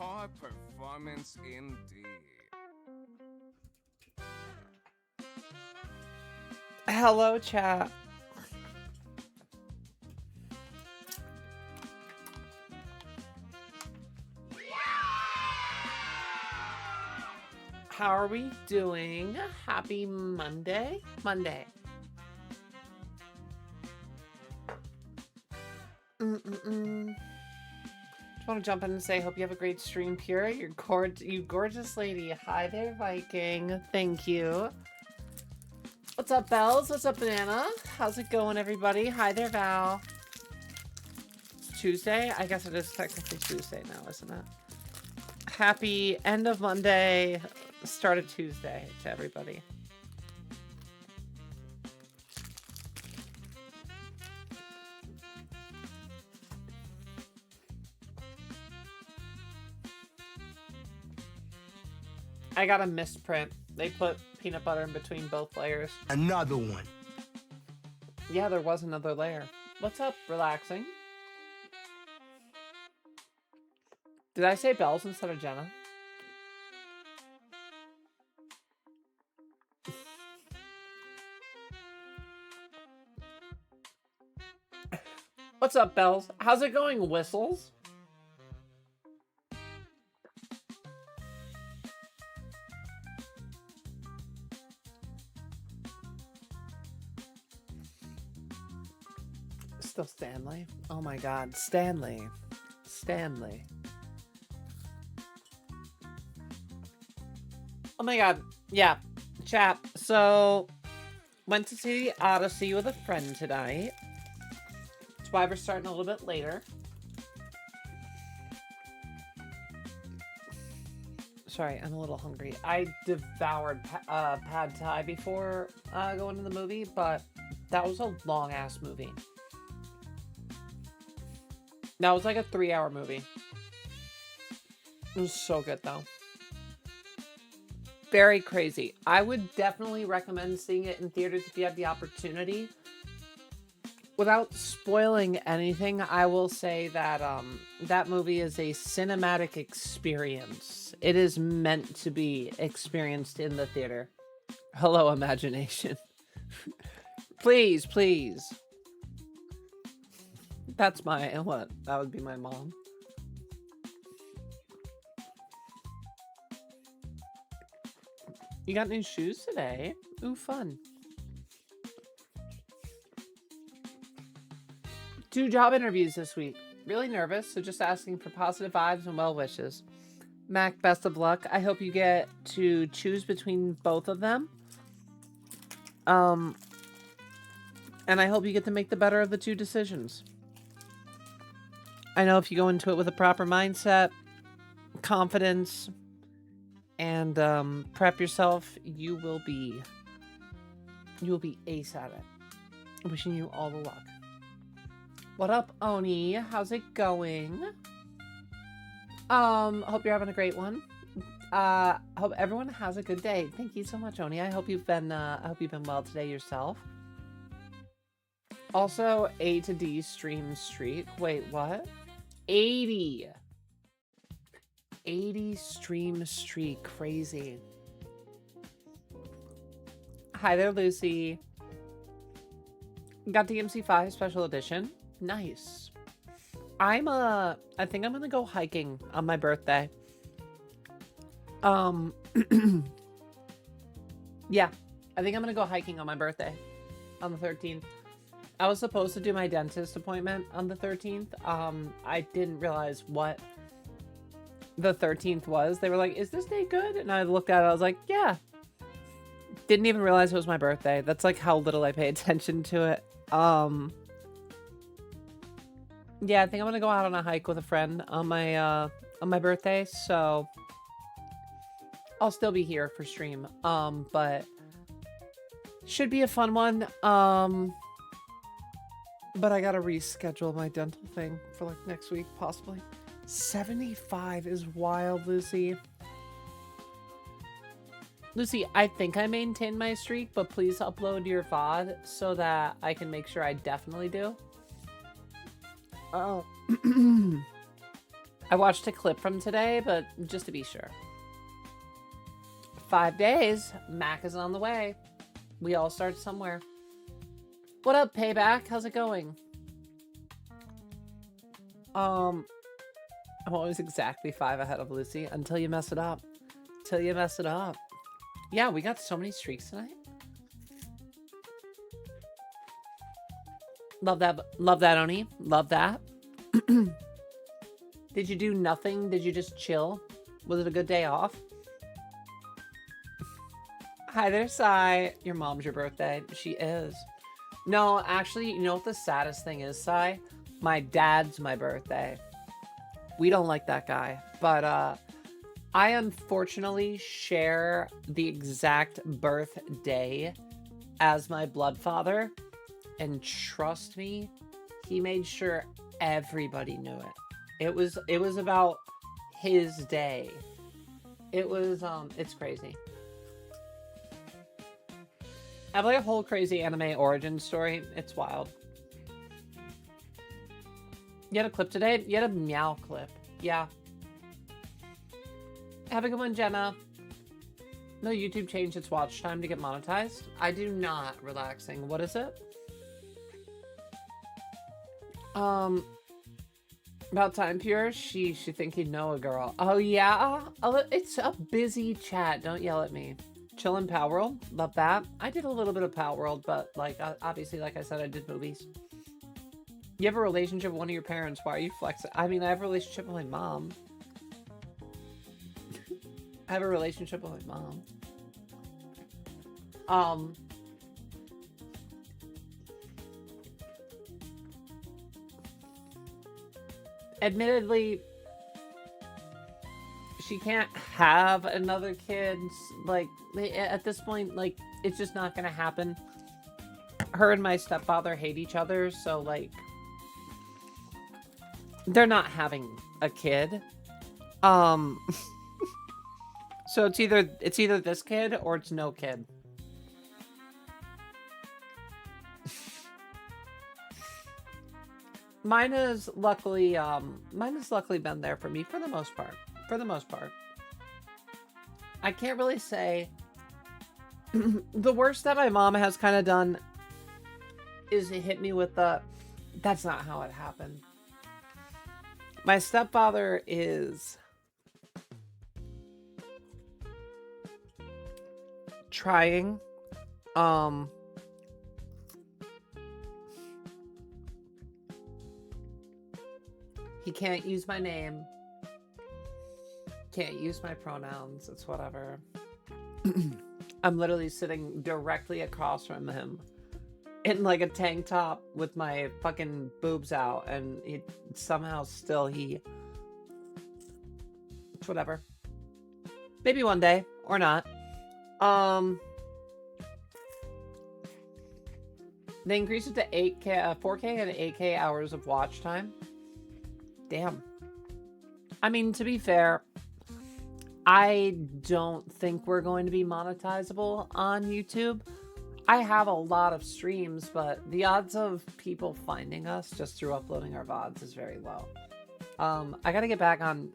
Poor performance indeed. Hello, chat. How are we doing? Happy Monday? Monday. Just want to jump in and say, hope you have a great stream, Pura. You gorgeous lady. Hi there, Viking. Thank you. What's up, Bells? What's up, Banana? How's it going, everybody? Hi there, Val. It's Tuesday? I guess it is technically Tuesday now, isn't it? Happy end of Monday, start of Tuesday to everybody. I got a misprint. They put peanut butter in between both layers. Another one. Yeah, there was another layer. What's up, relaxing? Did I say Bells instead of Jenna? What's up, Bells? How's it going, Whistles? Still Stanley? Oh my god, Stanley. Stanley. Oh my god, yeah, chat. So, went to see Odyssey with a friend tonight. That's why we're starting a little bit later. Sorry, I'm a little hungry. I devoured Pad Thai before going to the movie, but that was a long-ass movie. That was like a 3-hour movie. It was so good, though. Very crazy. I would definitely recommend seeing it in theaters if you have the opportunity. Without spoiling anything, I will say that that movie is a cinematic experience. It is meant to be experienced in the theater. Hello, imagination. Please, please. That's my, what? That would be my mom. You got new shoes today? Ooh, fun. 2 job interviews this week. Really nervous, so just asking for positive vibes and well wishes. Mac, best of luck. I hope you get to choose between both of them. And I hope you get to make the better of the 2 decisions. I know if you go into it with a proper mindset, confidence, and prep yourself, you will be ace at it. Wishing you all the luck. What up, Oni? How's it going? Hope you're having a great one. Hope everyone has a good day. Thank you so much, Oni. I hope you've been well today yourself. Also, A to D stream streak. Wait, what? 80 stream streak. Crazy. Hi there, Lucy. Got DMC5 special edition. Nice. I think I'm gonna go hiking on my birthday. Yeah, I think I'm gonna go hiking on my birthday on the 13th. I was supposed to do my dentist appointment on the 13th. I didn't realize what the 13th was. They were like, is this day good? And I looked at it, I was like, yeah. Didn't even realize it was my birthday. That's like how little I pay attention to it. Yeah, I think I'm gonna go out on a hike with a friend on my birthday, so I'll still be here for stream. But should be a fun one. But I gotta reschedule my dental thing for like next week, possibly. 75 is wild, Lucy. Lucy, I think I maintained my streak, but please upload your VOD so that I can make sure I definitely do. Oh. I watched a clip from today, but just to be sure. 5 days. Mac is on the way. We all start somewhere. What up, Payback? How's it going? I'm always exactly 5 ahead of Lucy until you mess it up. Till you mess it up. Yeah, we got so many streaks tonight. Love that, Oni. Love that. Did you do nothing? Did you just chill? Was it a good day off? Hi there, Sai. Your mom's your birthday. She is. No, actually, you know what the saddest thing is, Sai? My dad's my birthday. We don't like that guy. But, I unfortunately share the exact birthday as my blood father. And trust me, he made sure everybody knew it. It was about his day. It was, it's crazy. I have like a whole crazy anime origin story. It's wild. You had a clip today? You had a meow clip. Yeah. Have a good one, Jenna. No, YouTube changed its watch time to get monetized. I do not. Relaxing. What is it? About time, Pure. She think you know a girl. Oh yeah. It's a busy chat. Don't yell at me. Chillin' Palworld. Love that. I did a little bit of Palworld, but like obviously, like I said, I did movies. You have a relationship with one of your parents. Why are you flexing? I mean, I have a relationship with my mom. I have a relationship with my mom. Admittedly, she can't have another kid. Like, at this point, like, it's just not gonna happen. Her and my stepfather hate each other, so, like, they're not having a kid. So it's either this kid or it's no kid. Mine has luckily been there for me for the most part. For the most part. I can't really say the worst that my mom has kind of done is it hit me with the that's not how it happened. My stepfather is trying. He can't use my name. Can't use my pronouns. It's whatever. I'm literally sitting directly across from him in like a tank top with my fucking boobs out, and somehow still it's whatever. Maybe one day or not. They increased it to 8K, 4K and 8K hours of watch time. Damn. I mean, to be fair, I don't think we're going to be monetizable on YouTube. I have a lot of streams, but the odds of people finding us just through uploading our VODs is very low. I gotta get back on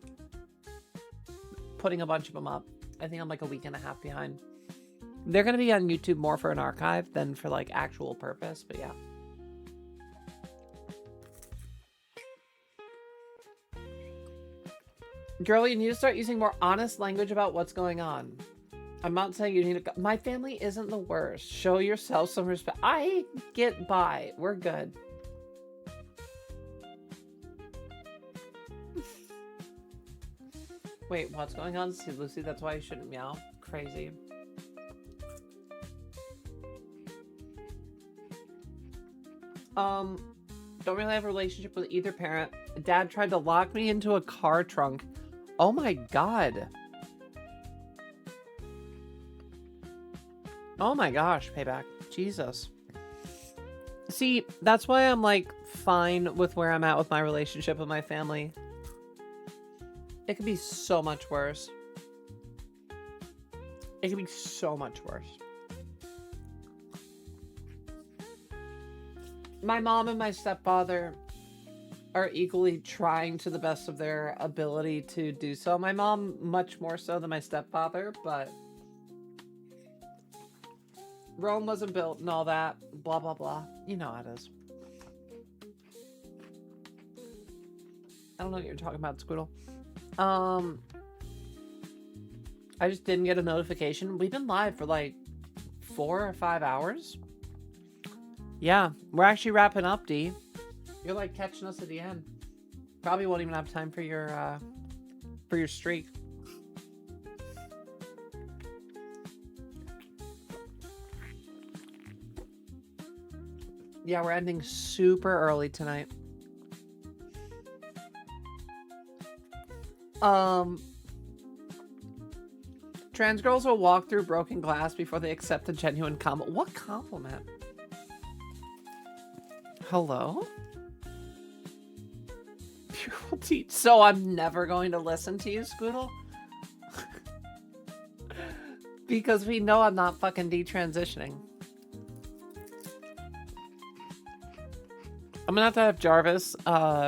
putting a bunch of them up. I think I'm like a week and a half behind. They're gonna be on YouTube more for an archive than for like actual purpose, but yeah. Girl, you need to start using more honest language about what's going on. I'm not saying you need to... My family isn't the worst. Show yourself some respect. I get by. We're good. Wait, what's going on? See, Lucy, that's why you shouldn't meow. Crazy. Don't really have a relationship with either parent. Dad tried to lock me into a car trunk. Oh my god. Oh my gosh, payback. Jesus. See, that's why I'm like fine with where I'm at with my relationship with my family. It could be so much worse. It could be so much worse. My mom and my stepfather are equally trying to the best of their ability to do so. My mom much more so than my stepfather, but Rome wasn't built and all that. Blah, blah, blah. You know how it is. I don't know what you're talking about, Squidle. I just didn't get a notification. We've been live for like 4 or 5 hours. Yeah, we're actually wrapping up, D. You're like catching us at the end. Probably won't even have time for your streak. Yeah, we're ending super early tonight. Trans girls will walk through broken glass before they accept a genuine compliment. What compliment? Hello? So I'm never going to listen to you, Scoodle? Because we know I'm not fucking detransitioning. I'm gonna have Jarvis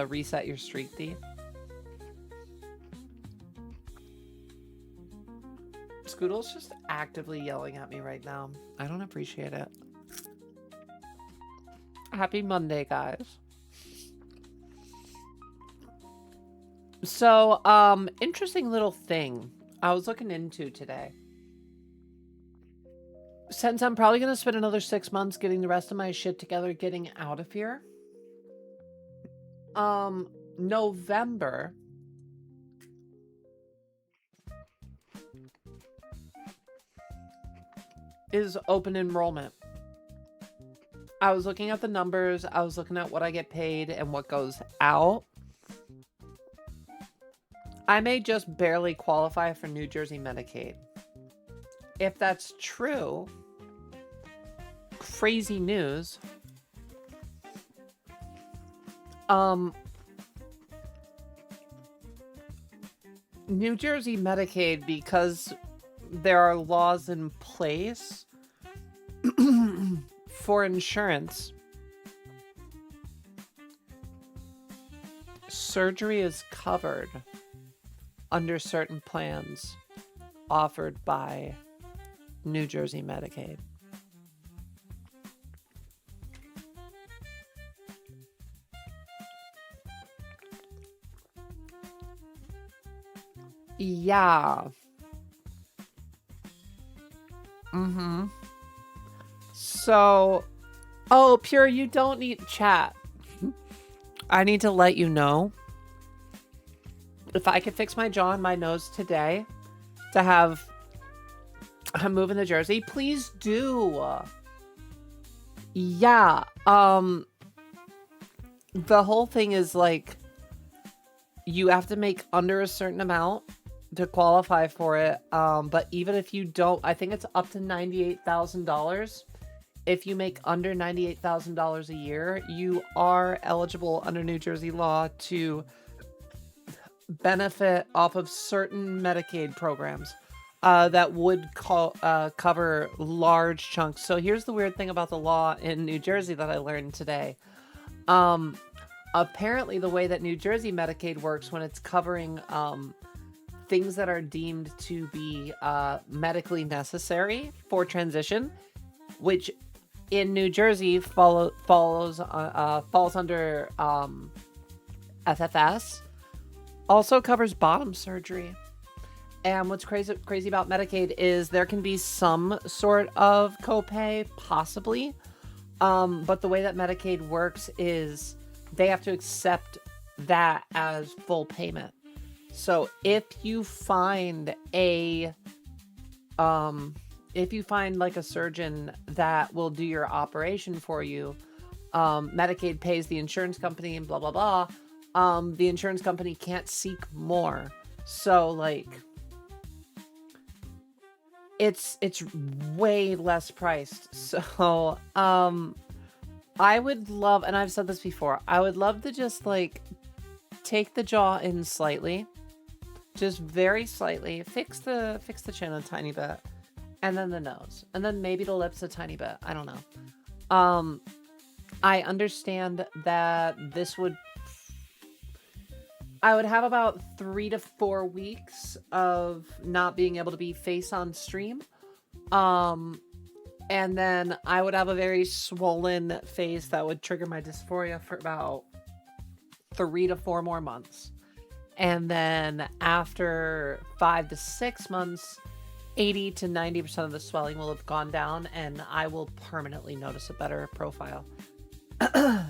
reset your streak, D. Scoodle's just actively yelling at me right now. I don't appreciate it. Happy Monday, guys. So, interesting little thing I was looking into today. Since I'm probably going to spend another 6 months getting the rest of my shit together, getting out of here. November is open enrollment. I was looking at the numbers. I was looking at what I get paid and what goes out. I may just barely qualify for New Jersey Medicaid. If that's true, crazy news. New Jersey Medicaid, because there are laws in place for insurance, surgery is covered under certain plans offered by New Jersey Medicaid. Yeah. So, oh, Pure, you don't need chat. I need to let you know, if I could fix my jaw and my nose today to have I'm moving to Jersey, please do. Yeah. The whole thing is like, you have to make under a certain amount to qualify for it. But even if you don't, I think it's up to $98,000. If you make under $98,000 a year, you are eligible under New Jersey law to benefit off of certain Medicaid programs that would cover large chunks. So here's the weird thing about the law in New Jersey that I learned today. Apparently the way that New Jersey Medicaid works when it's covering things that are deemed to be medically necessary for transition, which in New Jersey falls under FFS. also covers bottom surgery. And what's crazy about Medicaid is there can be some sort of copay, possibly. But the way that Medicaid works is they have to accept that as full payment. So if you find like a surgeon that will do your operation for you, Medicaid pays the insurance company and blah, blah, blah. The insurance company can't seek more. So like, it's way less priced. So, I would love, and I've said this before, I would love to just like take the jaw in slightly, just very slightly, fix the chin a tiny bit, and then the nose, and then maybe the lips a tiny bit. I don't know. I understand that I would have about 3 to 4 weeks of not being able to be face on stream. And then I would have a very swollen face that would trigger my dysphoria for about 3 to 4 more months. And then after 5 to 6 months, 80 to 90% of the swelling will have gone down and I will permanently notice a better profile.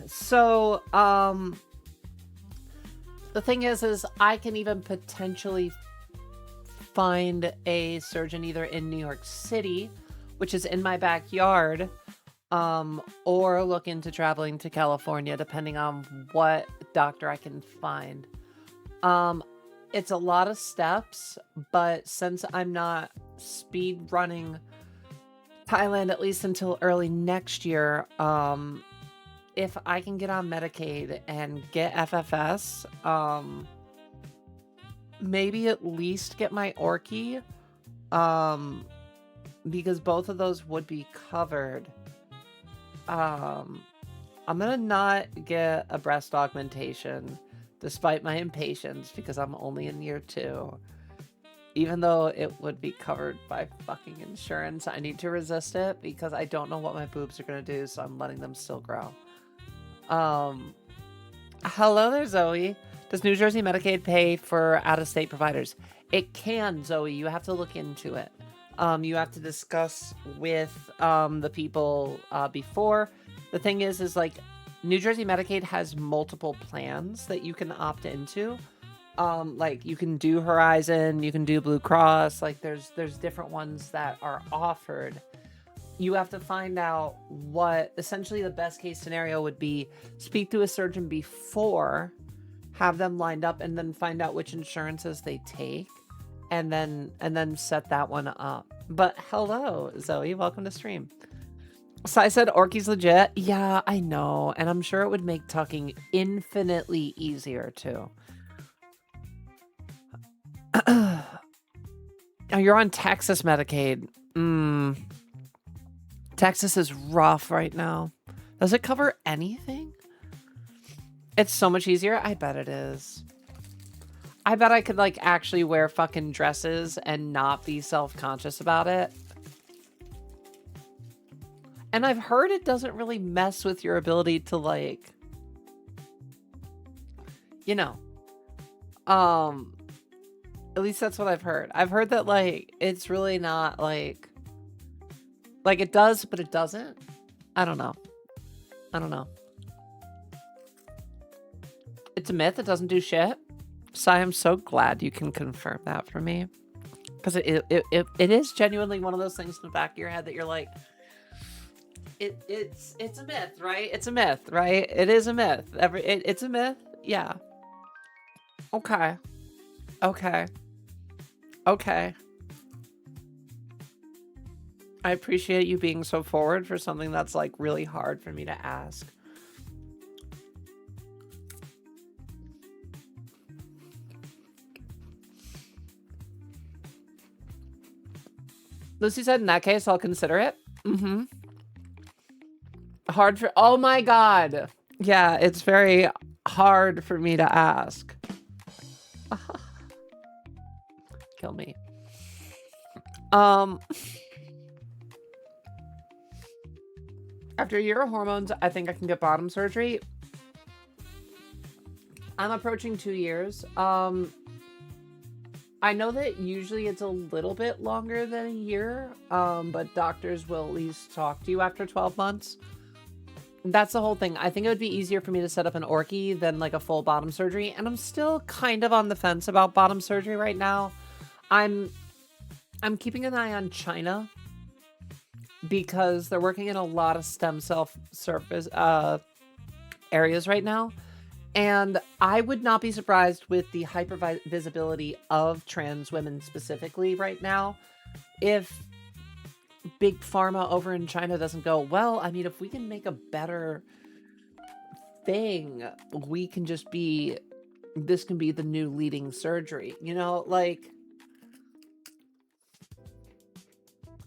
So, the thing is I can even potentially find a surgeon either in New York City, which is in my backyard, or look into traveling to California, depending on what doctor I can find. It's a lot of steps, but since I'm not speed running Thailand, at least until early next year, if I can get on Medicaid and get FFS, maybe at least get my Orky, because both of those would be covered. I'm gonna not get a breast augmentation despite my impatience because I'm only in year 2. Even though it would be covered by fucking insurance, I need to resist it because I don't know what my boobs are gonna do, so I'm letting them still grow. Hello there, Zoe. Does New Jersey Medicaid pay for out-of-state providers? It can, Zoe. You have to look into it. You have to discuss with the people before. The thing is like New Jersey Medicaid has multiple plans that you can opt into. Like you can do Horizon, you can do Blue Cross. Like there's different ones that are offered. You have to find out what essentially the best case scenario would be. Speak to a surgeon before, have them lined up, and then find out which insurances they take, and then set that one up. But hello, Zoe, welcome to stream. So I said Orky's legit. Yeah, I know, and I'm sure it would make tucking infinitely easier too. Oh, you're on Texas Medicaid. Texas is rough right now. Does it cover anything? It's so much easier. I bet it is. I bet I could like actually wear fucking dresses and not be self-conscious about it. And I've heard it doesn't really mess with your ability to like, you know, at least that's what I've heard. I've heard that like, it's really not like it does, but it doesn't. I don't know. It's a myth. It doesn't do shit. So I'm so glad you can confirm that for me. Because it is genuinely one of those things in the back of your head that you're like, it's a myth, right? It's a myth, right? It is a myth. It's a myth. Yeah. Okay. I appreciate you being so forward for something that's like really hard for me to ask. Lucy said, in that case, I'll consider it. Hard for... Oh my god. Yeah, it's very hard for me to ask. Kill me. After a year of hormones, I think I can get bottom surgery. I'm approaching 2 years. I know that usually it's a little bit longer than a year, but doctors will at least talk to you after 12 months. That's the whole thing. I think it would be easier for me to set up an orky than like a full bottom surgery, and I'm still kind of on the fence about bottom surgery right now. I'm keeping an eye on China because they're working in a lot of stem cell surface areas right now. And I would not be surprised with the hyper visibility of trans women specifically right now if big pharma over in China doesn't go, well, I mean, if we can make a better thing, we can just be, this can be the new leading surgery, you know, like,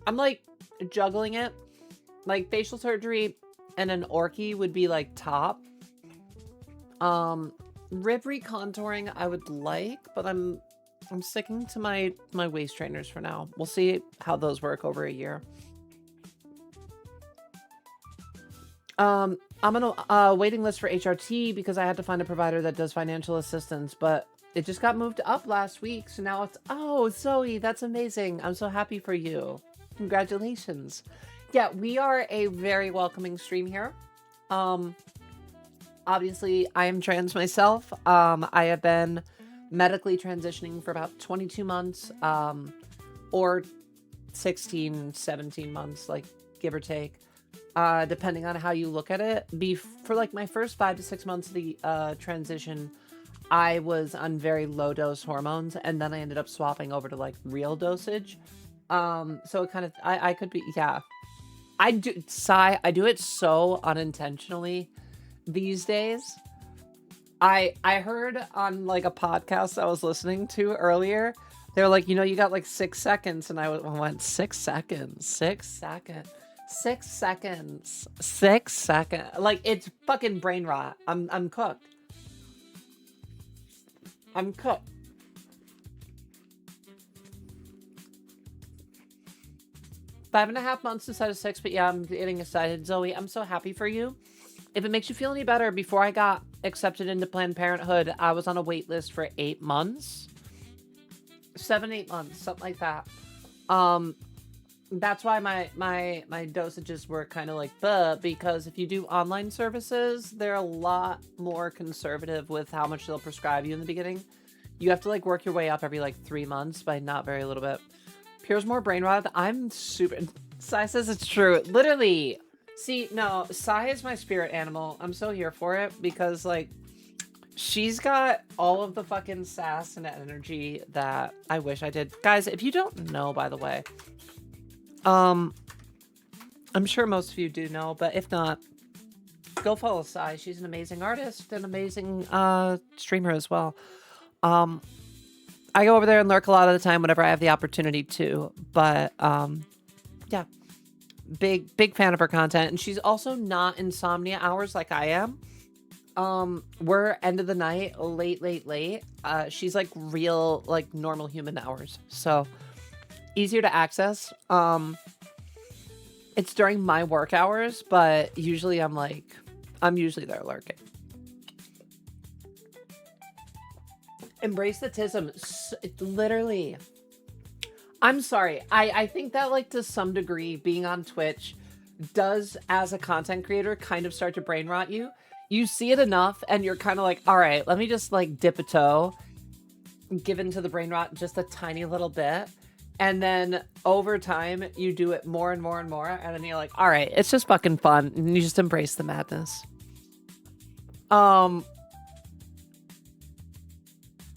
I'm like juggling it. Like facial surgery and an orky would be like top. Rib recontouring I would like, but I'm sticking to my waist trainers for now. We'll see how those work over a year. I'm on a waiting list for HRT because I had to find a provider that does financial assistance, but it just got moved up last week. So now it's, oh, Zoe, that's amazing. I'm so happy for you. Congratulations. Yeah, we are a very welcoming stream here. Obviously, I am trans myself. I have been medically transitioning for about 22 months, or 16, 17 months, like give or take, depending on how you look at it. For like my first 5 to 6 months of the transition, I was on very low dose hormones, and then I ended up swapping over to like real dosage. So it kind of, I could be, yeah. I do it so unintentionally these days. I heard on like a podcast I was listening to earlier, they were like, you know, you got like 6 seconds, and I went 6 seconds, 6 seconds, 6 seconds, 6 seconds. Like, it's fucking brain rot. I'm cooked. I'm cooked. 5.5 months instead of 6, but yeah, I'm getting excited. Zoe, I'm so happy for you. If it makes you feel any better, before I got accepted into Planned Parenthood, I was on a wait list for 8 months. 7, 8 months, something like that. That's why my dosages were kind of like, because if you do online services, they're a lot more conservative with how much they'll prescribe you in the beginning. You have to like work your way up every like 3 months by not very little bit. Pure's more brain rot. I'm super... Sai says it's true. Literally. See, no, Sai is my spirit animal. I'm so here for it because, like, she's got all of the fucking sass and energy that I wish I did. Guys, if you don't know, by the way, I'm sure most of you do know, but if not, go follow Sai. She's an amazing artist and amazing streamer as well. I go over there and lurk a lot of the time whenever I have the opportunity to, but yeah, big fan of her content. And she's also not insomnia hours like I am. We're end of the night, late. She's like real, like normal human hours. So easier to access. It's during my work hours, but usually I'm usually there lurking. Embrace the tism. Literally. I'm sorry. I think that, like, to some degree, being on Twitch does, as a content creator, kind of start to brain rot you. You see it enough, and you're kind of like, all right, let me just, like, dip a toe, give into the brain rot just a tiny little bit, and then over time, you do it more and more and more, and then you're like, all right, it's just fucking fun, and you just embrace the madness.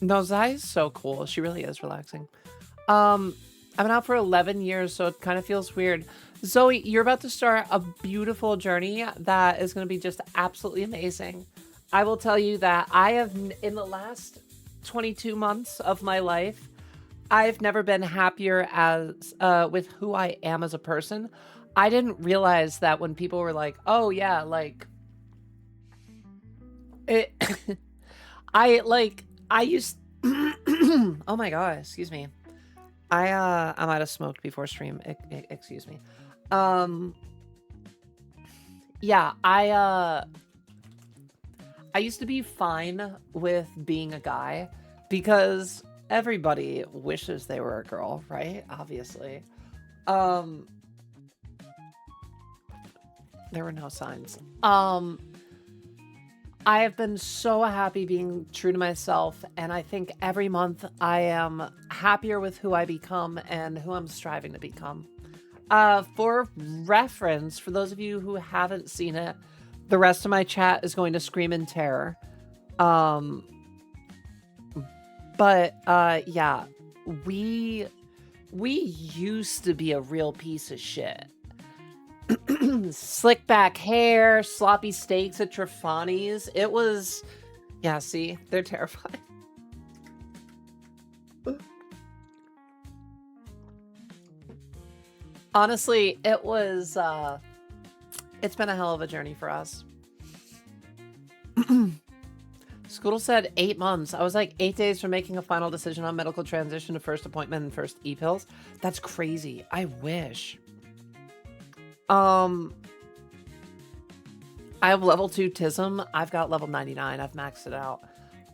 No, Zai is so cool. She really is relaxing. I've been out for 11 years, so it kind of feels weird. Zoe, you're about to start a beautiful journey that is going to be just absolutely amazing. I will tell you that I have, in the last 22 months of my life, I've never been happier as with who I am as a person. I didn't realize that when people were like, oh yeah, like, it, I used, oh my God, excuse me. I might have smoked before stream. Excuse me. Yeah, I used to be fine with being a guy because everybody wishes they were a girl, right? Obviously. Um, there were no signs. I have been so happy being true to myself, and I think every month I am happier with who I become and who I'm striving to become. For reference, for those of you who haven't seen it, the rest of my chat is going to scream in terror. Yeah, we used to be a real piece of shit. Slick back hair, sloppy steaks at Trefani's. It was, yeah, see, they're terrifying. Honestly, it was, it's been a hell of a journey for us. Scoodle said 8 months. I was like 8 days from making a final decision on medical transition to first appointment and first e-pills. That's crazy. I wish. I have level 2 TISM. I've got level 99. I've maxed it out.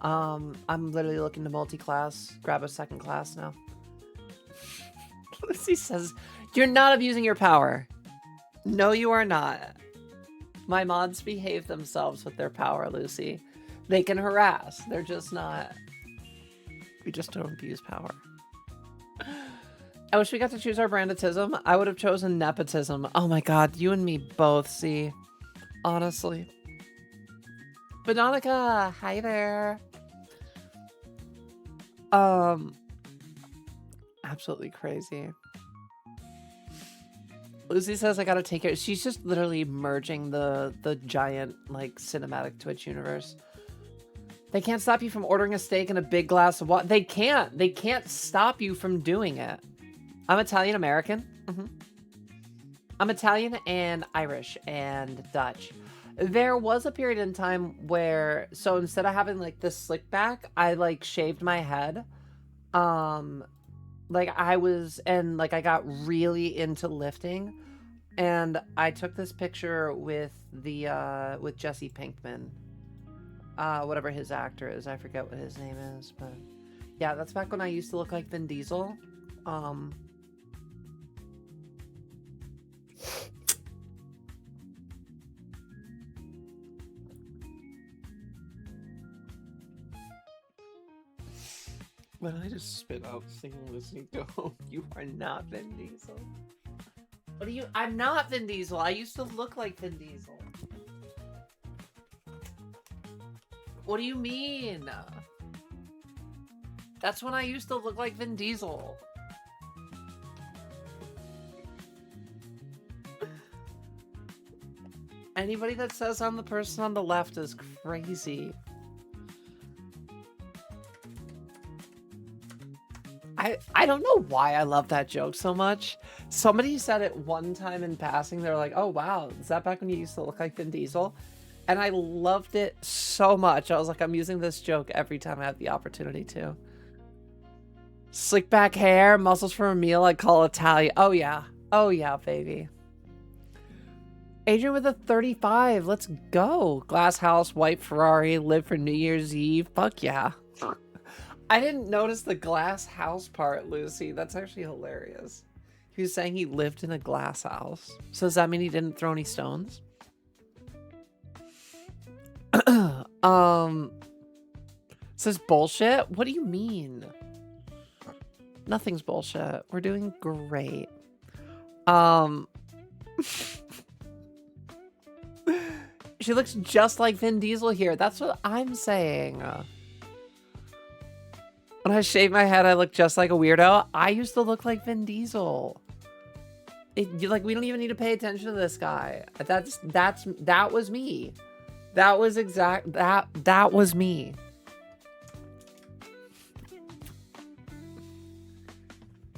I'm literally looking to multi-class, grab a second class now. Lucy says, you're not abusing your power. No, you are not. My mods behave themselves with their power, Lucy. They can harass. They're just not. We just don't abuse power. I wish we got to choose our brand of tism. I would have chosen nepotism. Oh my god, you and me both, see. Honestly. Bononica, hi there. Absolutely crazy. Lucy says I gotta take it. She's just literally merging the giant, like, cinematic Twitch universe. They can't stop you from ordering a steak and a big glass of water. They can't. They can't stop you from doing it. I'm Italian American. I'm Italian and Irish and Dutch. There was a period in time where, so instead of having like this slick back, I like shaved my head. Like I got really into lifting, and I took this picture with the with Jesse Pinkman, whatever his actor is. I forget what his name is, but yeah, that's back when I used to look like Vin Diesel. When I just spit out singing, listening, go, you are not Vin Diesel. What are you? I'm not Vin Diesel. I used to look like Vin Diesel. What do you mean? That's when I used to look like Vin Diesel. Anybody that says I'm the person on the left is crazy. I don't know why I love that joke so much. Somebody said it one time in passing. They're like, oh, wow, is that back when you used to look like Vin Diesel? And I loved it so much. I was like, I'm using this joke every time I have the opportunity to. Slick back hair, muscles for a meal, I call Italian. Oh, yeah. Oh, yeah, baby. Adrian with a 35. Let's go. Glass house, white Ferrari, live for New Year's Eve. Fuck yeah. I didn't notice the glass house part, Lucy. That's actually hilarious. He was saying he lived in a glass house. So does that mean he didn't throw any stones? Says bullshit? What do you mean? Nothing's bullshit. We're doing great. She looks just like Vin Diesel here. That's what I'm saying. When I shave my head, I look just like a weirdo. I used to look like Vin Diesel. Like, we don't even need to pay attention to this guy. That was me. That was me.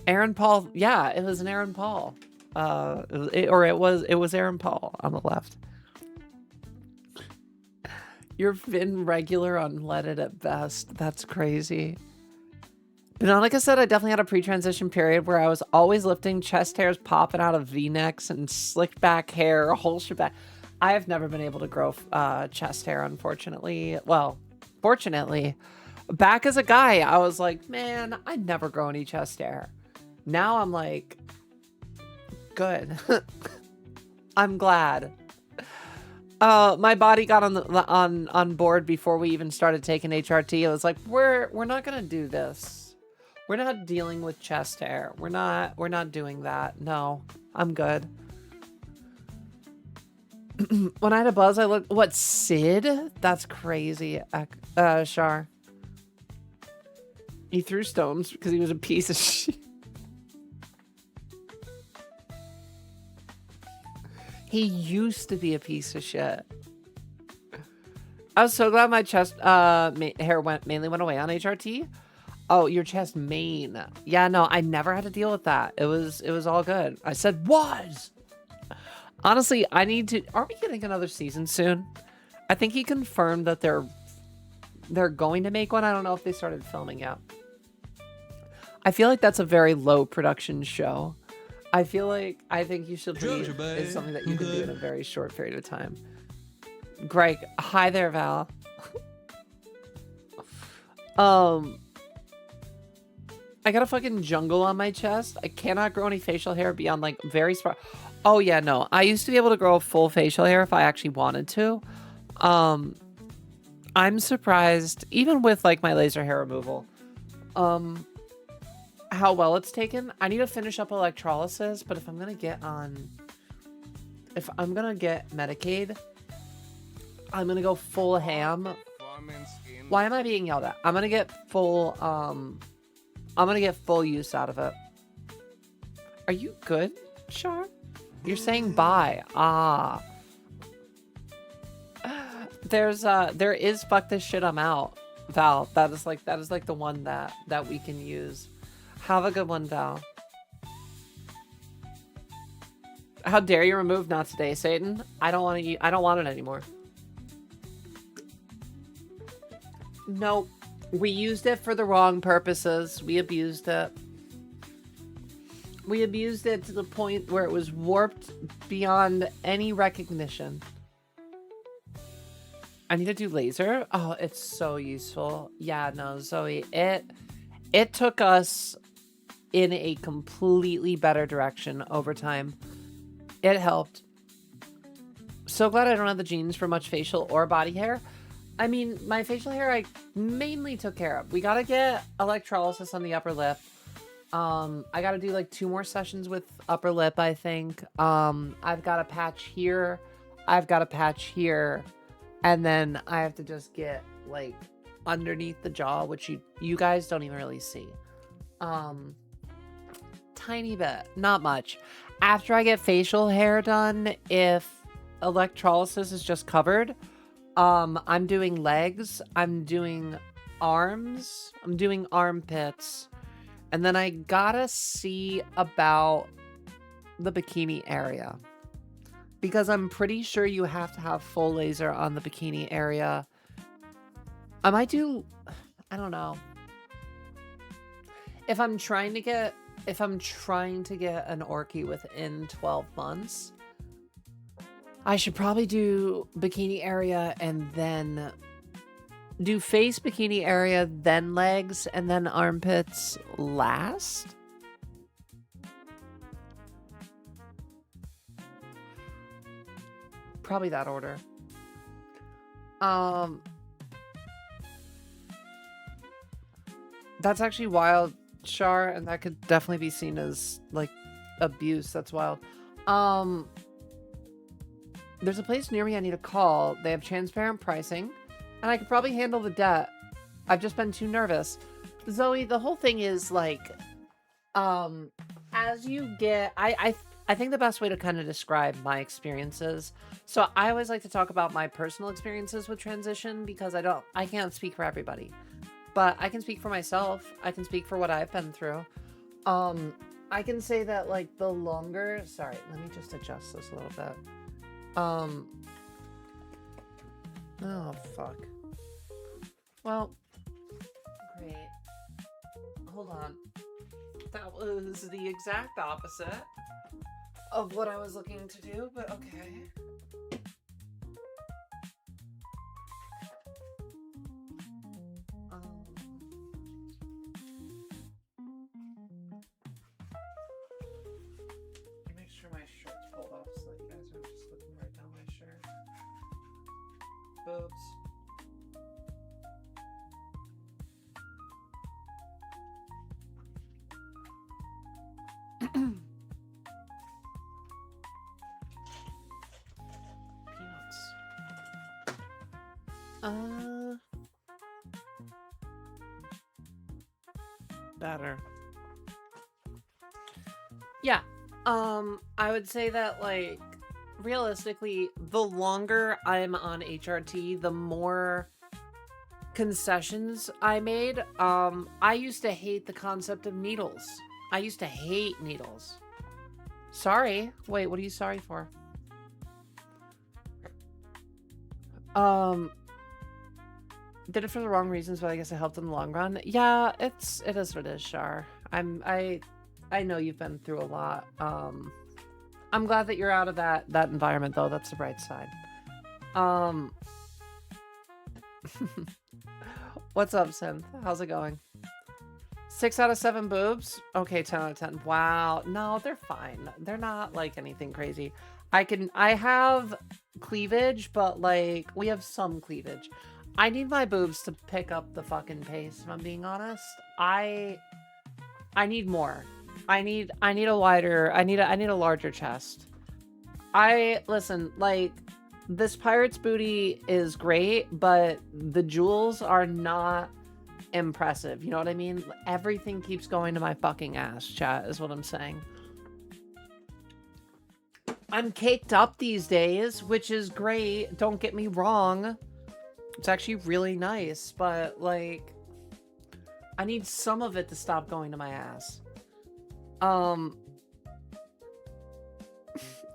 Aaron Paul. Yeah, it was an Aaron Paul. It was Aaron Paul on the left. You're Vin regular unleaded at best. That's crazy. Bononica said I definitely had a pre-transition period where I was always lifting, chest hairs popping out of V-necks and slicked back hair, whole shebang. I have never been able to grow chest hair, unfortunately. Well, fortunately. Back as a guy, I was like, man, I never grow any chest hair. Now I'm like, good. I'm glad. My body got on board before we even started taking HRT. It was like, we're not gonna do this. We're not dealing with chest hair. We're not doing that. No, I'm good. When I had a buzz, I looked. What, Sid? That's crazy. Shar. He threw stones because he was a piece of shit. He used to be a piece of shit. I was so glad my chest hair mainly went away on HRT. Oh, your chest mane. Yeah, no, I never had to deal with that. It was all good. I said was. Honestly, I need to. Are we getting another season soon? I think he confirmed that they're going to make one. I don't know if they started filming yet. I feel like that's a very low production show. I think you should leave is something that you can do in a very short period of time. Greg, hi there, Val. I got a fucking jungle on my chest. I cannot grow any facial hair beyond like very sparse. Oh yeah, no. I used to be able to grow full facial hair if I actually wanted to. I'm surprised, even with like my laser hair removal, how well it's taken. I need to finish up electrolysis, but if I'm gonna get Medicaid, I'm gonna go full ham. Why am I being yelled at? I'm gonna get full use out of it. Are you good, Char? You're saying bye. Ah. There is fuck this shit, I'm out. Val, that is like the one that we can use. Have a good one, Val. How dare you remove not today, Satan? I don't want it anymore. Nope. We used it for the wrong purposes. We abused it. We abused it to the point where it was warped beyond any recognition. I need to do laser. Oh, it's so useful. Yeah, no, Zoe, it took us in a completely better direction over time. It helped. So glad I don't have the genes for much facial or body hair. I mean, my facial hair I mainly took care of. We gotta get electrolysis on the upper lip. I gotta do like 2 more sessions with upper lip, I think. I've got a patch here. I've got a patch here. And then I have to just get like underneath the jaw, which you guys don't even really see. Tiny bit, not much. After I get facial hair done, if electrolysis is just covered, I'm doing legs, I'm doing arms, I'm doing armpits, and then I gotta see about the bikini area. Because I'm pretty sure you have to have full laser on the bikini area. I don't know. If I'm trying to get an orky within 12 months, I should probably do bikini area and then do face, bikini area, then legs, and then armpits last. Probably that order. That's actually wild, Char, and that could definitely be seen as like abuse. That's wild. There's a place near me I need to call. They have transparent pricing, and I could probably handle the debt. I've just been too nervous. Zoe, the whole thing is like, as you get, I think the best way to kind of describe my experiences. So I always like to talk about my personal experiences with transition because I can't speak for everybody, but I can speak for myself. I can speak for what I've been through. I can say that like the longer, sorry, let me just adjust this a little bit. Oh fuck. Well, great. Hold on. That was the exact opposite of what I was looking to do, but okay. boobs. Peanuts. Better. Yeah. I would say that, like, realistically, the longer I'm on HRT, the more concessions I made. I used to hate the concept of needles. I used to hate needles. Sorry. Wait, what are you sorry for? Did it for the wrong reasons, but I guess it helped in the long run. Yeah, it is what it is, Shar. I know you've been through a lot. I'm glad that you're out of that environment, though. That's the bright side. What's up, Synth? How's it going? 6 out of 7 boobs? Okay, 10 out of 10. Wow. No, they're fine. They're not like anything crazy. I have cleavage, but like we have some cleavage. I need my boobs to pick up the fucking pace, if I'm being honest. I need more. I need a wider, I need a larger chest. Listen, like, this pirate's booty is great, but the jewels are not impressive. You know what I mean? Everything keeps going to my fucking ass, chat, is what I'm saying. I'm caked up these days, which is great. Don't get me wrong. It's actually really nice, but, like, I need some of it to stop going to my ass.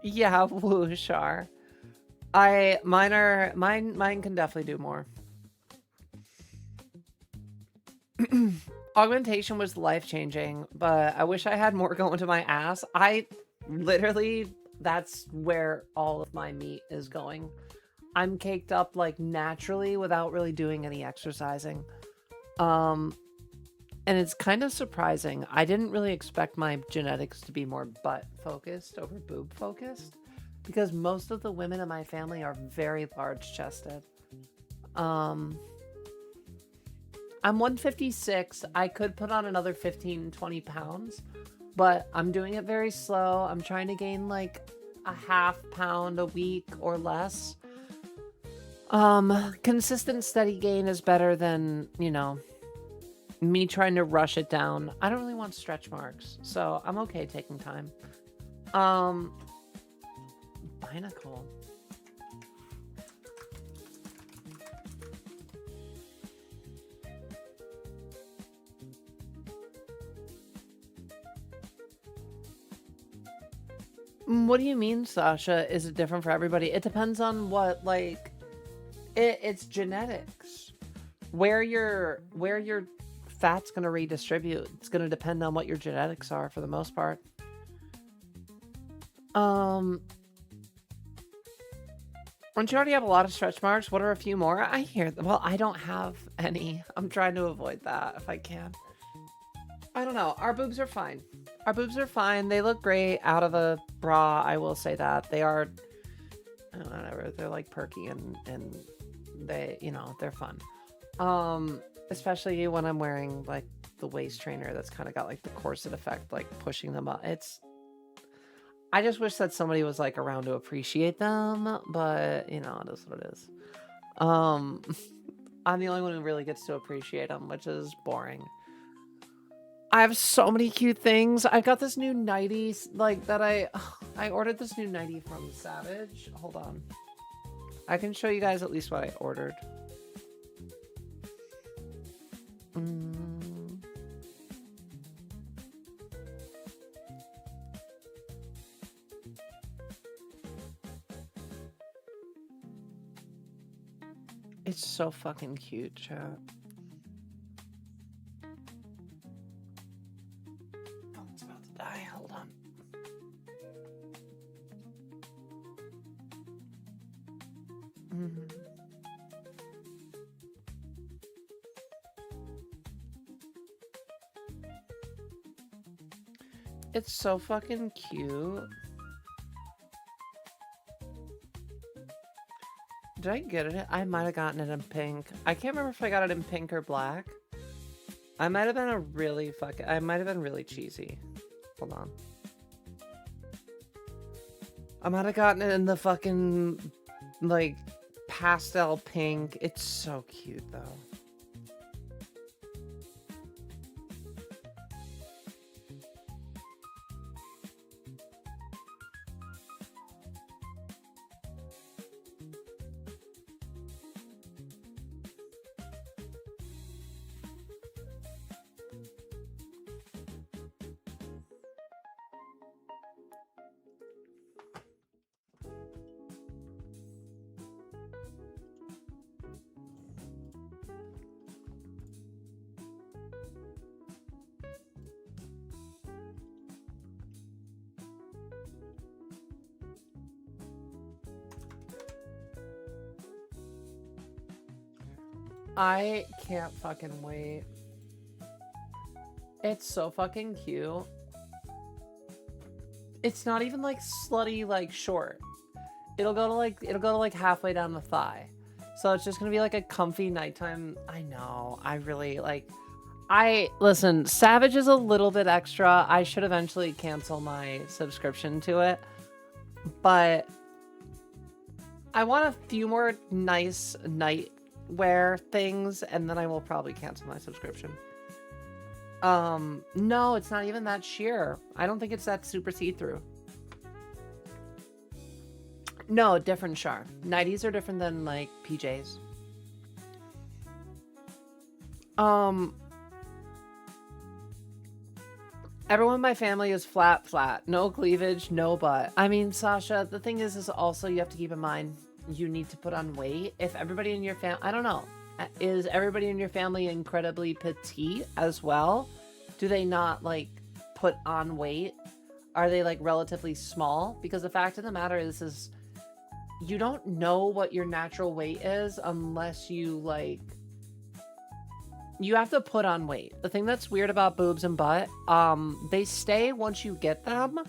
Yeah, woo, Shar. Mine can definitely do more. Augmentation was life-changing, but I wish I had more going to my ass. Literally, that's where all of my meat is going. I'm caked up, like, naturally without really doing any exercising. And it's kind of surprising. I didn't really expect my genetics to be more butt-focused over boob-focused, because most of the women in my family are very large-chested. I'm 156. I could put on another 15, 20 pounds, but I'm doing it very slow. I'm trying to gain like a half pound a week or less. Consistent, steady gain is better than, you know, me trying to rush it down. I don't really want stretch marks, so I'm okay taking time. Binacle. What do you mean, Sasha? Is it different for everybody? It depends on what, like, it's genetics. Where your fat's going to redistribute. It's going to depend on what your genetics are for the most part. Don't you already have a lot of stretch marks? What are a few more? I hear them. Well, I don't have any. I'm trying to avoid that if I can. I don't know. Our boobs are fine. Our boobs are fine. They look great out of a bra. I will say that. They are, I don't know, they're like perky and they, you know, they're fun. Especially when I'm wearing like the waist trainer that's kind of got like the corset effect, like pushing them up. I just wish that somebody was like around to appreciate them, but you know, it is what it is. I'm the only one who really gets to appreciate them, which is boring. I have so many cute things. I got this new nightie, like, that I ordered this new nightie from Savage. Hold on. I can show you guys at least what I ordered. It's so fucking cute, chat. Oh, it's about to die. Hold on. It's so fucking cute. Did I get it? I might have gotten it in pink. I can't remember if I got it in pink or black. I might have been I might have been really cheesy. Hold on. I might have gotten it in the fucking, like, pastel pink. It's so cute, though. I can't fucking wait. It's so fucking cute. It's not even like slutty like short. It'll go to like halfway down the thigh. So it's just gonna be like a comfy nighttime. I know. I really like. Listen, Savage is a little bit extra. I should eventually cancel my subscription to it, but I want a few more nice nightwear things, and then I will probably cancel my subscription. No, it's not even that sheer. I don't think it's that super see-through. No, different char. Nighties are different than like PJs. Everyone in my family is flat. No cleavage, no butt. I mean, Sasha, the thing is also you have to keep in mind you need to put on weight. If everybody in your family, I don't know, is everybody in your family incredibly petite as well? Do they not like put on weight? Are they like relatively small? Because the fact of the matter is you don't know what your natural weight is unless you like, you have to put on weight. The thing that's weird about boobs and butt, they stay once you get them,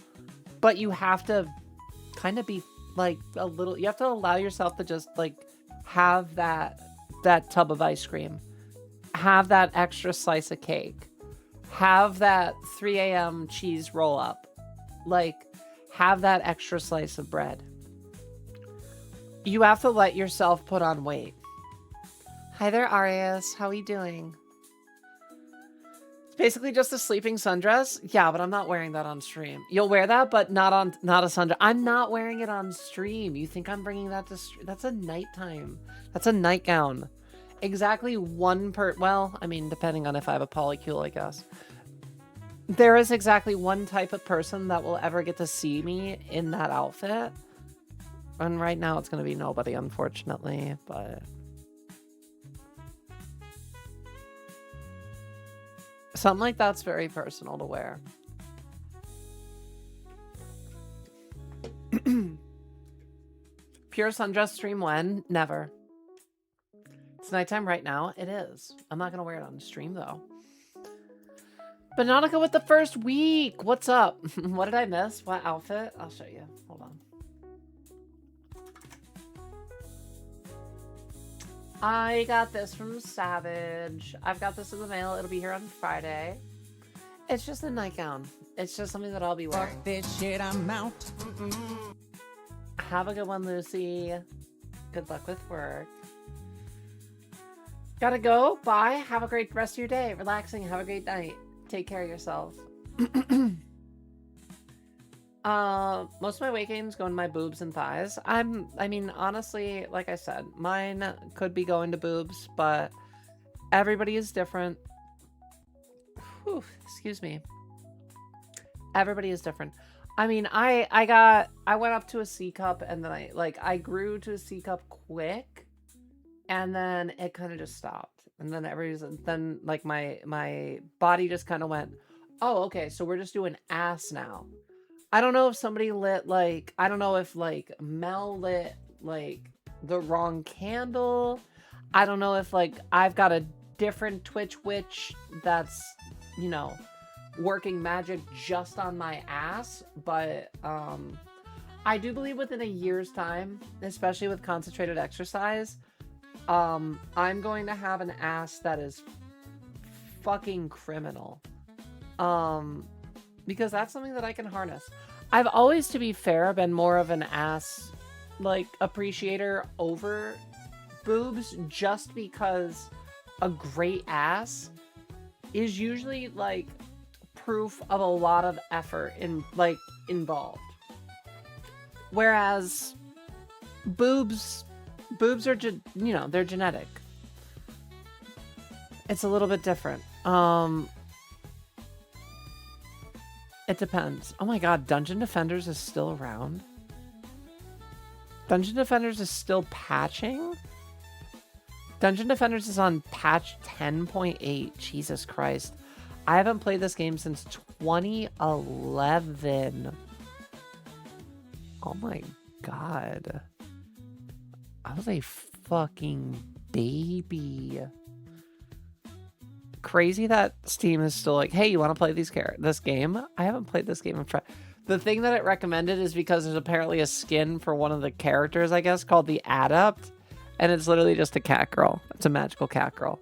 but you have to kind of be like a little, you have to allow yourself to just like have that tub of ice cream, have that extra slice of cake, have that 3 a.m. cheese roll up, like have that extra slice of bread. You have to let yourself put on weight. Hi there, Arias. How are you doing? It's basically just a sleeping sundress. Yeah, but I'm not wearing that on stream. You'll wear that, but not a sundress. I'm not wearing it on stream. You think I'm bringing that to stream? That's a nighttime. That's a nightgown. Exactly well, I mean, depending on if I have a polycule, I guess. There is exactly one type of person that will ever get to see me in that outfit. And right now it's going to be nobody, unfortunately, but something like that's very personal to wear. Pure sundress stream when? Never. It's nighttime right now. It is. I'm not going to wear it on the stream, though. Banonica with the first week. What's up? What did I miss? What outfit? I'll show you. Hold on. I got this from Savage. I've got this in the mail. It'll be here on Friday. It's just a nightgown. It's just something that I'll be wearing. Fuck this shit, I'm out. Have a good one, Lucy. Good luck with work. Gotta go. Bye. Have a great rest of your day. Relaxing. Have a great night. Take care of yourself. Most of my weight gains go in my boobs and thighs. I mean, honestly, like I said, mine could be going to boobs, but everybody is different. Whew, excuse me. Everybody is different. I mean, I went up to a C cup and then I grew to a C cup quick and then it kind of just stopped. And then like my body just kind of went, oh, okay, so we're just doing ass now. I don't know if somebody lit like, I don't know if like Mel lit like the wrong candle. I don't know if like I've got a different Twitch witch that's, you know, working magic just on my ass, but I do believe within a year's time, especially with concentrated exercise, I'm going to have an ass that is fucking criminal. Because that's something that I can harness. I've always, to be fair, been more of an ass, like, appreciator over boobs, just because a great ass is usually, like, proof of a lot of effort involved. Whereas boobs are, they're genetic. It's a little bit different. It depends. Oh my god, Dungeon Defenders is still around? Dungeon Defenders is still patching? Dungeon Defenders is on patch 10.8. Jesus Christ. I haven't played this game since 2011. Oh my god. I was a fucking baby. Crazy that Steam is still like, hey, you want to play this game? I haven't played this game. The thing that it recommended is because there's apparently a skin for one of the characters, I guess, called the Adept, and it's literally just a cat girl. It's a magical cat girl.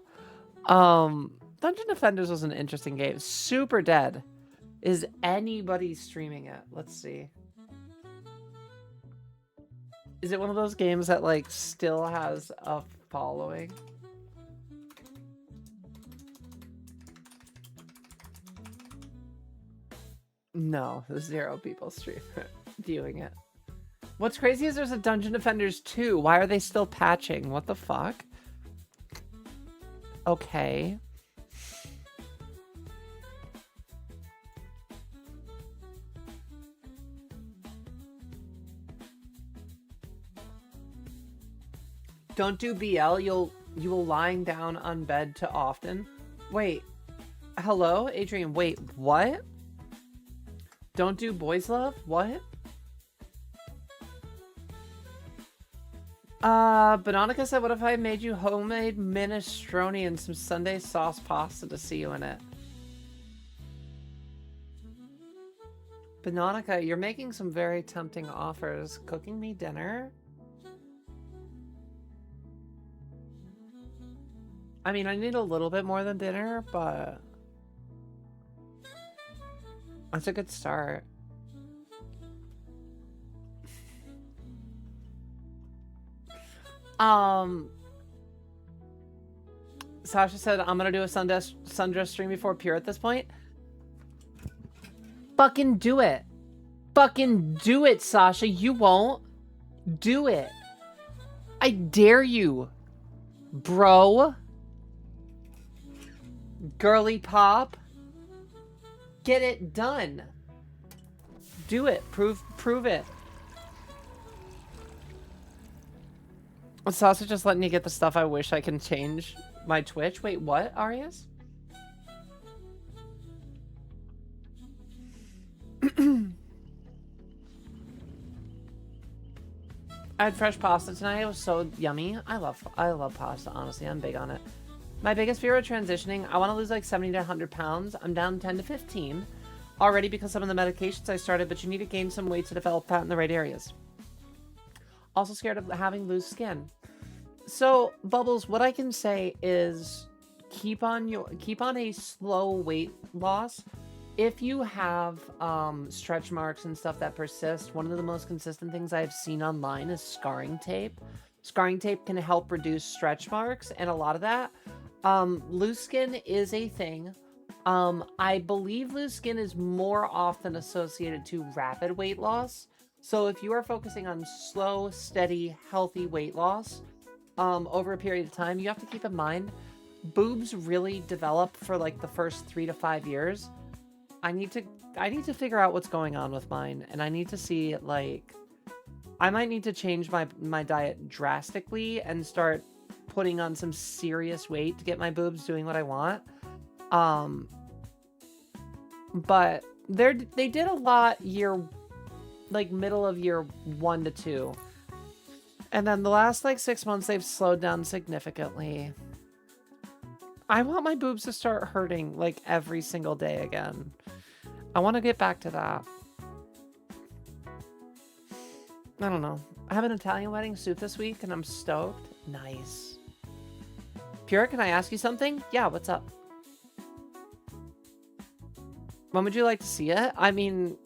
Dungeon Defenders was an interesting game. Super Dead. Is anybody streaming it? Let's see. Is it one of those games that, like, still has a following? No, 0 people viewing it. What's crazy is there's a Dungeon Defenders 2. Why are they still patching? What the fuck? Okay. Don't do BL. You will lying down on bed too often. Wait. Hello, Adrian. Wait, what? Don't do boys love? What? Bononica said, what if I made you homemade minestrone and some Sunday sauce pasta to see you in it? Bononica, you're making some very tempting offers. Cooking me dinner? I mean, I need a little bit more than dinner, but that's a good start. Sasha said, I'm gonna do a sundress stream before Pure at this point. Fucking do it. Fucking do it, Sasha. You won't. Do it. I dare you. Bro. Girly pop. Get it done. Do it. Prove it. It's also just letting you get the stuff I wish I can change my Twitch. Wait, what, Arias? I had fresh pasta tonight. It was so yummy. I love pasta, honestly. I'm big on it. My biggest fear of transitioning, I want to lose like 70 to 100 pounds. I'm down 10 to 15 already because some of the medications I started, but you need to gain some weight to develop fat in the right areas. Also scared of having loose skin. So, Bubbles, what I can say is keep on a slow weight loss. If you have stretch marks and stuff that persist, one of the most consistent things I've seen online is scarring tape. Scarring tape can help reduce stretch marks, and a lot of that. Loose skin is a thing. I believe loose skin is more often associated to rapid weight loss. So if you are focusing on slow, steady, healthy weight loss over a period of time, you have to keep in mind, boobs really develop for like the first 3 to 5 years. I need to figure out what's going on with mine, and I need to see, like, I might need to change my diet drastically and start putting on some serious weight to get my boobs doing what I want. But they did a lot middle of year 1 to 2. And then the last, 6 months, they've slowed down significantly. I want my boobs to start hurting, every single day again. I want to get back to that. I don't know. I have an Italian wedding suit this week and I'm stoked. Nice. Pure, can I ask you something? Yeah, what's up? When would you like to see it? I mean,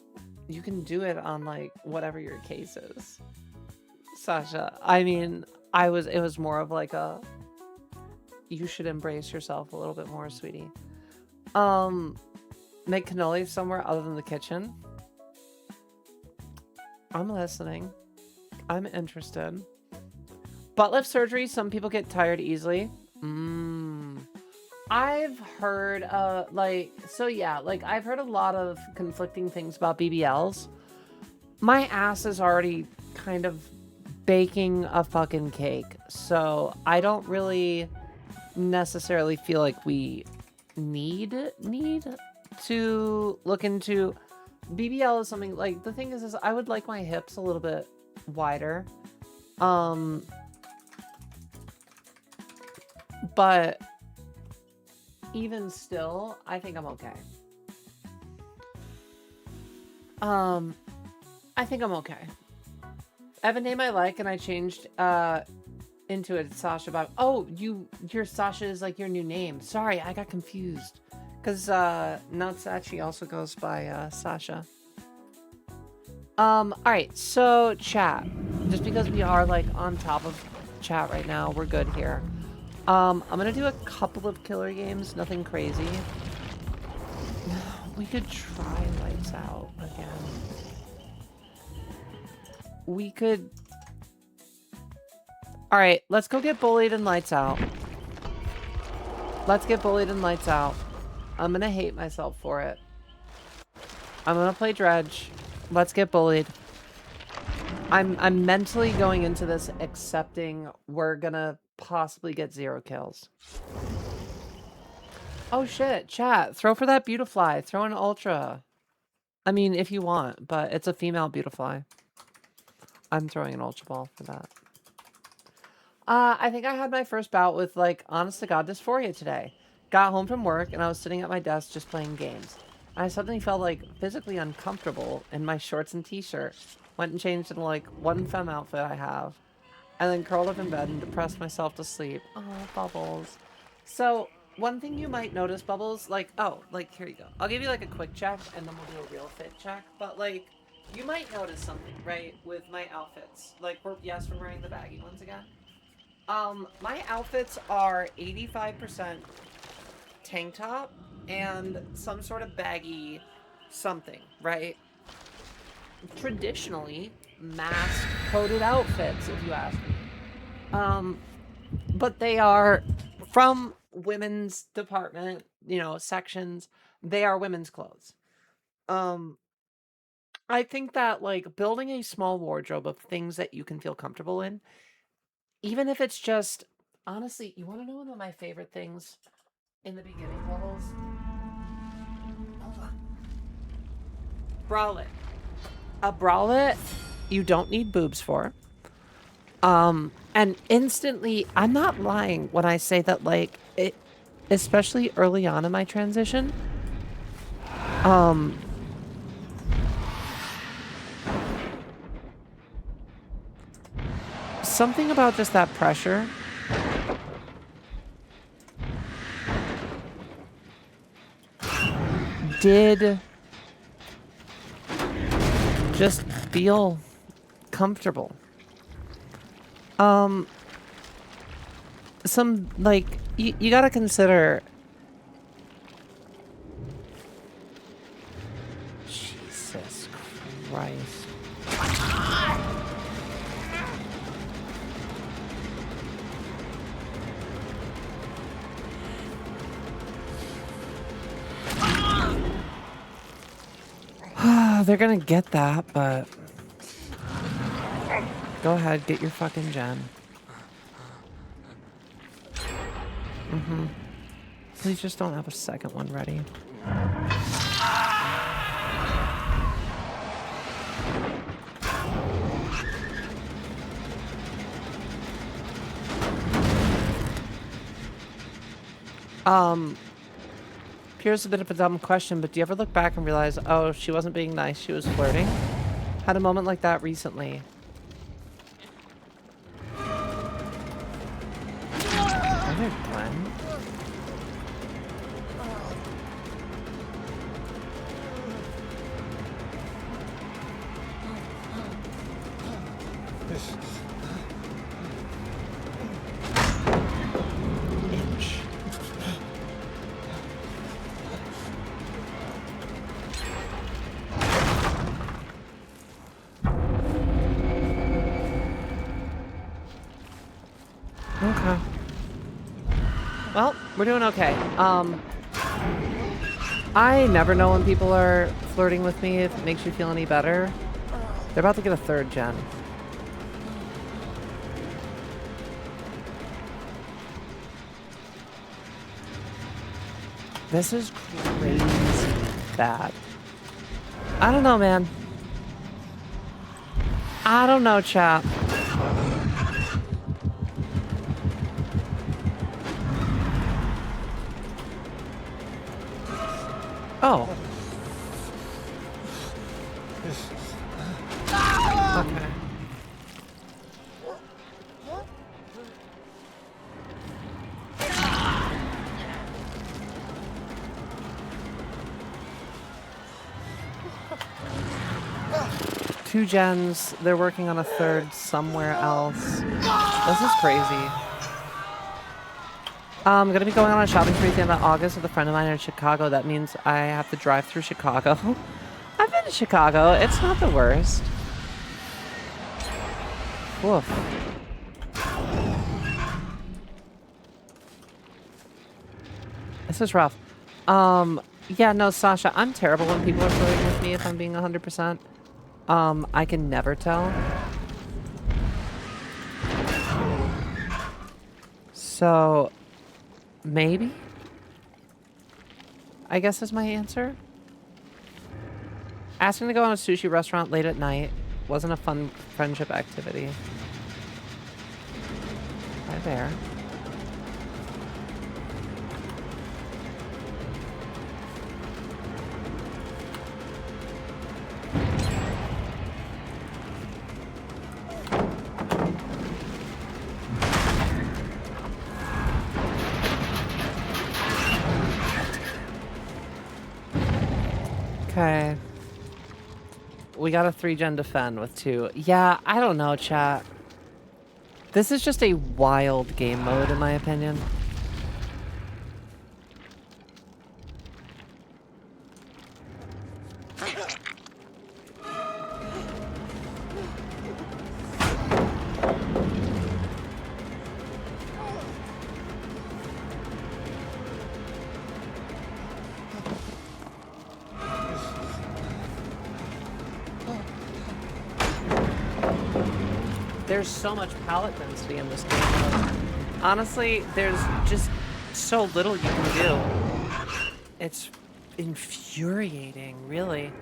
you can do it on like whatever your case is. Sasha, I mean, it was more of like a, you should embrace yourself a little bit more, sweetie. Make cannoli somewhere other than the kitchen. I'm listening. I'm interested. Butt lift surgery, some people get tired easily. I've heard, I've heard a lot of conflicting things about BBLs. My ass is already kind of baking a fucking cake, so I don't really necessarily feel like we need to look into BBL is something like, the thing is I would like my hips a little bit wider. But even still, I think I'm okay. I think I'm okay. I have a name I like and I changed into it, Sasha. But your Sasha is like your new name. Sorry, I got confused. Because Natsachi also goes by Sasha. Alright, so chat. Just because we are like on top of chat right now, we're good here. I'm gonna do a couple of killer games, nothing crazy. We could try Lights Out again. We could... Alright, let's go get bullied and Lights Out. Let's get bullied and Lights Out. I'm gonna hate myself for it. I'm gonna play Dredge. Let's get bullied. I'm mentally going into this accepting we're gonna possibly get 0 kills. Oh shit, chat. Throw for that Beautifly. Throw an Ultra. I mean, if you want, but it's a female Beautifly. I'm throwing an Ultra Ball for that. I think I had my first bout with, like, honest to God dysphoria today. Got home from work and I was sitting at my desk just playing games. I suddenly felt like physically uncomfortable in my shorts and t-shirt. Went and changed into like one femme outfit I have. And then curled up in bed and depressed myself to sleep. Oh, Bubbles. So one thing you might notice, Bubbles, like, here you go. I'll give you like a quick check and then we'll do a real fit check. But like, you might notice something, right, with my outfits. Like, we're wearing the baggy ones again. My outfits are 85% tank top and some sort of baggy something, right? Traditionally mask coded outfits, if you ask me. But they are from women's department, sections. They are women's clothes. I think that like building a small wardrobe of things that you can feel comfortable in, even if it's just, honestly, you want to know one of my favorite things in the beginning, Bubbles? Hold on. Bralette. A bralette you don't need boobs for. And instantly, I'm not lying when I say that, like, it, especially early on in my transition, something about just that pressure did just feel comfortable. Some, like, you gotta consider... Jesus Christ. They're gonna get that, but... Go ahead, get your fucking gen. Please just don't have a second one ready. Here's a bit of a dumb question, but do you ever look back and realize, oh, she wasn't being nice, she was flirting? Had a moment like that recently. Okay. Well, we're doing okay. I never know when people are flirting with me if it makes you feel any better. They're about to get a 3rd gen. This is crazy bad. I don't know, man. I don't know, chap. Oh. Okay. Two gens. They're working on a 3rd somewhere else. This is crazy. I'm gonna be going on a shopping spree at the end of August with a friend of mine in Chicago. That means I have to drive through Chicago. I've been to Chicago. It's not the worst. Woof. This is rough. Yeah, no, Sasha, I'm terrible when people are flirting with me if I'm being 100%. I can never tell. So, maybe? I guess is my answer. Asking to go on a sushi restaurant late at night wasn't a fun friendship activity. Hi there. Okay. We got a 3-gen defend with 2. Yeah, I don't know, chat. This is just a wild game mode, in my opinion. There's so much palette density in this game mode. Honestly, there's just so little you can do. It's infuriating, really.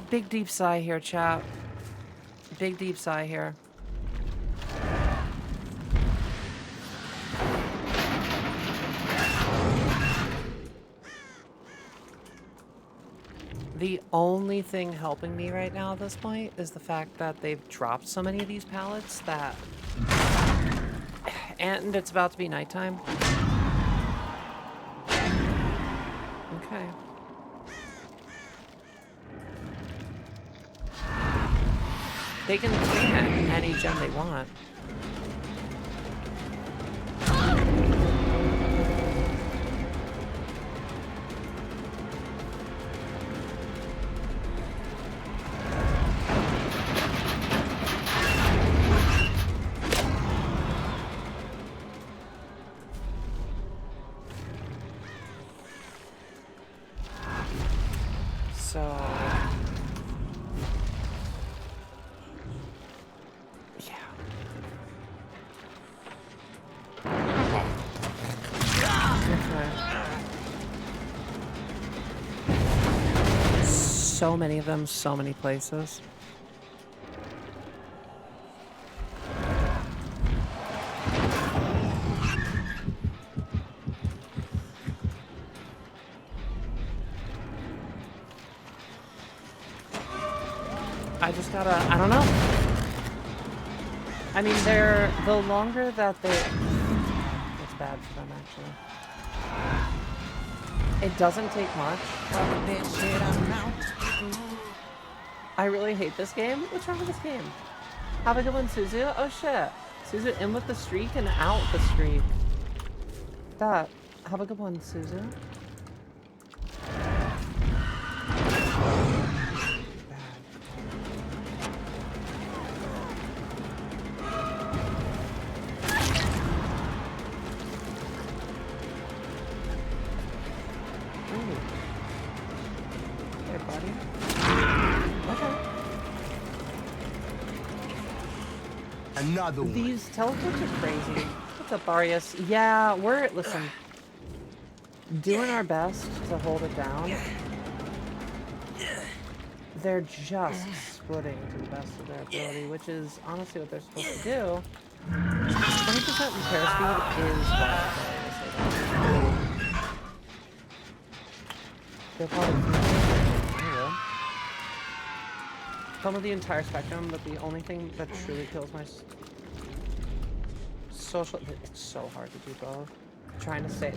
Big deep sigh here, chat. Big deep sigh here. The only thing helping me right now at this point is the fact that they've dropped so many of these pallets that... And it's about to be nighttime. Okay. They can clean it any gem they want. So many of them, so many places. I just gotta, I don't know. I mean, they're, the longer that they, it's bad for them actually. It doesn't take much. I really hate this game. What's wrong with this game? Have a good one, Suzu. Oh shit. Suzu in with the streak and out with the streak. That. Have a good one, Suzu. Bad. 「Another one. These teleports are crazy. What's up, Arius? Yeah, listen, doing our best to hold it down. They're just splitting to the best of their ability, which is honestly what they're supposed to do. 20% repair speed is wild. They're probably some of the entire spectrum, but the only thing that truly kills my social... It's so hard to do both. Trying to say...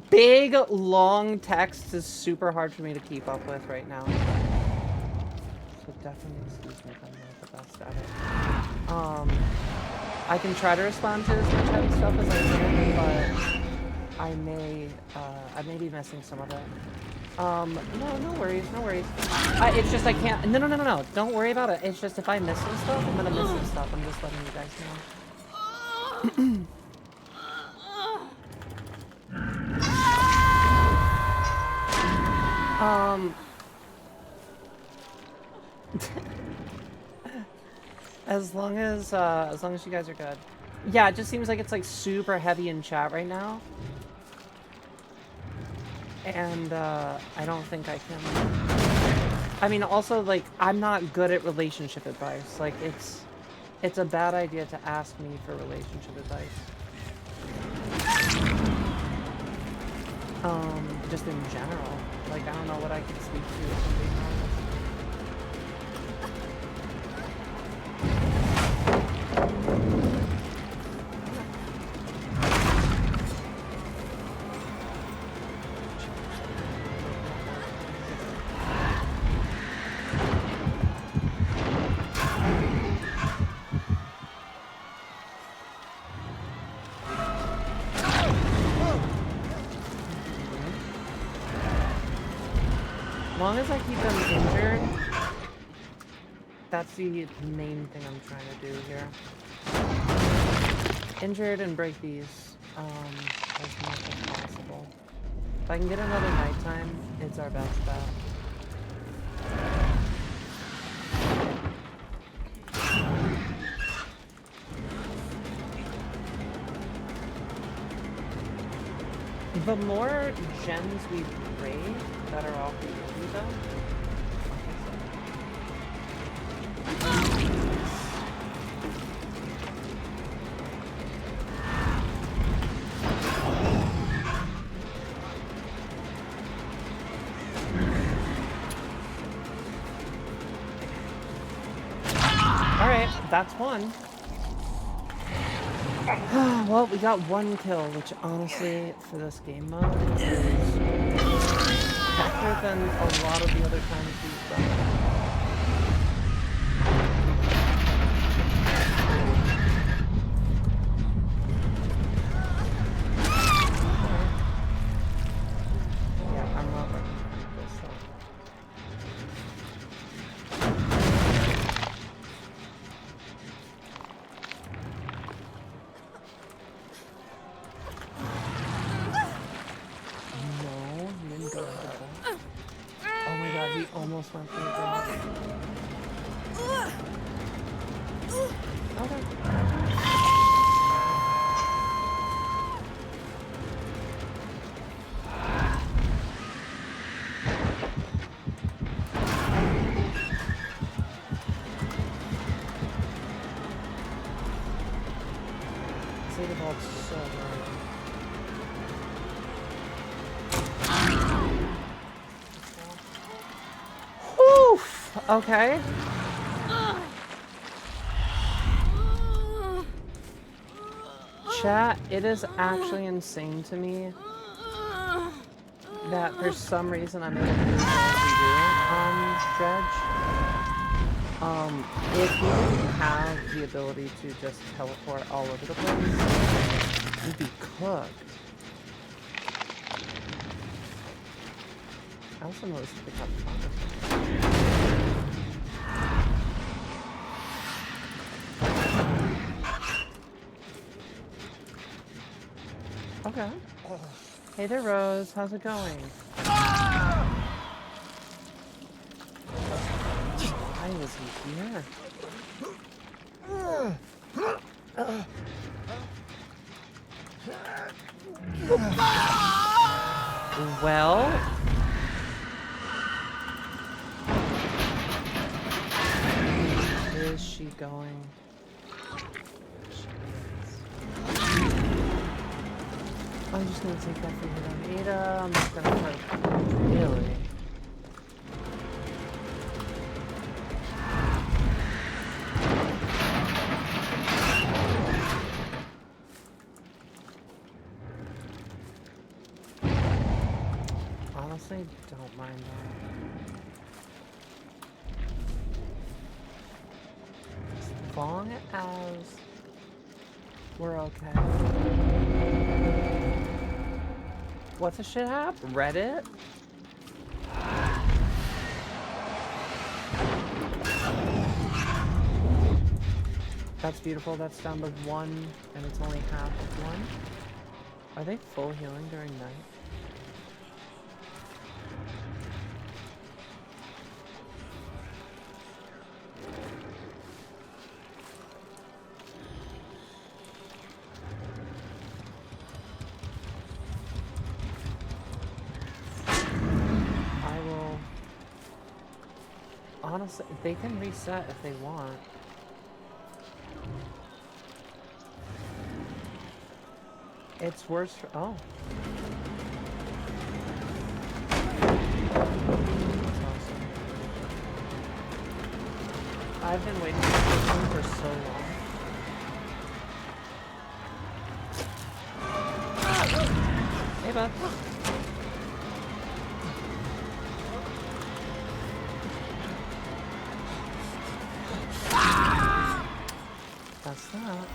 Big, long text is super hard for me to keep up with right now. So definitely excuse me if I'm not the best at it. I can try to respond to as much heavy stuff as I can, but I may be missing some of it. No worries, no worries. It's just I can't... No. Don't worry about it. It's just if I miss some stuff, I'm gonna miss some stuff. I'm just letting you guys know. As long as you guys are good. Yeah, it just seems like it's like super heavy in chat right now. And I don't think I can. I mean, also like I'm not good at relationship advice. Like it's a bad idea to ask me for relationship advice. Just in general. Like I don't know what I could speak to if I'm being honest. As long as I keep them injured, that's the main thing I'm trying to do here. Injured and break these as much as possible. If I can get another nighttime, it's our best bet. The more gems we raid, better off we will be though. Alright, that's one. Well, we got one kill, which honestly, for this game mode, is better than a lot of the other times we've done it. Yeah, I'm not working with this stuff. Almost went through that. Okay. See the ball's so low. Okay. Chat, it is actually insane to me that for some reason I'm able to do what we do on Dredge. If you didn't have the ability to just teleport all over the place, you'd be cooked. I also noticed that they got fun. Okay. Hey there, Rose. How's it going? Why is he here? Well, where is she going? I'm just gonna take that for you, Ada. I'm just gonna put really. Honestly, don't mind that. As long as we're okay. What the shit happened? Reddit? That's beautiful. That's down to 1, and it's only half of 1. Are they full healing during night? Honestly, they can reset if they want. It's worse for— oh. That's awesome. I've been waiting for this one for so long. Hey, bud. That's that.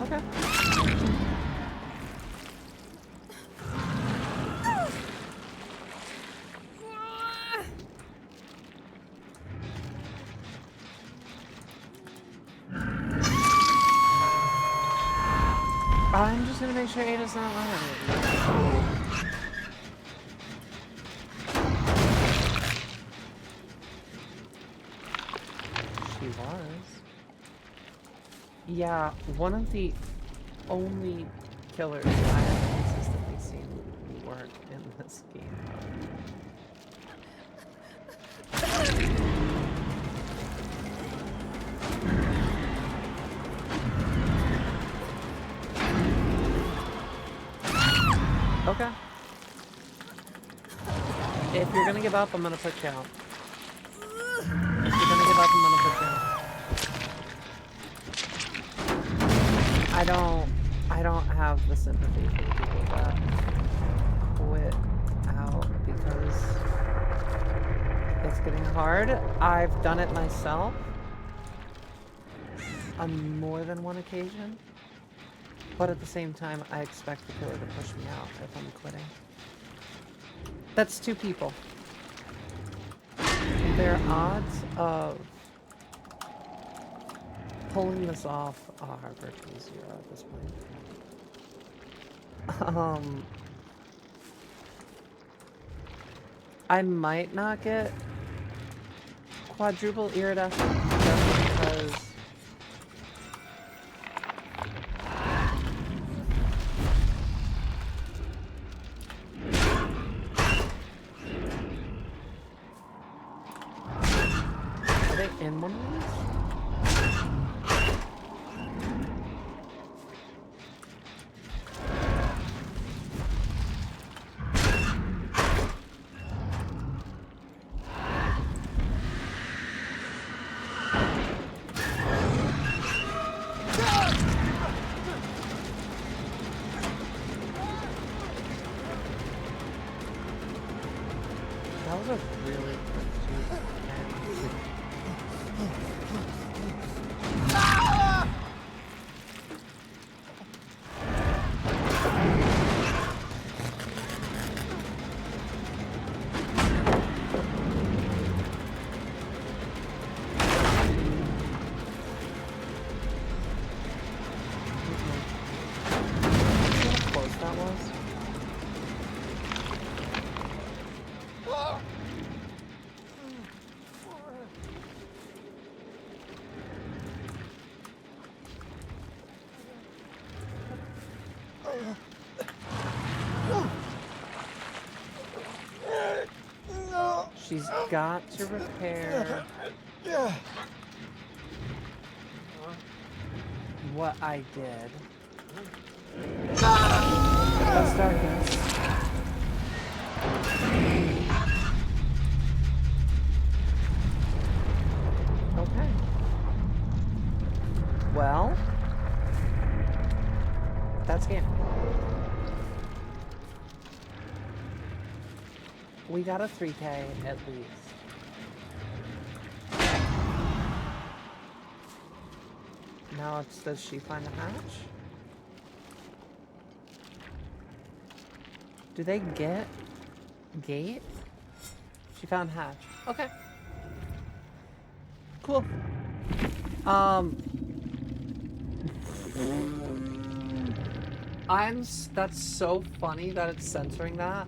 Okay. I'm just gonna make sure Ada's not running. Yeah, one of the only killers I have consistently seen work in this game. Okay. If you're gonna give up, I'm gonna put you out. If you're gonna give up, I'm gonna put you out. I don't have the sympathy for the people that quit out because it's getting hard. I've done it myself on more than one occasion, but at the same time, I expect the killer to push me out if I'm quitting. That's 2 people. Their odds of pulling this off are virtually 0 at this point. I might not get quadruple iridescent just because are they in one of these? She's got to repair what I did. That's darkness. Okay. Well, that's game. We got a 3K at least. Now it's, does she find a hatch? Do they get gate? She found hatch. Okay. Cool. That's so funny that it's censoring that.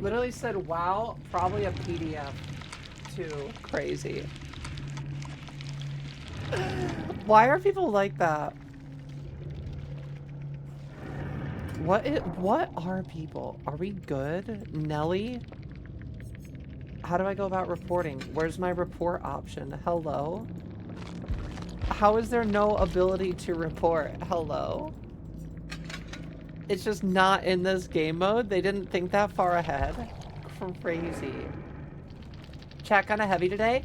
Literally said, wow, probably a PDF too. Crazy. Why are people like that? What are people? Are we good? Nelly? How do I go about reporting? Where's my report option? Hello? How is there no ability to report? Hello? It's just not in this game mode? They didn't think that far ahead? Crazy. Chat kinda heavy today?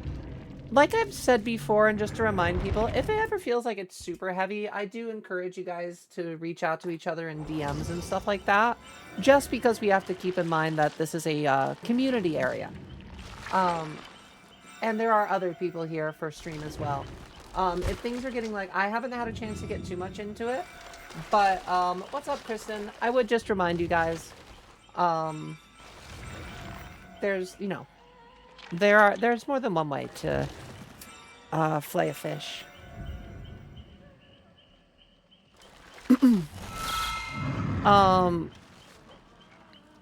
Like I've said before, and just to remind people, if it ever feels like it's super heavy, I do encourage you guys to reach out to each other in DMs and stuff like that. Just because we have to keep in mind that this is a community area. And there are other people here for stream as well. If things are getting like, I haven't had a chance to get too much into it, but what's up, Kristen? I would just remind you guys, there's, you know, there's more than one way to flay a fish.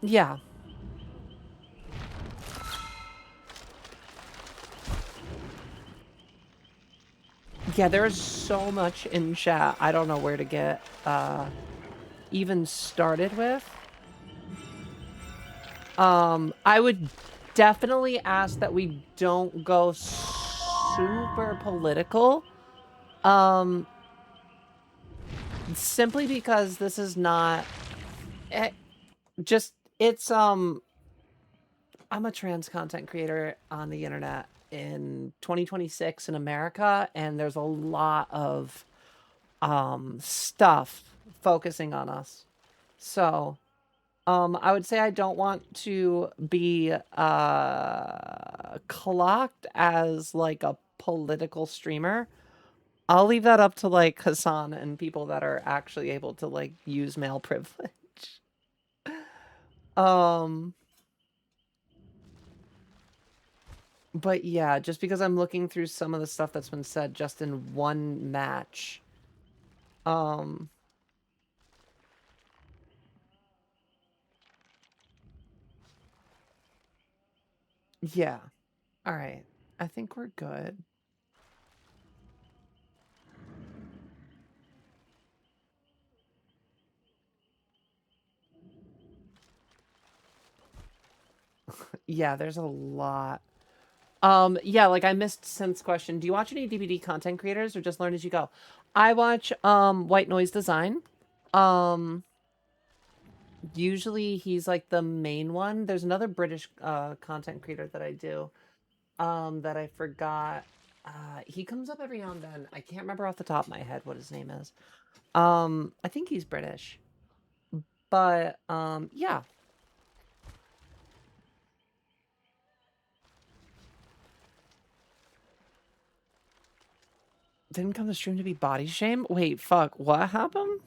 Yeah. Yeah, there's so much in chat. I don't know where to get even started with. I would definitely ask that we don't go super political. Simply because this is not I'm a trans content creator on the internet in 2026 in America, and there's a lot of stuff focusing on us. So I would say I don't want to be clocked as like a political streamer. I'll leave that up to like Hassan and people that are actually able to like use male privilege. But yeah, just because I'm looking through some of the stuff that's been said just in one match. Yeah. All right. I think we're good. Yeah, there's a lot. Yeah, like I missed Synth's question. Do you watch any DVD content creators or just learn as you go? I watch White Noise Design. Usually he's like the main one. There's another British content creator that I do that I forgot. He comes up every now and then. I can't remember off the top of my head what his name is. I think he's British. But yeah. Didn't come to stream to be body shame? Wait, fuck, what happened?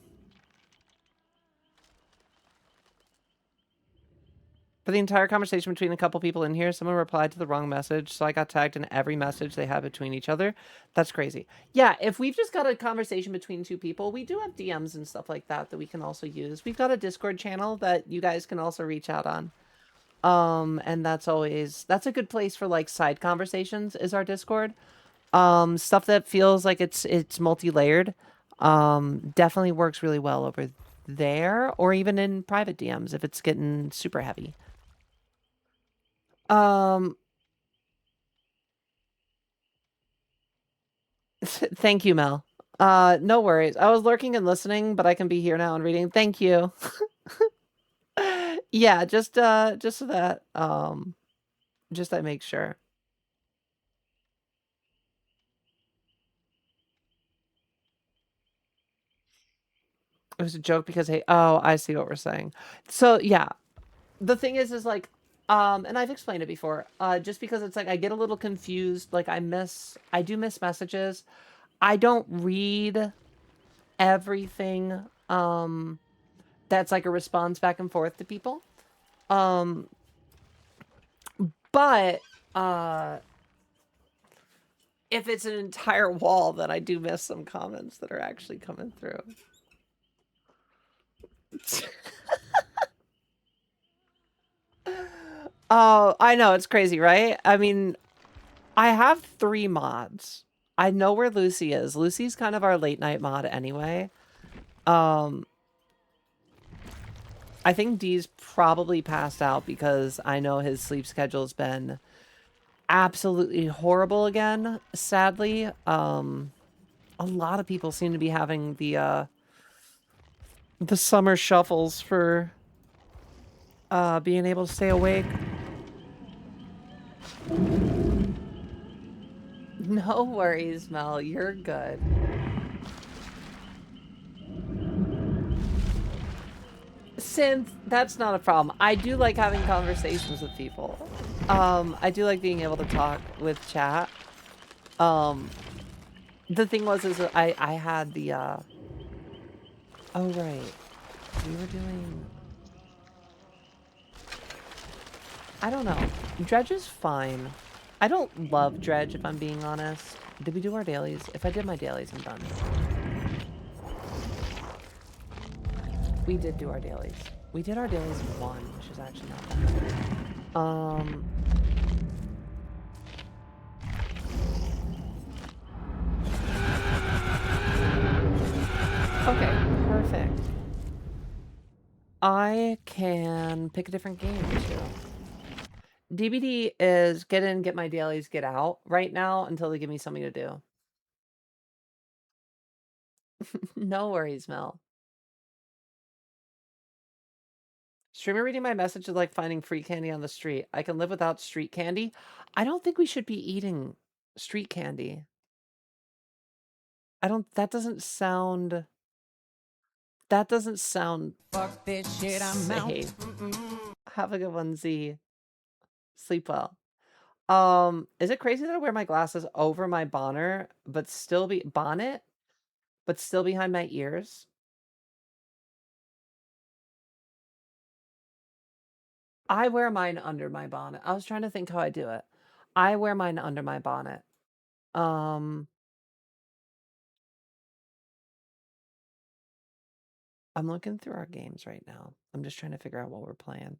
For the entire conversation between a couple people in here, someone replied to the wrong message, so I got tagged in every message they had between each other. That's crazy. Yeah, if we've just got a conversation between two people, we do have DMs and stuff like that that we can also use. We've got a Discord channel that you guys can also reach out on. And that's a good place for like side conversations is our Discord. Stuff that feels like it's multi-layered. Definitely works really well over there or even in private DMs if it's getting super heavy. Um, thank you, Mel. No worries. I was lurking and listening, but I can be here now and reading. Thank you. Yeah, just so that just I make sure. It was a joke because hey, oh, I see what we're saying. So yeah, the thing is like, and I've explained it before. Just because it's like I get a little confused. Like I do miss messages. I don't read everything. That's like a response back and forth to people. Um, but uh, if it's an entire wall, then I do miss some comments that are actually coming through. Oh, I know it's crazy, right? I mean, I have 3 mods. I know where Lucy is. Lucy's kind of our late night mod anyway. Um, I think D's probably passed out because I know his sleep schedule's been absolutely horrible again, sadly. A lot of people seem to be having the summer shuffles for being able to stay awake. No worries, Mel. You're good. Synth, that's not a problem. I do like having conversations with people. I do like being able to talk with chat. Um, the thing was is that I had the oh right. We were doing I don't know. Dredge is fine. I don't love Dredge if I'm being honest. Did we do our dailies? If I did my dailies, I'm done. We did do our dailies. We did our dailies in 1, which is actually not bad. Okay, perfect. I can pick a different game too. DBD is get in, get my dailies, get out right now until they give me something to do. No worries, Mel. Streamer reading my message is like finding free candy on the street. I can live without street candy. I don't think we should be eating street candy. I don't, that doesn't sound Fuck this shit, I'm out. safe. Have a good one, Z. Sleep well. Is it crazy that I wear my glasses over my bonnet, but still behind my ears? I wear mine under my bonnet. I was trying to think how I do it. I wear mine under my bonnet. I'm looking through our games right now. I'm just trying to figure out what we're playing.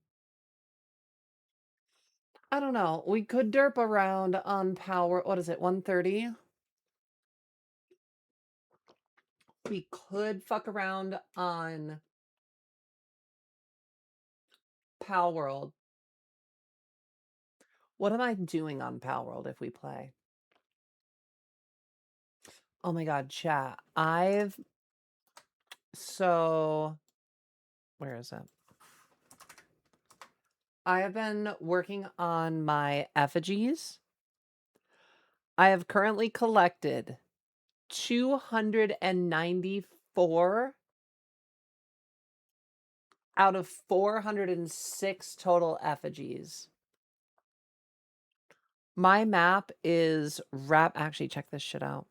I don't know. We could derp around on Power. What is it? 1:30. We could fuck around on Palworld. What am I doing on Palworld if we play? Oh my god, chat. So where is it? I have been working on my effigies. I have currently collected 294 out of 406 total effigies. My map is actually check this shit out.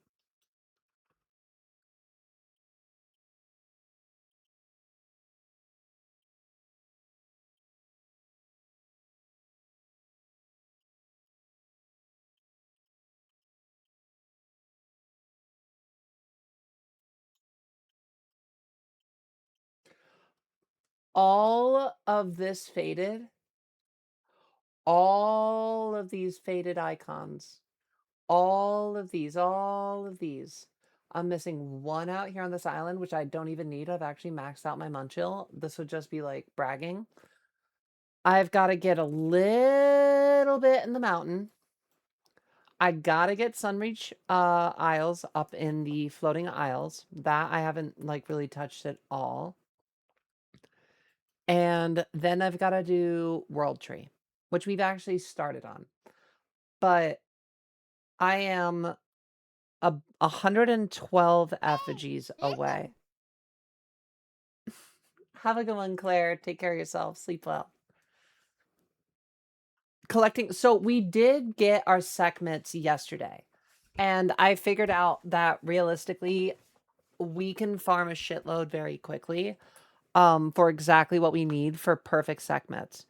All of this faded all of these faded icons. All of these. I'm missing one out here on this island, which I don't even need. I've actually maxed out my Munchill. This would just be like bragging. I've got to get a little bit in the mountain. I got to get Sunreach Isles up in the floating isles. That I haven't like really touched at all. And then I've got to do World Tree, which we've actually started on. But I am 112 effigies away. Have a good one, Claire. Take care of yourself. Sleep well. Collecting. So we did get our segments yesterday. And I figured out that realistically, we can farm a shitload very quickly for exactly what we need for perfect segments.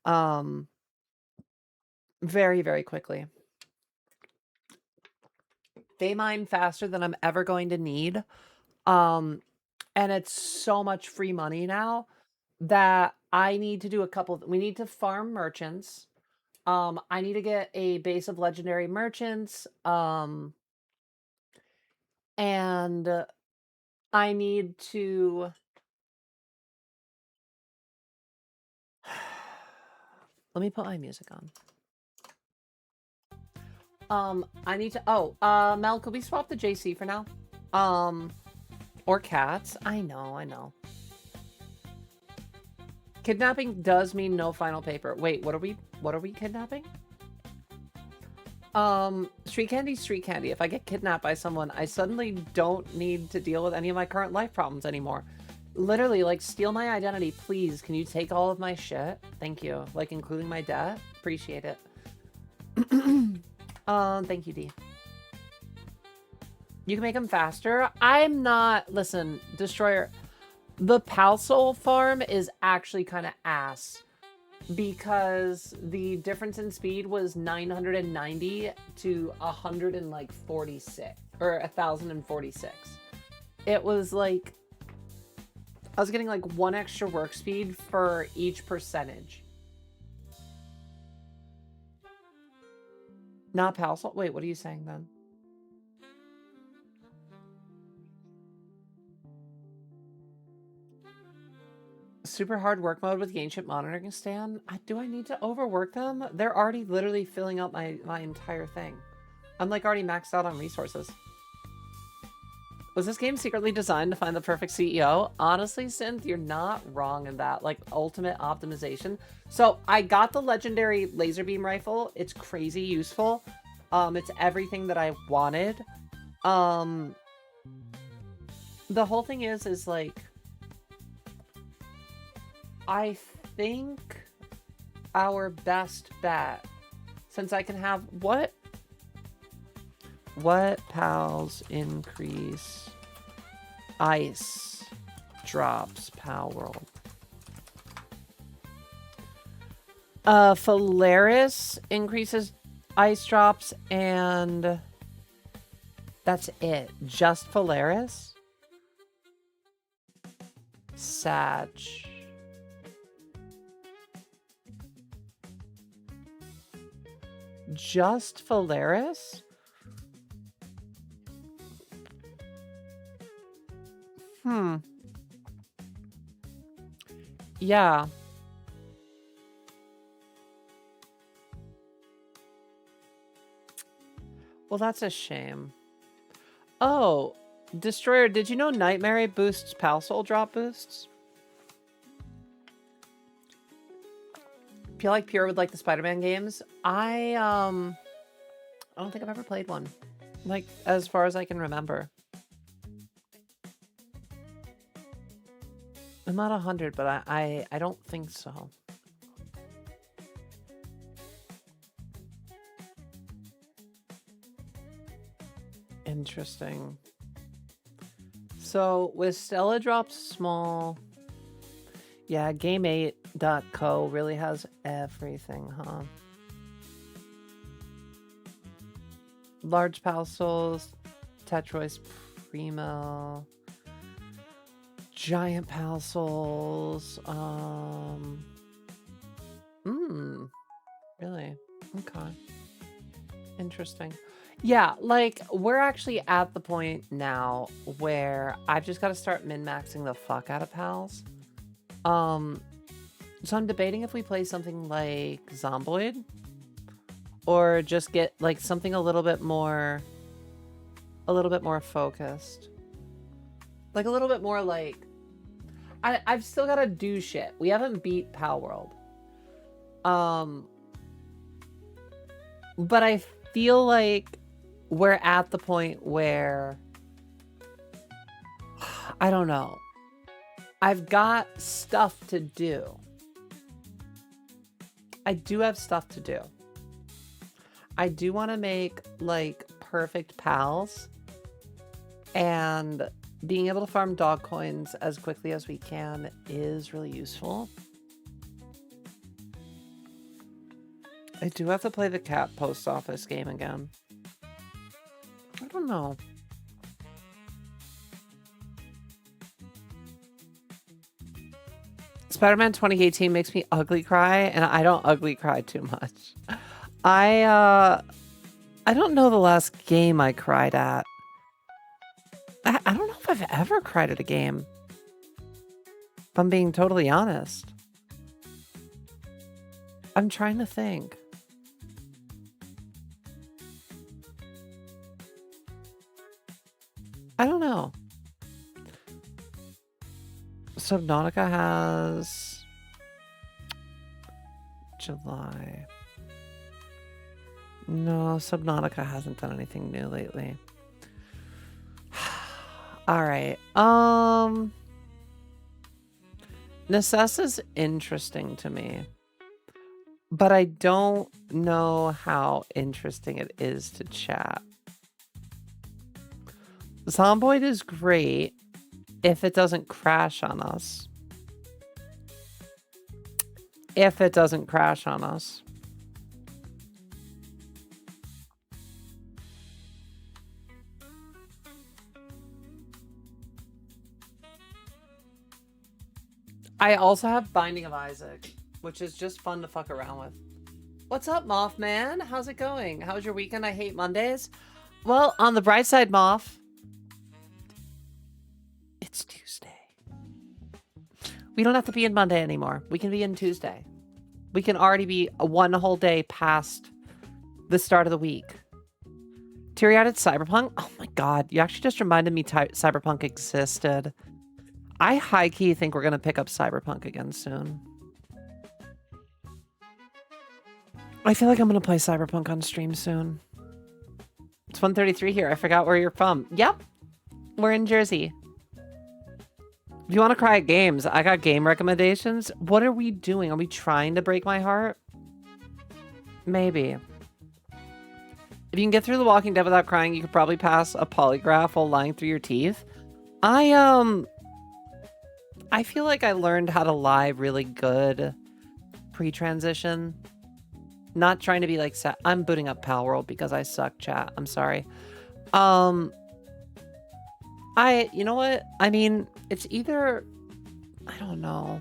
Very, very quickly. They mine faster than I'm ever going to need. And it's so much free money now that I need to do a couple. We need to farm merchants. I need to get a base of legendary merchants. And I need to... Let me put my music on. I need to... Oh, Mel, could we swap the JC for now? Or cats. I know. Kidnapping does mean no final paper. Wait, what are we kidnapping? Street candy. If I get kidnapped by someone, I suddenly don't need to deal with any of my current life problems anymore. Literally, like, steal my identity, please. Can you take all of my shit? Thank you. Like, including my debt? Appreciate it. Thank you, D. You can make them faster. I'm not... Listen, Destroyer... The Palworld farm is actually kind of ass. Because the difference in speed was 990 to 146. Or 1046. It was like... I was getting like 1 extra work speed for each percentage. Not Palworld? Wait, what are you saying then? Super hard work mode with the ancient monitoring stand. Do I need to overwork them? They're already literally filling up my entire thing. I'm like already maxed out on resources. Was this game secretly designed to find the perfect CEO? Honestly, Synth, you're not wrong in that. Like, ultimate optimization. So, I got the legendary laser beam rifle. It's crazy useful. It's everything that I wanted. The whole thing is like... I think our best bet, since I can have... What pals increase ice drops Palworld? Phalaris increases ice drops, and that's it. Just Phalaris? Satch. Just Phalaris? Yeah. Well, that's a shame. Oh, Destroyer, did you know Nightmare boosts Palworld drop boosts? Feel like Pure would like the Spider-Man games. I don't think I've ever played one. Like, as far as I can remember. I'm not 100, but I don't think so. Interesting. So, with Stella drops small... Yeah, Game8.co really has everything, huh? Large Palworld, Tetrois Primo, Giant Palworld, Really? Okay. Interesting. Yeah, like, we're actually at the point now where I've just got to start min-maxing the fuck out of pals. So I'm debating if we play something like Zomboid or just get like something a little bit more focused. Like a little bit more like I've still got to do shit. We haven't beat Palworld. But I feel like we're at the point where I don't know. I've got stuff to do. I do have stuff to do. I do want to make like perfect pals, and being able to farm dog coins as quickly as we can is really useful. I do have to play the cat post office game again. I don't know. Spider-Man 2018 makes me ugly cry, and I don't ugly cry too much. I don't know the last game I cried at. I don't know if I've ever cried at a game, if I'm being totally honest. I'm trying to think. I don't know. Subnautica has July. No, Subnautica hasn't done anything new lately. All right. Necess is interesting to me, but I don't know how interesting it is to chat. Zomboid is great if it doesn't crash on us. If it doesn't crash on us. I also have Binding of Isaac, which is just fun to fuck around with. What's up, Mothman? How's it going? How's your weekend? I hate Mondays. Well, on the bright side, Moth, it's Tuesday. We don't have to be in Monday anymore. We can be in Tuesday. We can already be one whole day past the start of the week. Teary-eyed at Cyberpunk? Oh my god, you actually just reminded me Cyberpunk existed. I high-key think we're going to pick up Cyberpunk again soon. I feel like I'm going to play Cyberpunk on stream soon. It's 1:33 here. I forgot where you're from. Yep. We're in Jersey. If you want to cry at games, I got game recommendations. What are we doing? Are we trying to break my heart? Maybe. If you can get through The Walking Dead without crying, you could probably pass a polygraph while lying through your teeth. I feel like I learned how to lie really good pre-transition. Not trying to be like, I'm booting up Palworld because I suck, chat. I'm sorry. You know what? I mean, it's either, I don't know.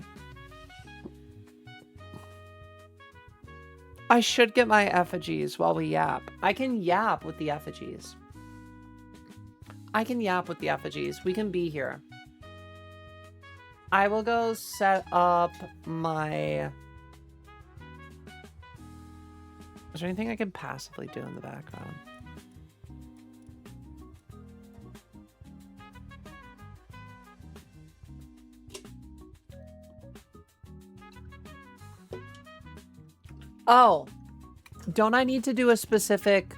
I should get my effigies while we yap. I can yap with the effigies. We can be here. I will go set up my... Is there anything I can passively do in the background? Oh, don't I need to do a specific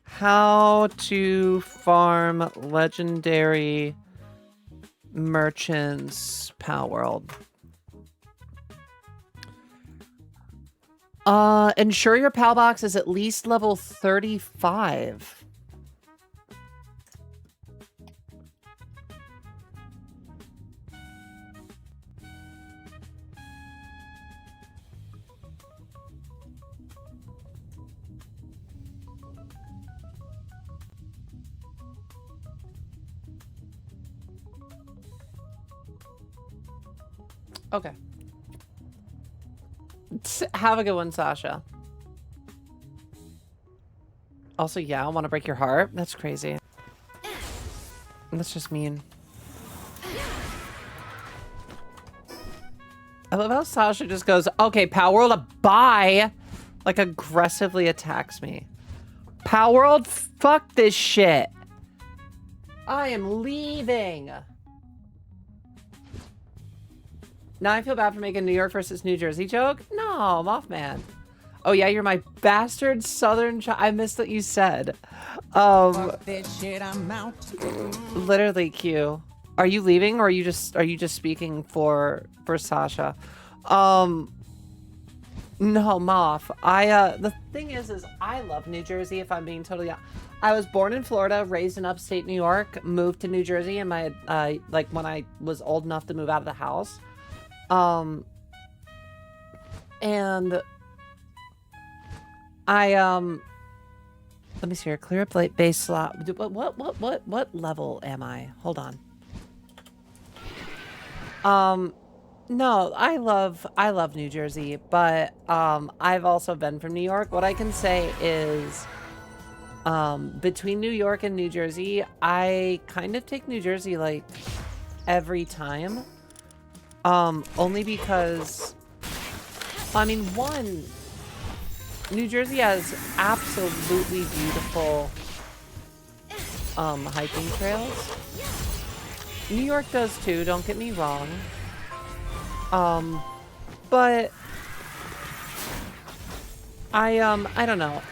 how to farm legendary merchants Palworld? Ensure your pal box is at least level 35. Okay. Have a good one, Sasha. Also, yeah, I want to break your heart. That's crazy. That's just mean. I love how Sasha just goes, okay, Palworld, bye. Like, aggressively attacks me. Palworld, fuck this shit. I am leaving. Now I feel bad for making New York versus New Jersey joke. No, Mothman. Oh yeah, you're my bastard southern child. I missed what you said. Fuck this shit, I'm out. Literally, Q. Are you leaving, or are you just speaking for Sasha? No, Moth. The thing is I love New Jersey. If I'm being totally honest, I was born in Florida, raised in upstate New York, moved to New Jersey, and my like when I was old enough to move out of the house. And let me see here. Clear up light base slot. What level am I? Hold on. No, I love New Jersey, but I've also been from New York. What I can say is between New York and New Jersey, I kind of take New Jersey like every time. Only because I mean, one, New Jersey has absolutely beautiful hiking trails. New York does too, don't get me wrong. But I don't know.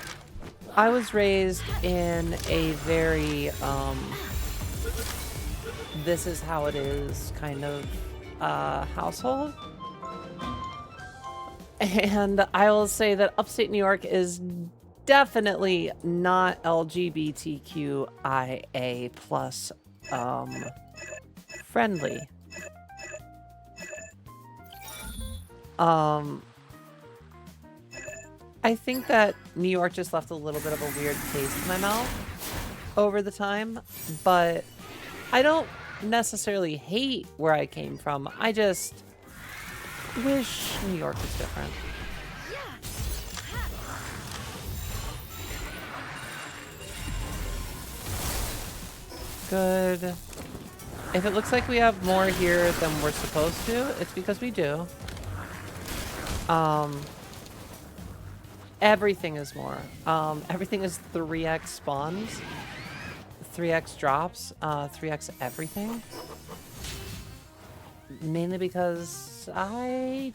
I was raised in a very this is how it is kind of household. And I will say that upstate New York is definitely not LGBTQIA plus friendly. I think that New York just left a little bit of a weird taste in my mouth over the time, but I don't necessarily hate where I came from. I just wish New York was different. Good. If it looks like we have more here than we're supposed to, it's because we do. Everything is more. Everything is 3x spawns, 3x drops, 3x everything. Mainly because I'm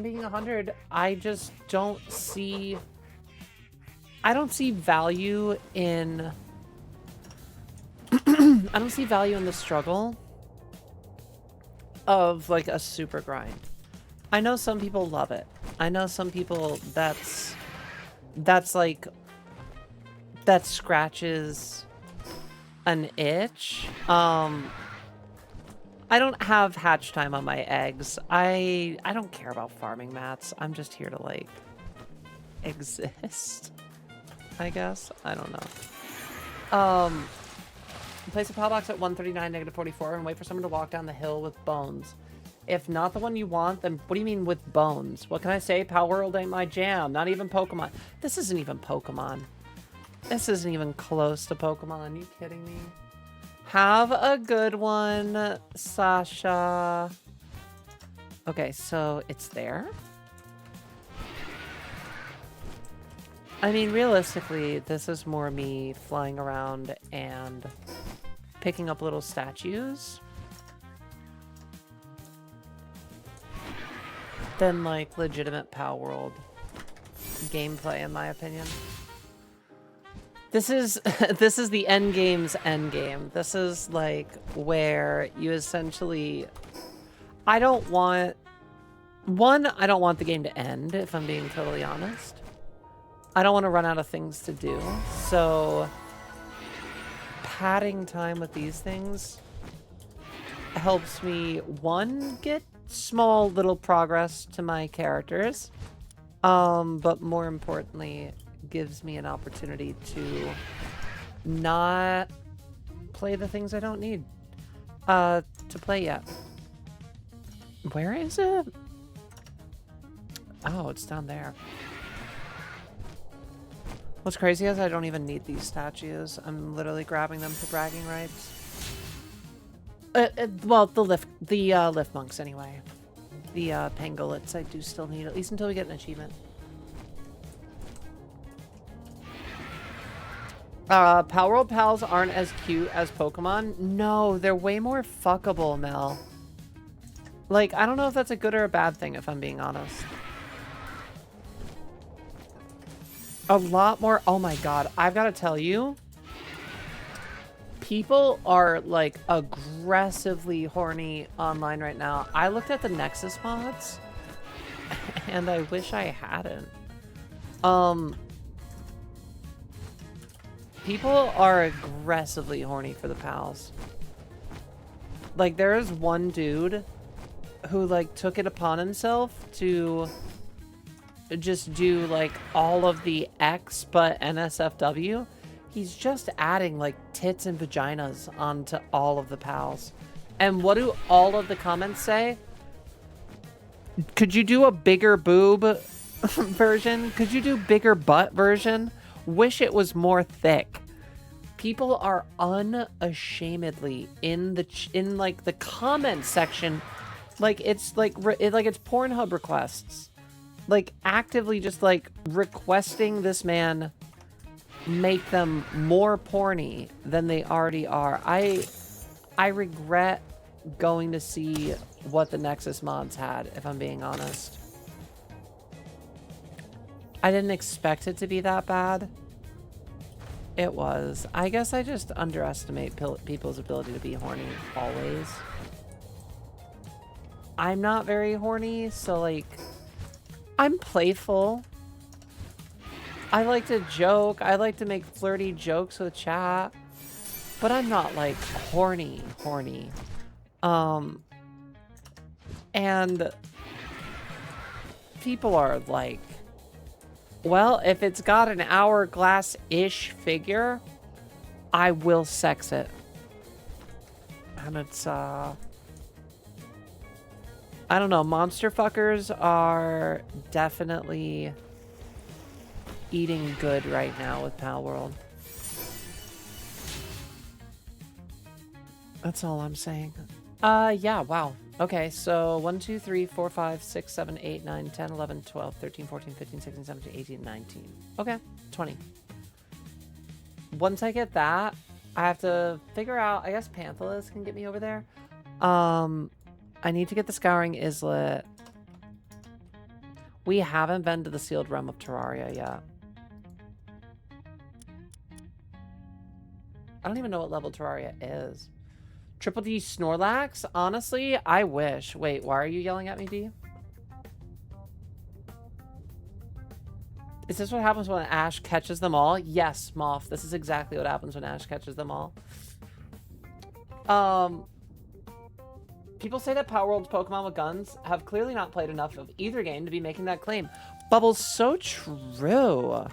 being 100, I just don't see... I don't see value in... I don't see value in the struggle of, like, a super grind. I know some people love it. I know some people that's like... that scratches an itch. I don't have hatch time on my eggs. I don't care about farming mats. I'm just here to, like, exist, I guess. I don't know. Place a pile box at 139, -44, and wait for someone to walk down the hill with bones. If not the one you want, then what do you mean with bones? What can I say? Palworld ain't my jam. Not even Pokemon. This isn't even Pokemon. This isn't even close to Pokemon. Are you kidding me? Have a good one, Sasha. Okay, so it's there. I mean, realistically, this is more me flying around and picking up little statues than, like, legitimate Palworld gameplay, in my opinion. This is the end game's end game. This is like where you essentially... I don't want the game to end, if I'm being totally honest. I don't want to run out of things to do. So padding time with these things helps me, one, get small little progress to my characters, but more importantly, gives me an opportunity to not play the things I don't need to play yet. Where is it? Oh, it's down there. What's crazy is I don't even need these statues. I'm literally grabbing them for bragging rights. Well, the lift monks anyway. The pangolins I do still need, at least until we get an achievement. Palworld pals aren't as cute as Pokemon. No, they're way more fuckable, Mel. Like, I don't know if that's a good or a bad thing, if I'm being honest. A lot more. Oh my god, I've got to tell you. People are, like, aggressively horny online right now. I looked at the Nexus mods, and I wish I hadn't. People are aggressively horny for the pals. Like, there is one dude who, like, took it upon himself to just do, like, all of the X but NSFW. He's just adding, like, tits and vaginas onto all of the pals. And what do all of the comments say? Could you do a bigger boob version? Could you do bigger butt version? Wish it was more thick. People are unashamedly in like the comment section, like it's like it's Pornhub requests, like actively just like requesting this man make them more porny than they already are. I regret going to see what the Nexus mods had, if I'm being honest. I didn't expect it to be that bad. It was. I guess I just underestimate people's ability to be horny always. I'm not very horny, so like, I'm playful. I like to joke. I like to make flirty jokes with chat. But I'm not like horny. And people are like, well, if it's got an hourglass-ish figure, I will sex it. And it's, I don't know, monster fuckers are definitely eating good right now with Palworld. That's all I'm saying. Yeah, wow. Okay, so 1, 2, 3, 4, 5, 6, 7, 8, 9, 10, 11, 12, 13, 14, 15, 16, 17, 18, 19. Okay, 20. Once I get that, I have to figure out, I guess Panthalus can get me over there. I need to get the Scouring Islet. We haven't been to the Sealed Realm of Terraria yet. I don't even know what level Terraria is. Triple D Snorlax? Honestly, I wish. Wait, why are you yelling at me, D? Is this what happens when Ash catches them all? Yes, Moth. This is exactly what happens when Ash catches them all. People say that Palworld's Pokemon with guns have clearly not played enough of either game to be making that claim. Bubbles, so true.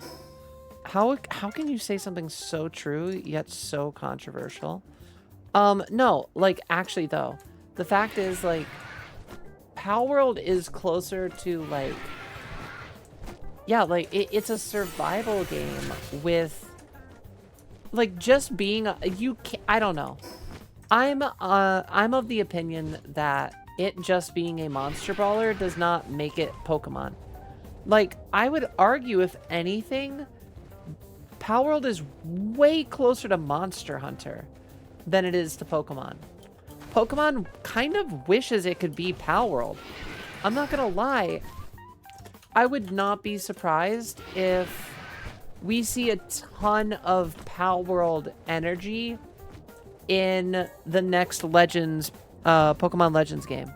How can you say something so true yet so controversial? No, like, actually, though, the fact is, like, Palworld is closer to, like, yeah, like, it's a survival game with, like, just being, I don't know. I'm of the opinion that it just being a monster brawler does not make it Pokemon. Like, I would argue, if anything, Palworld is way closer to Monster Hunter than it is to Pokemon. Pokemon kind of wishes it could be Palworld. I'm not gonna lie. I would not be surprised if we see a ton of Palworld energy in the next Legends, Pokemon Legends game.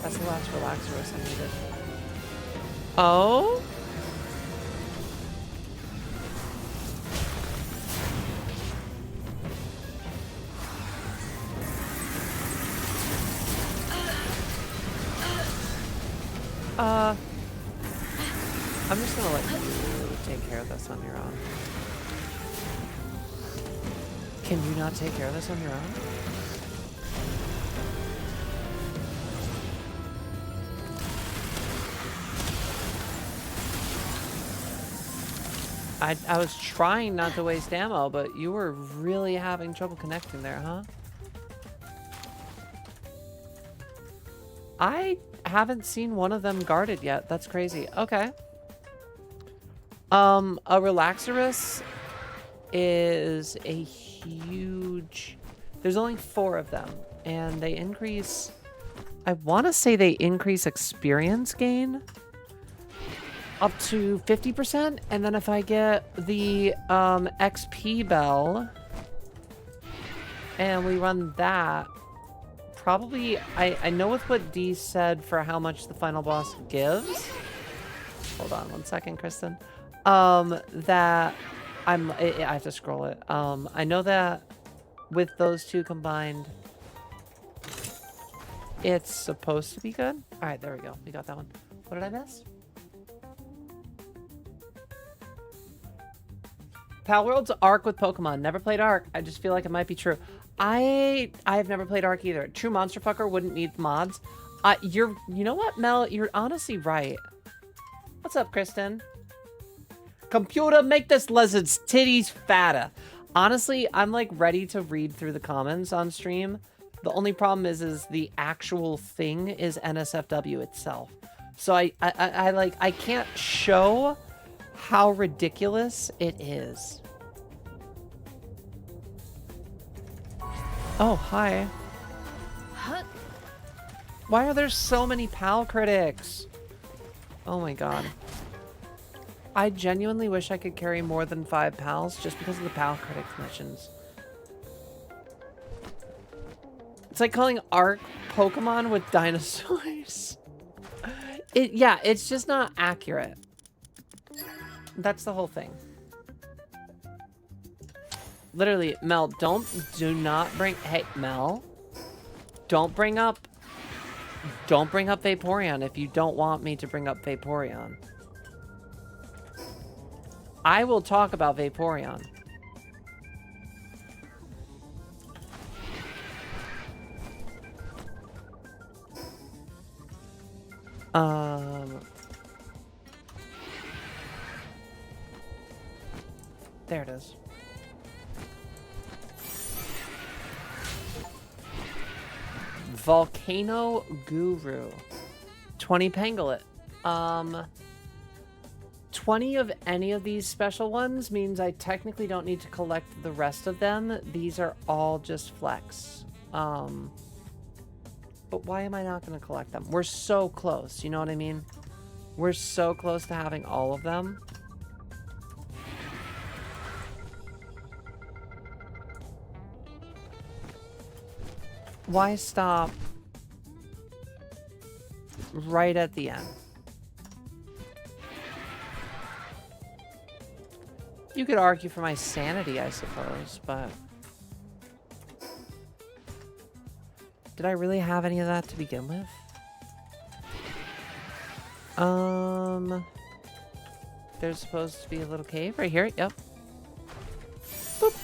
That's the last Relaxorus I needed. Oh? I'm just gonna let you take care of this on your own. Can you not take care of this on your own? I was trying not to waste ammo, but you were really having trouble connecting there, huh? I haven't seen one of them guarded yet. That's crazy. Okay. A Relaxarus is a huge... There's only 4 of them, and they increase... I want to say they increase experience gain up to 50%, and then if I get the XP bell and we run that, probably I know with what Dee said for how much the final boss gives. Hold on 1 second, Kristen. That I have to scroll it. I know that with those 2 combined, it's supposed to be good. All right, there we go. We got that one. What did I miss? Palworld's Ark with Pokemon. Never played Ark. I just feel like it might be true. I've never played Ark either. True Monster Fucker wouldn't need mods. You know what, Mel? You're honestly right. What's up, Kristen? Computer, make this lizard's titties fatter. Honestly, I'm like ready to read through the comments on stream. The only problem is the actual thing is NSFW itself. So I can't show how ridiculous it is. Oh, hi. Huh? Why are there so many PAL critics? Oh my god. I genuinely wish I could carry more than 5 pals just because of the PAL critic missions. It's like calling Ark Pokemon with dinosaurs. Yeah, it's just not accurate. That's the whole thing. Literally, Mel, do not bring, hey, Mel, don't bring up Vaporeon if you don't want me to bring up Vaporeon. I will talk about Vaporeon. There it is. Volcano Guru. 20 Pangolin. 20 of any of these special ones means I technically don't need to collect the rest of them. These are all just flex. But why am I not going to collect them? We're so close, you know what I mean? We're so close to having all of them. Why stop right at the end? You could argue for my sanity, I suppose, but... Did I really have any of that to begin with? There's supposed to be a little cave right here. Yep. Boop.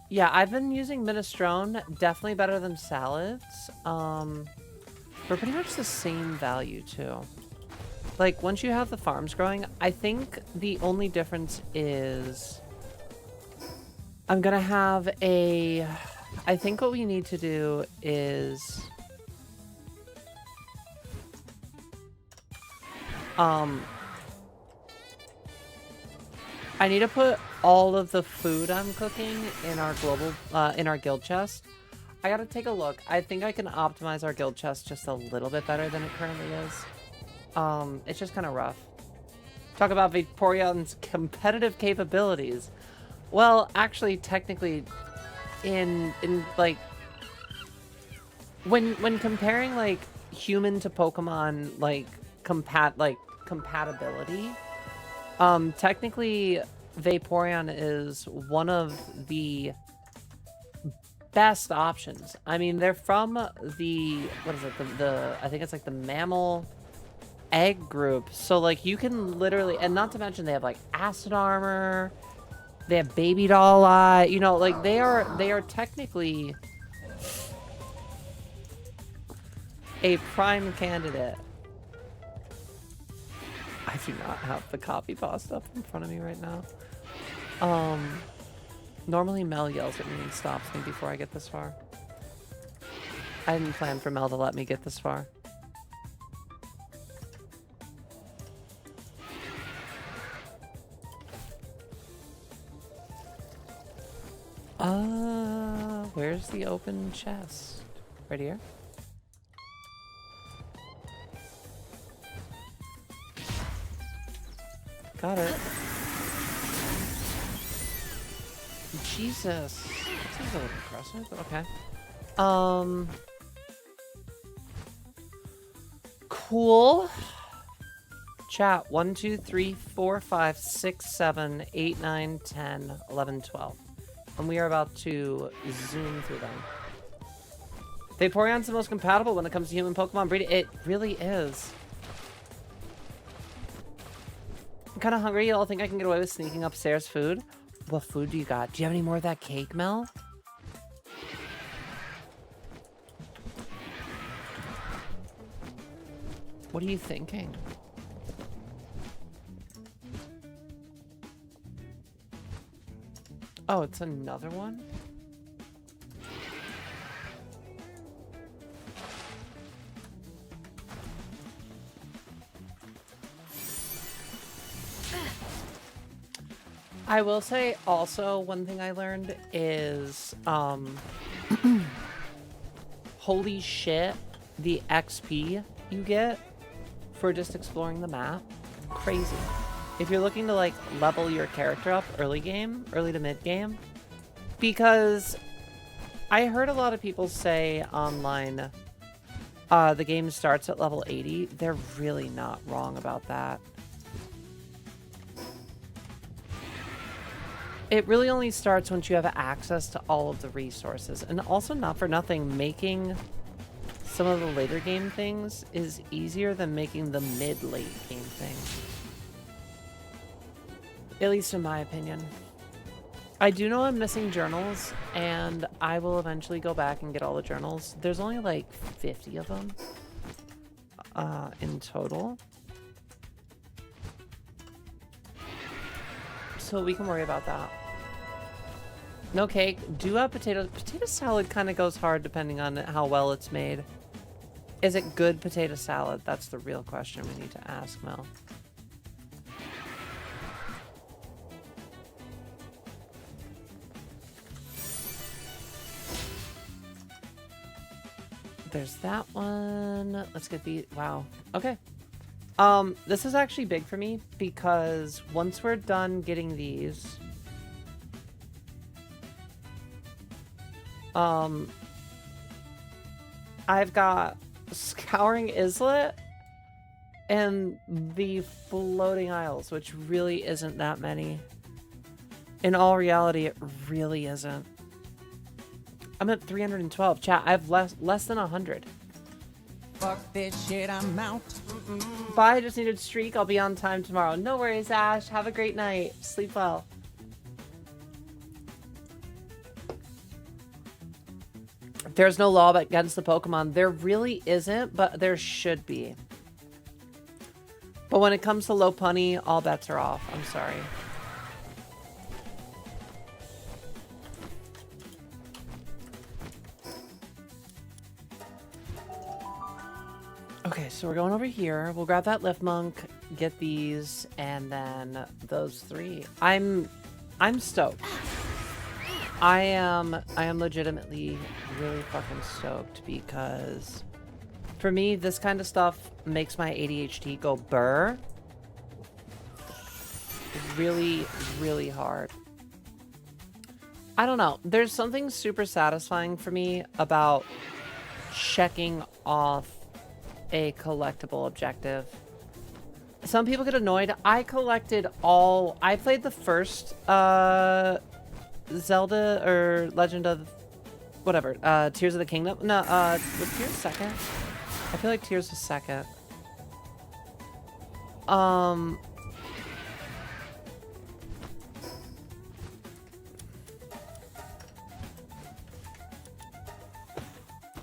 Yeah, I've been using minestrone. Definitely better than salads. For pretty much the same value, too. Like, once you have the farms growing, I think the only difference is... I'm gonna have a... I think what we need to do is... I need to put all of the food I'm cooking in our global, in our guild chest. I gotta take a look. I think I can optimize our guild chest just a little bit better than it currently is. It's just kind of rough. Talk about Vaporeon's competitive capabilities. Well, actually, technically, in like, when comparing like human to Pokemon like compatibility, technically Vaporeon is one of the best options. I mean, they're from the, what is it, the I think it's like the mammal egg group, so like you can literally, and not to mention they have like acid armor, they have baby doll eye, you know, like they are technically a prime candidate. I do not have the copy pasta up in front of me right now. Normally Mel yells at me and stops me before I get this far. I didn't plan for Mel to let me get this far. Where's the open chest? Right here? Got it. Jesus. That seems a little impressive, but okay. Cool. Chat 1, 2, 3, 4, 5, 6, 7, 8, 9, 10, 11, 12. And we are about to zoom through them. Vaporeon's the most compatible when it comes to human Pokemon breeding. It really is. I'm kind of hungry. Y'all think I can get away with sneaking upstairs food? What food do you got? Do you have any more of that cake, Mel? What are you thinking? Oh, it's another one? I will say also one thing I learned is holy shit, the XP you get for just exploring the map. Crazy. If you're looking to like level your character up early to mid game, because I heard a lot of people say online the game starts at level 80. They're really not wrong about that. It really only starts once you have access to all of the resources. And also, not for nothing, making some of the later game things is easier than making the mid-late game things. At least in my opinion. I do know I'm missing journals, and I will eventually go back and get all the journals. There's only like 50 of them in total. So we can worry about that. No cake. Do have potato. Potato salad kind of goes hard depending on how well it's made. Is it good potato salad? That's the real question we need to ask, Mel. There's that one. Let's get the... Wow. Okay. This is actually big for me because once we're done getting these, I've got Scouring Islet and the Floating Isles, which really isn't that many. In all reality, it really isn't. I'm at 312. Chat, I have less than 100. Fuck this shit, I'm out. Bye, I just needed streak. I'll be on time tomorrow. No worries, Ash. Have a great night. Sleep well. There's no law against the Pokemon. There really isn't, but there should be. But when it comes to Lopunny, all bets are off. I'm sorry. Okay, so we're going over here. We'll grab that Lift Monk, get these, and then those three. I'm stoked. I am legitimately really fucking stoked because for me, this kind of stuff makes my ADHD go burr. Really, really hard. I don't know. There's something super satisfying for me about checking off a collectible objective. Some people get annoyed. I collected all... I played the first Zelda or Legend of... whatever. Tears of the Kingdom. No, was Tears second? I feel like Tears was second.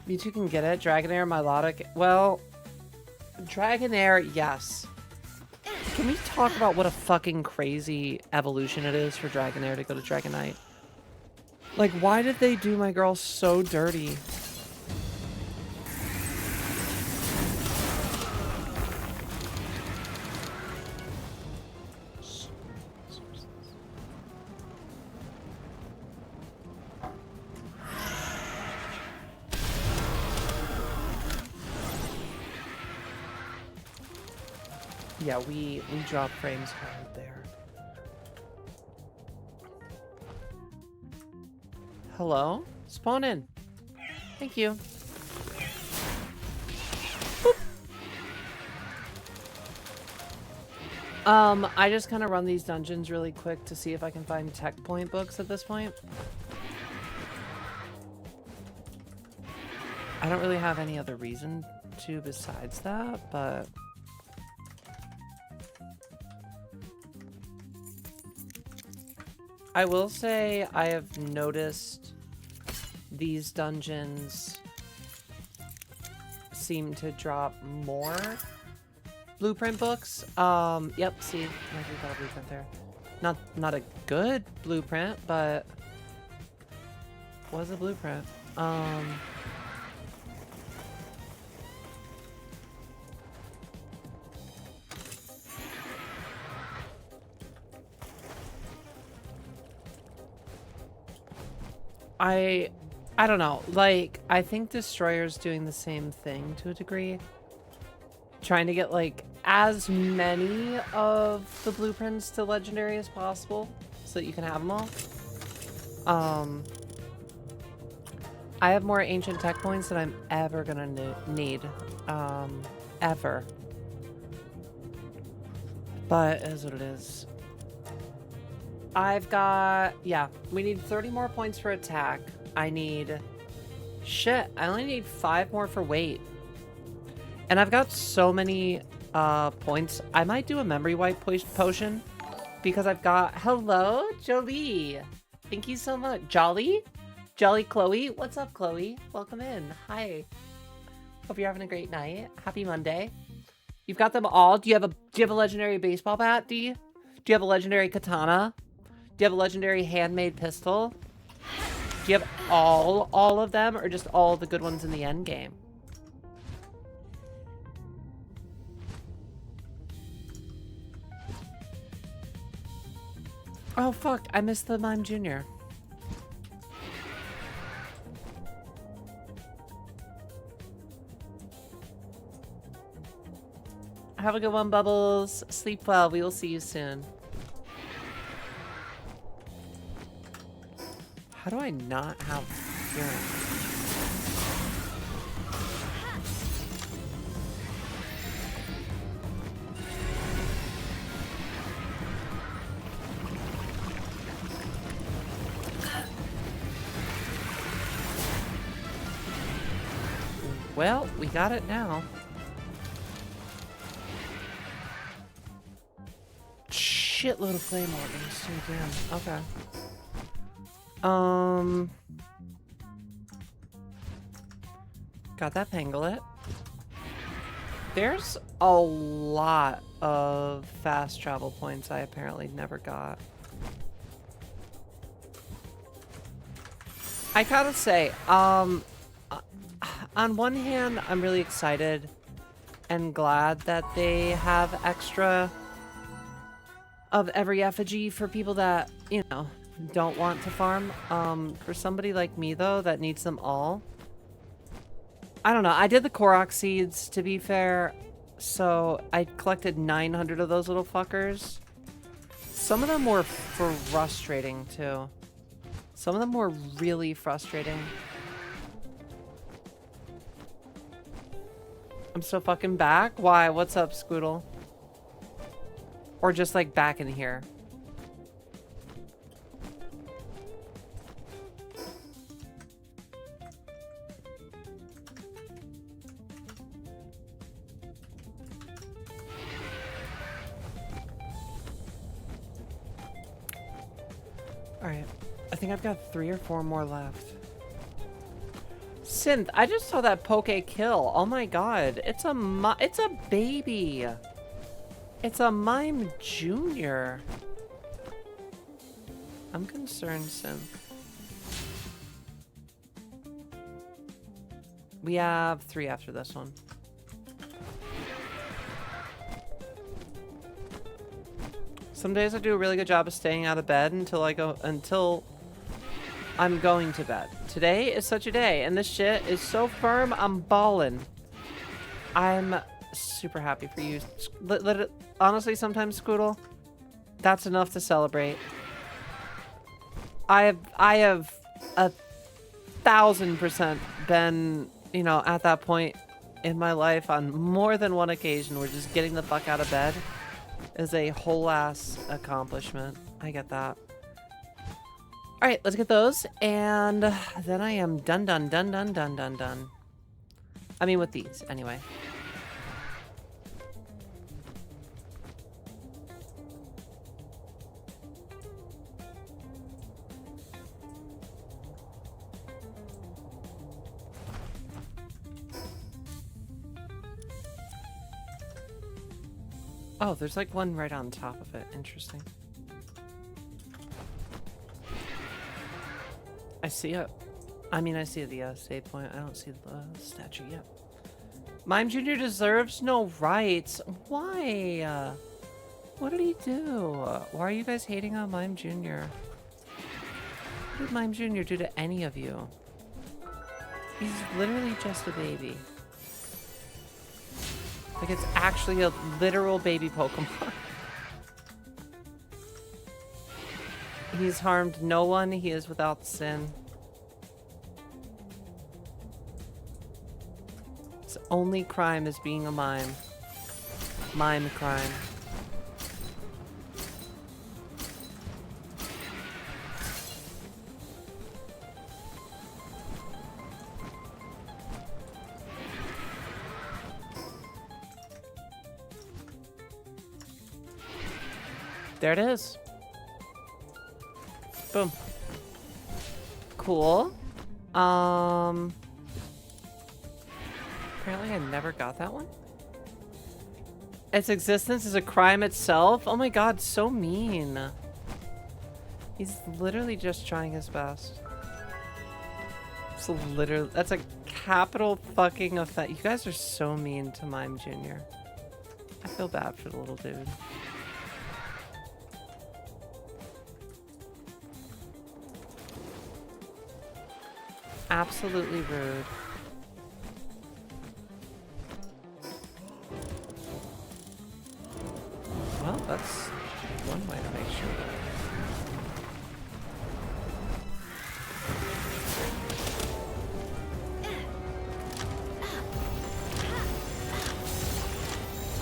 You two can get it. Dragonair, Milotic. Well... Dragonair, yes. Can we talk about what a fucking crazy evolution it is for Dragonair to go to Dragonite? Like, why did they do my girl so dirty? Yeah, we drop frames hard there. Hello? Spawn in. Thank you. Boop. I just kind of run these dungeons really quick to see if I can find tech point books at this point. I don't really have any other reason to besides that, but... I will say I have noticed these dungeons seem to drop more blueprint books. Yep, see, I got a blueprint there. Not a good blueprint, but was a blueprint. I don't know, like, I think Destroyer's doing the same thing to a degree. Trying to get, like, as many of the blueprints to Legendary as possible, so that you can have them all. I have more Ancient Tech Points than I'm ever gonna need. Ever. But, it is what it is. I've got, yeah, we need 30 more points for attack. I need, shit, I only need 5 more for weight. And I've got so many points. I might do a memory wipe potion because I've got, hello, Jolie. Thank you so much. Jolly Chloe. What's up, Chloe? Welcome in. Hi. Hope you're having a great night. Happy Monday. You've got them all. Do you have a legendary baseball bat, Do you have a legendary katana? Do you have a legendary handmade pistol? Do you have all of them, or just all the good ones in the end game? Oh fuck, I missed the Mime Jr. Have a good one, Bubbles. Sleep well. We will see you soon. How do I not have hearing? Well, we got it now. Shitload of flame organs too, damn. Okay. Got that Pangolin. There's a lot of fast travel points I apparently never got. I gotta say, on one hand, I'm really excited and glad that they have extra of every effigy for people that, you know, don't want to farm. For somebody like me, though, that needs them all. I don't know. I did the Korok seeds, to be fair. So I collected 900 of those little fuckers. Some of them were frustrating, too. Some of them were really frustrating. I'm so fucking back? Why? What's up, Squoodle? Or just, like, back in here? Alright. I think I've got 3 or 4 more left. Synth, I just saw that Poke kill. Oh my god. It's a baby. It's a Mime Junior. I'm concerned, Sim. We have 3 after this one. Some days I do a really good job of staying out of bed until I'm going to bed. Today is such a day, and this shit is so firm, I'm ballin'. I'm super happy for you. Honestly, sometimes, Squoodle, that's enough to celebrate. I have 1000% been, you know, at that point in my life on more than one occasion where just getting the fuck out of bed is a whole ass accomplishment. I get that. All right, let's get those, and then I am done. I mean, with these, anyway. Oh, there's like one right on top of it. Interesting. I see it. I mean, I see the save point. I don't see the statue yet. Mime Jr. deserves no rights. Why? What did he do? Why are you guys hating on Mime Jr.? What did Mime Jr. do to any of you? He's literally just a baby. Like, it's actually a literal baby Pokemon. He's harmed no one. He is without sin. His only crime is being a mime. Mime crime. There it is. Boom. Cool. Apparently I never got that one. Its existence is a crime itself? Oh my god, so mean. He's literally just trying his best. It's literally, that's a capital fucking offense. You guys are so mean to Mime Jr. I feel bad for the little dude. Absolutely rude. Well, that's one way to make sure that...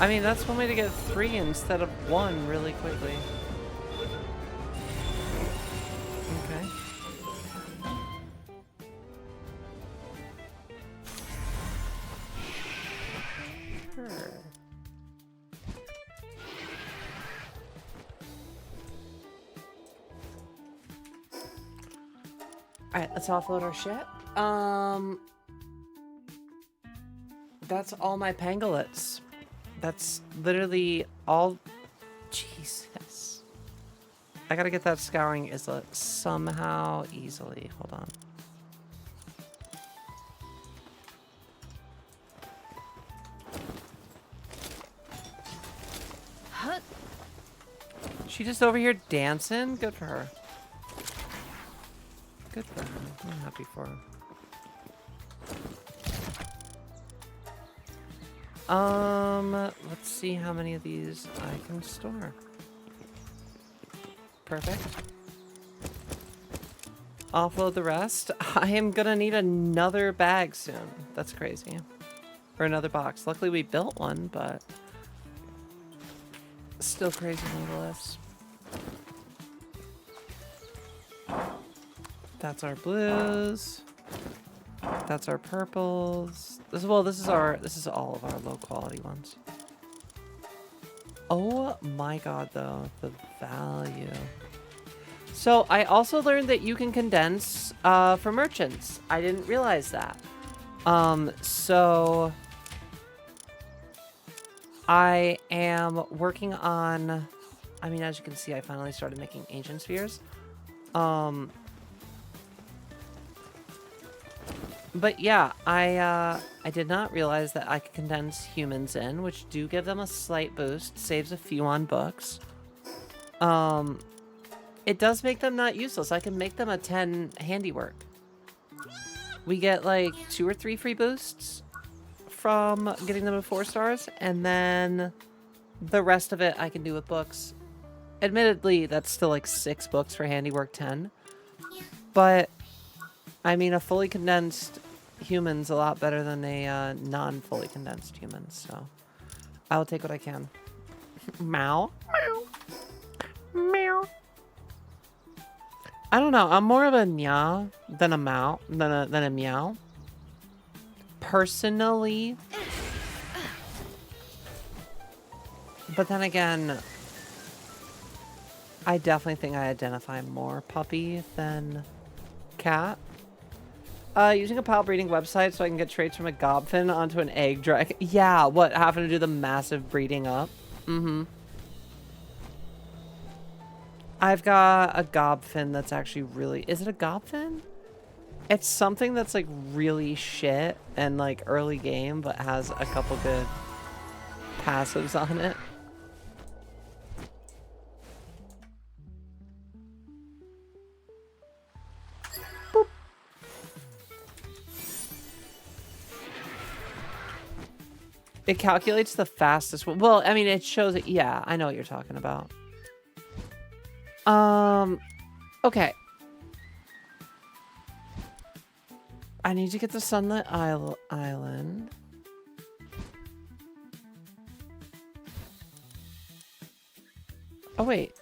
I mean, that's one way to get 3 instead of 1 really quickly. Okay. Sure. Alright, let's offload our shit. That's all my pangolets. That's literally all. Jesus. I gotta get that scouring islet somehow easily. Hold on. She just over here dancing? Good for her. Good for her. I'm happy for her. Let's see how many of these I can store. Perfect. Offload the rest. I am gonna need another bag soon. That's crazy. Or another box. Luckily we built one, but still crazy nonetheless. That's our blues. That's our purples. This is all of our low quality ones. Oh my god, though, the value. So I also learned that you can condense for merchants. I didn't realize that. So I am working on, I mean, as you can see, I finally started making ancient spheres. But yeah, I did not realize that I could condense humans in, which do give them a slight boost, saves a few on books. It does make them not useless. I can make them a 10 handiwork. We get like 2 or 3 free boosts from getting them to 4 stars, and then the rest of it I can do with books. Admittedly, that's still like 6 books for handiwork 10, but I mean, a fully condensed human's a lot better than a non-fully condensed human, so I'll take what I can. Meow. Meow. Meow. I don't know. I'm more of a nya than a meow, than a meow. Personally. But then again, I definitely think I identify more puppy than cat. Using a pal breeding website so I can get traits from a gobfin onto an egg dragon. Yeah, what, having to do the massive breeding up? Mm-hmm. I've got a gobfin that's actually really... Is it a gobfin? It's something that's like really shit and like early game, but has a couple good passives on it. Boop. It calculates the fastest one. Well, I mean, it shows it. Yeah, I know what you're talking about. Okay. I need to get to Sunlit Island. Oh, wait.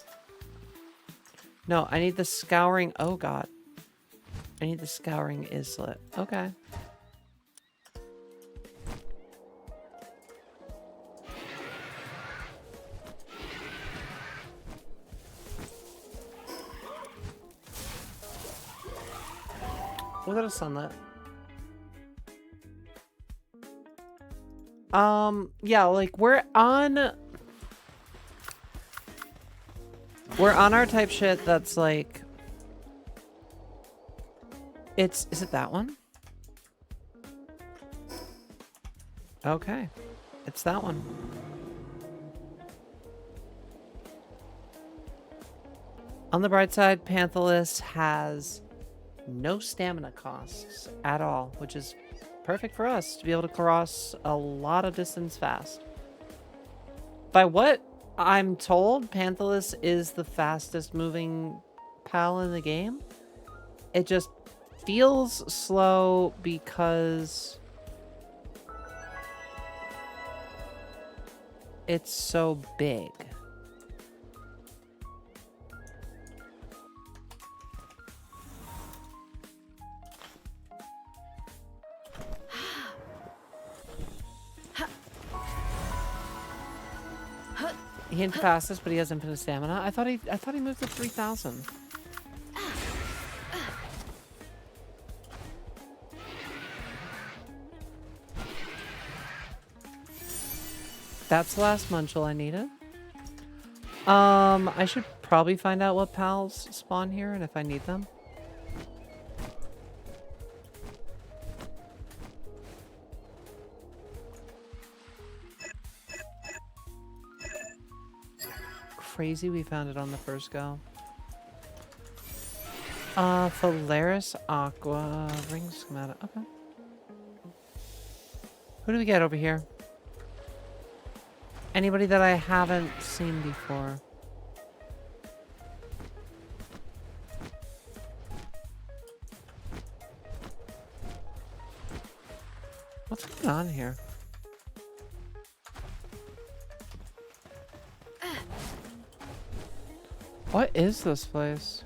No, I need the Scouring. Oh, God. I need the Scouring Islet. Okay. We'll go to Sunlit. Yeah, like we're on our type shit that's like is it that one? Okay. It's that one. On the bright side, Panthalus has no stamina costs at all, which is perfect for us to be able to cross a lot of distance fast. By what I'm told, Panthalus is the fastest moving pal in the game. It just feels slow because it's so big. He ain't the fastest, but he has infinite stamina. I thought he moved to 3,000. That's the last Munchel I needed. I should probably find out what pals spawn here and if I need them. Crazy we found it on the first go. Phalaris Aqua Ring Schemata. Okay. Who do we get over here? Anybody that I haven't seen before. What's going on here? What is this place?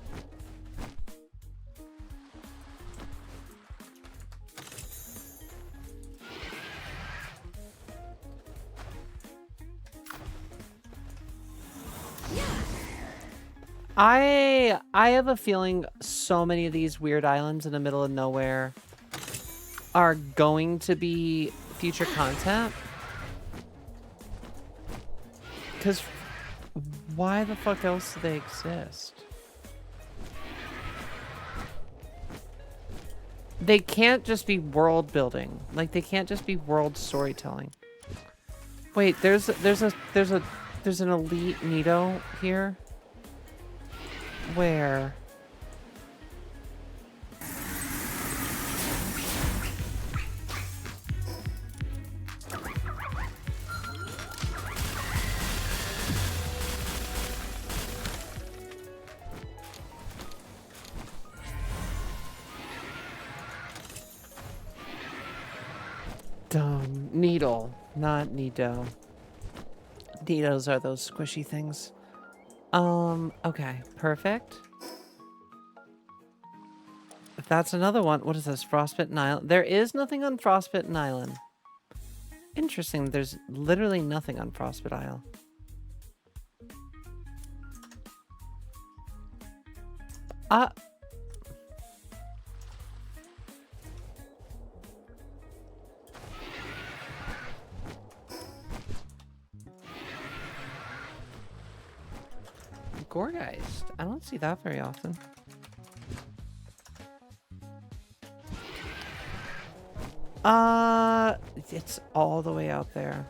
I have a feeling so many of these weird islands in the middle of nowhere are going to be future content. Because why the fuck else do they exist? They can't just be world building. Like, they can't just be world storytelling. Wait, there's an elite Nito here. Where? Needle, not Nito. Nitos are those squishy things. Okay, perfect. If that's another one, what is this? Frostbitten Island? There is nothing on Frostbitten Island. Interesting, there's literally nothing on Frostbite Isle. Gorgeist. I don't see that very often. It's all the way out there.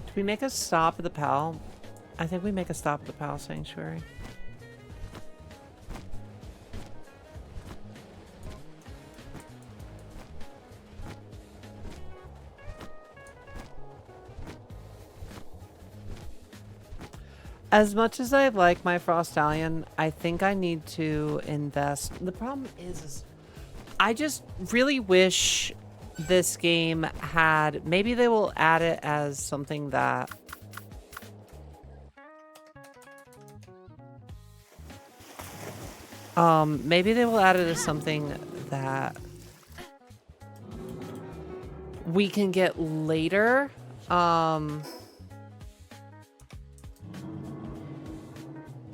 Do we make a stop at the PAL? I think we make a stop at the PAL Sanctuary. As much as I like my Frostallion, I think I need to invest. The problem is I just really wish this game had, maybe they will add it as something that maybe they will add it as something that we can get later.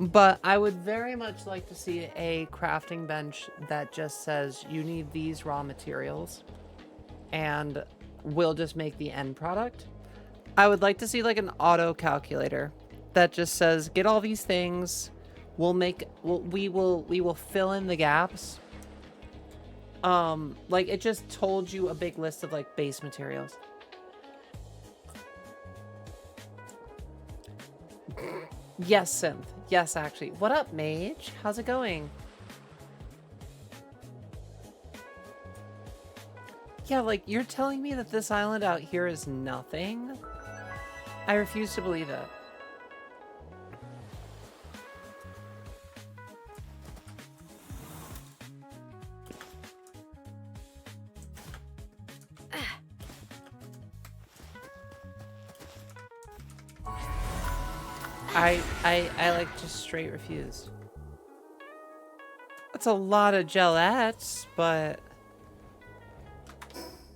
But I would very much like to see a crafting bench that just says you need these raw materials and we'll just make the end product. I would like to see like an auto calculator that just says get all these things, we will fill in the gaps. Like it just told you a big list of like base materials. Yes, Synth. Yes, actually. What up, Mage? How's it going? Yeah, like, you're telling me that this island out here is nothing? I refuse to believe it. I like just straight refused. That's a lot of gelettes, but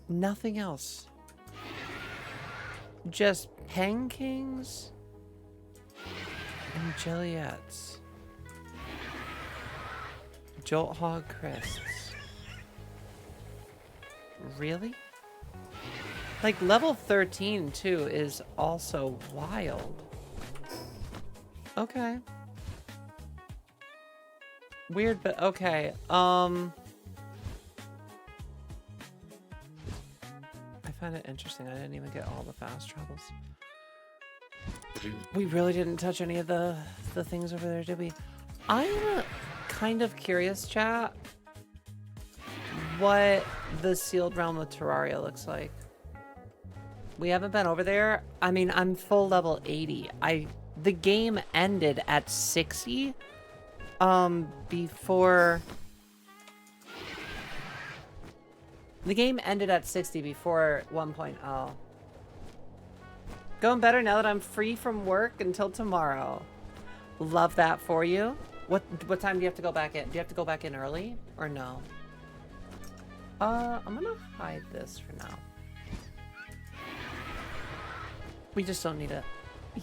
nothing else. Just pancakes and jelliettes. Jolt Hog crisps. Really? Like level 13 too is also wild. Okay. Weird, but okay. I find it interesting. I didn't even get all the fast travels. We really didn't touch any of the things over there, did we? I'm kind of curious, chat, what the sealed realm of Terraria looks like. We haven't been over there. I mean, I'm full level 80. The game ended at 60 before the game ended at 60 before 1.0. Going better now that I'm free from work until tomorrow. Love that for you. What time do you have to go back in? Do you have to go back in early or no? I'm gonna hide this for now. We just don't need it.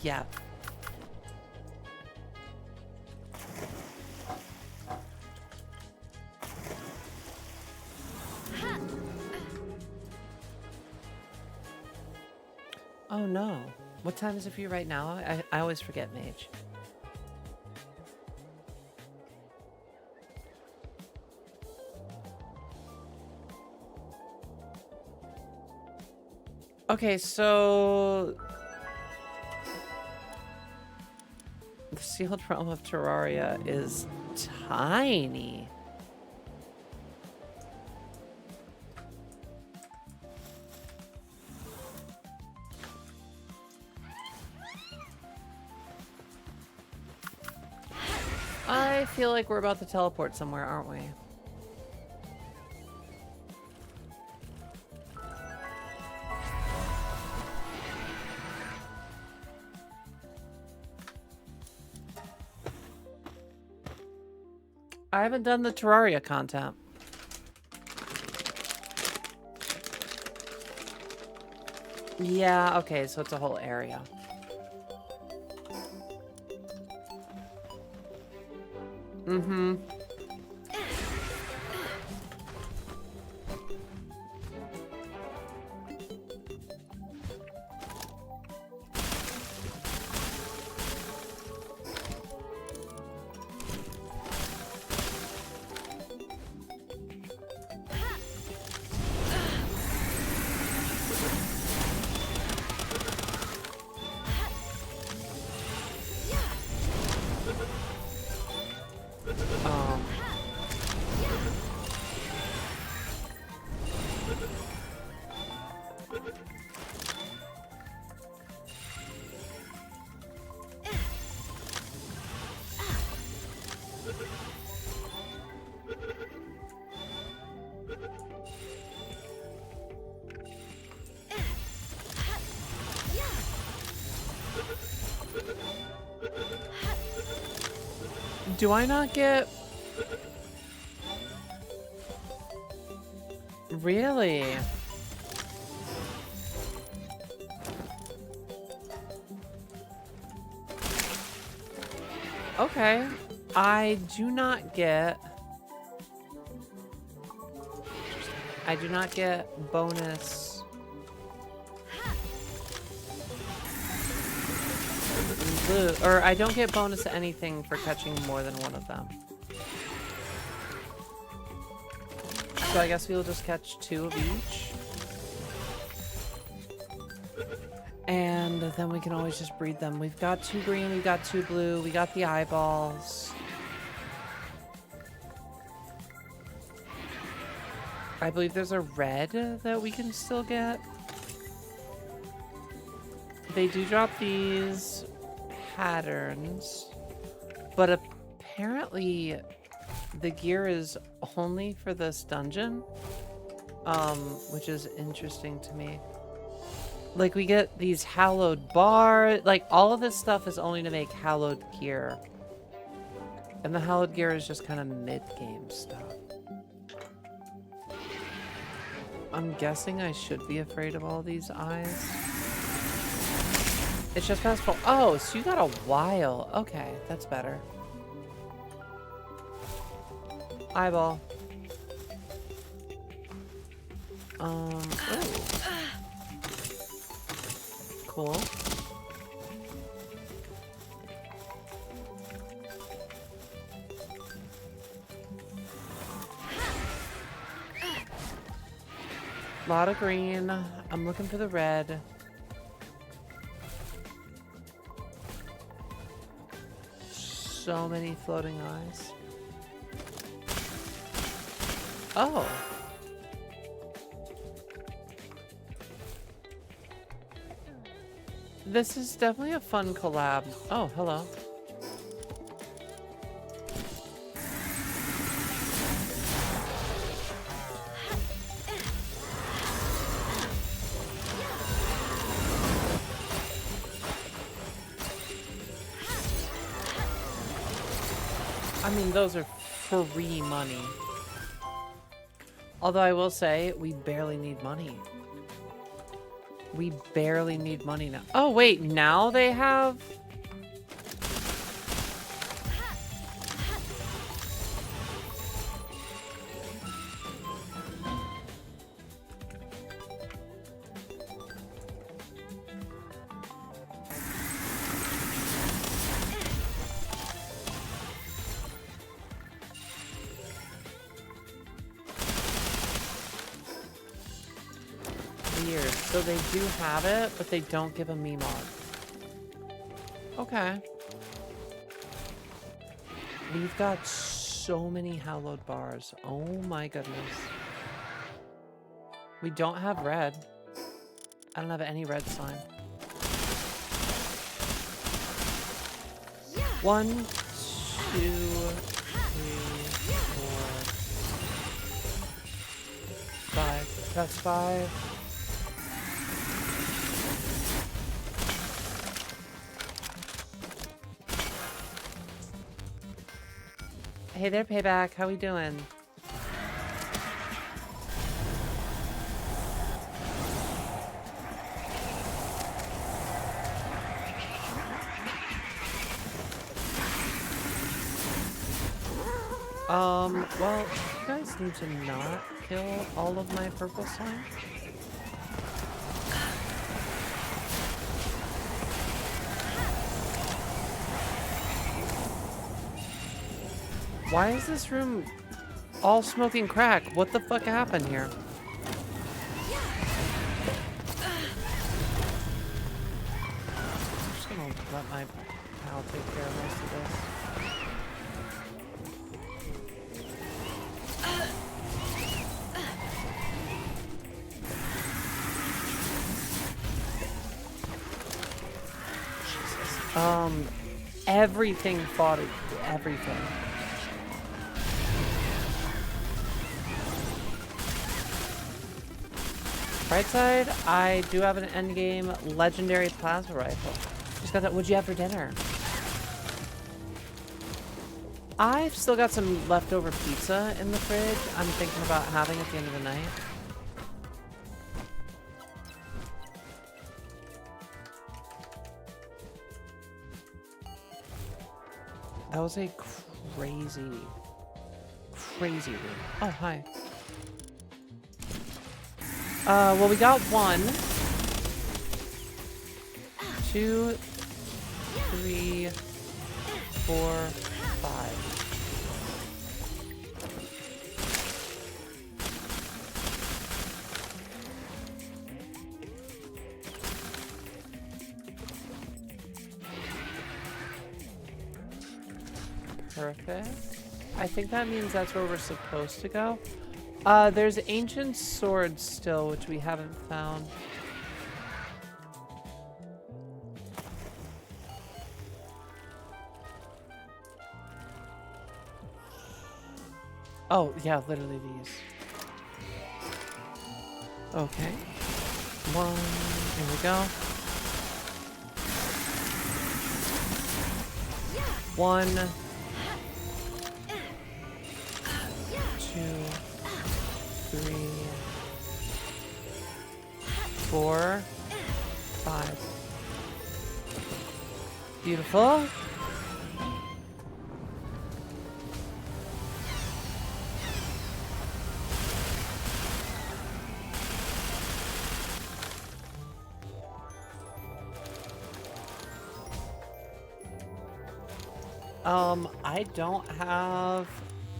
Yeah. Oh no. What time is it for you right now? I always forget, Mage. Okay, so the sealed realm of Terraria is tiny. I feel like we're about to teleport somewhere, aren't we? I haven't done the Terraria content. Yeah, okay, so it's a whole area. Mm-hmm. Do I not get... Really? Okay. I do not get bonus loot, or I don't get bonus anything for catching more than one of them. So I guess we'll just catch 2 of each. And then we can always just breed them. We've got 2 green, we've got 2 blue, we got the eyeballs. I believe there's a red that we can still get. They do drop these patterns, but apparently the gear is only for this dungeon, which is interesting to me. Like, we get these hallowed bar, like all of this stuff is only to make hallowed gear, and the hallowed gear is just kind of mid-game stuff. I'm guessing I should be afraid of all these eyes. It's just past 4. Oh, so you got a while. Okay, that's better. Eyeball. Ooh. Cool. Lot of green. I'm looking for the red. So many floating eyes. Oh. This is definitely a fun collab. Oh, hello. I mean, those are free money. Although I will say, we barely need money. We barely need money now. Oh, wait, now they have... weird. So they do have it, but they don't give a me mod. Okay. We've got so many hallowed bars. Oh my goodness. We don't have red. I don't have any red slime. 1, 2, 3, 4, 5. That's 5. Hey there, Payback. How we doing? Well, you guys need to not kill all of my purple slime. Why is this room all smoking crack? What the fuck happened here? I'm just gonna let my pal take care of most of this. Everything fought it. Everything. Right side, I do have an endgame legendary plasma rifle. Just got that. What'd you have for dinner? I've still got some leftover pizza in the fridge. I'm thinking about having at the end of the night. That was a crazy room. Oh, hi. Well, we got 1, 2, 3, 4, 5. Perfect. I think that means that's where we're supposed to go. There's ancient swords still, which we haven't found. Oh, yeah, literally these. Okay. 1, here we go. 1, 2, 3, 4, 5. Beautiful. I don't have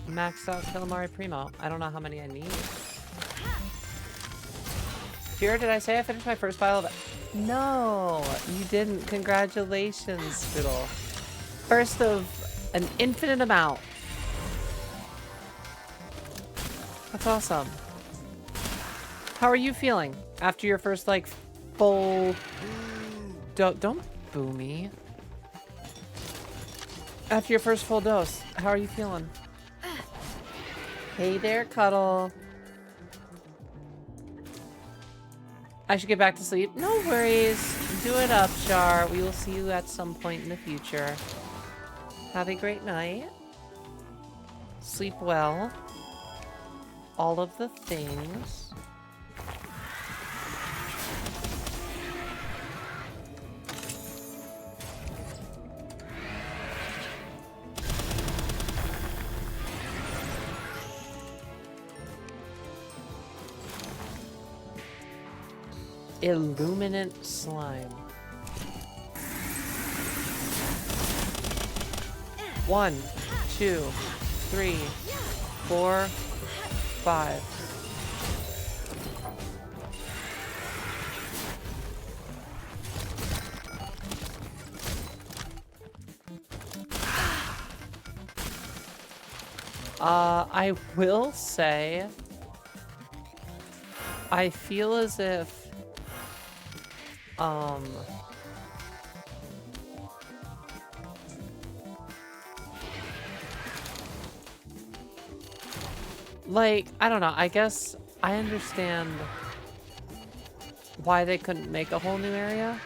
maxed out Calamari Primo. I don't know how many I need. Here, did I say I finished my first pile of... No, you didn't. Congratulations, Fiddle. First of an infinite amount. That's awesome. How are you feeling after your first, like, full... Don't boo me. After your first full dose, how are you feeling? Hey there, Cuddle. I should get back to sleep. No worries. Do it up, Char. We will see you at some point in the future. Have a great night. Sleep well. All of the things. Illuminant slime. 1, 2, 3, 4, 5. I will say, I feel as if, like, I don't know, I guess I understand why they couldn't make a whole new area.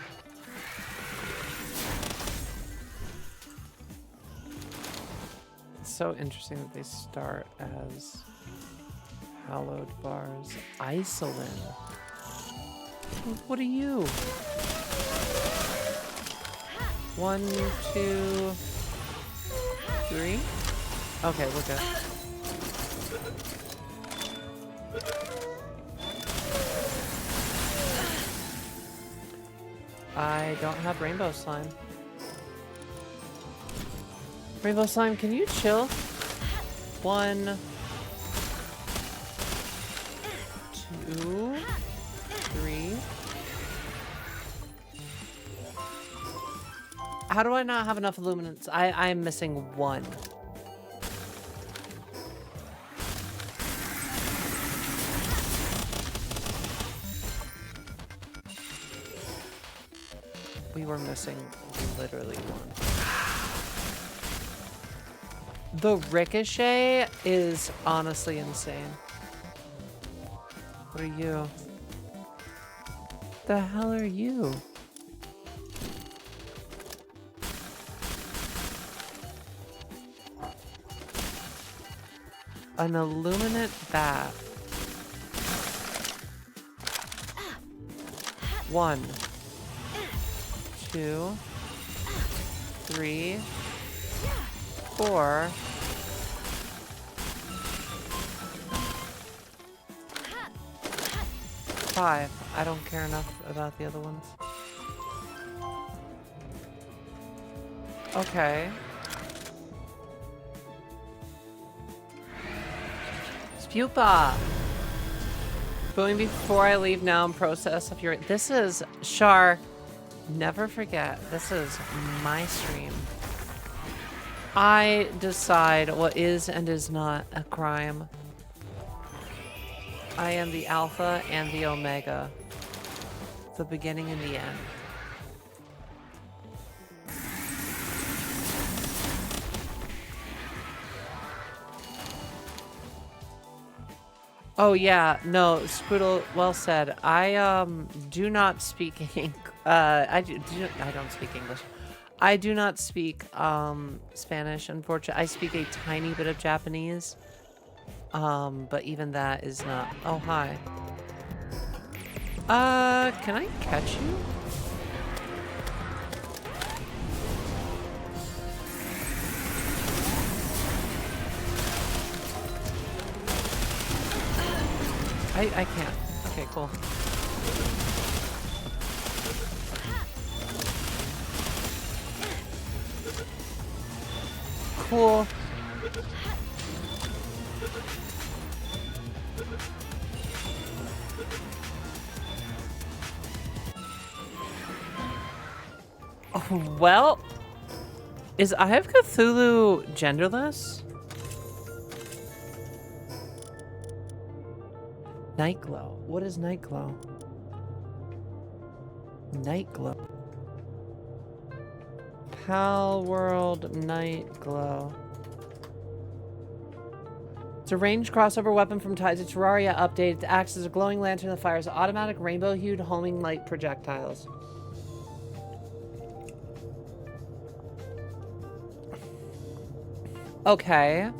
It's so interesting that they start as hallowed bars. Isolin. What are you? 1, 2, 3. Okay, we're good. I don't have rainbow slime. Rainbow slime, can you chill? 1, 2, 3. How do I not have enough illuminance? I'm missing 1. We were missing literally 1. The ricochet is honestly insane. What are you? The hell are you? An illuminate bat. 1, 2, 3, 4. 5. I don't care enough about the other ones. Okay. Spupa! Going before I leave now and process if you're... This is... Shar, never forget, this is my stream. I decide what is and is not a crime. I am the alpha and the omega. The beginning and the end. Oh yeah, no, Squidle, well said. I do not speak I don't speak English. I do not speak Spanish, unfortunately. I speak a tiny bit of Japanese. But even that is not... Oh, hi. Can I catch you? I can't. Okay, cool. Cool. Oh, well, is Eye of Cthulhu genderless? Night glow. What is night glow? Night glow. Palworld night glow. It's a ranged crossover weapon from Tides of Terraria update. It acts as a glowing lantern that fires automatic rainbow-hued homing light projectiles. Okay.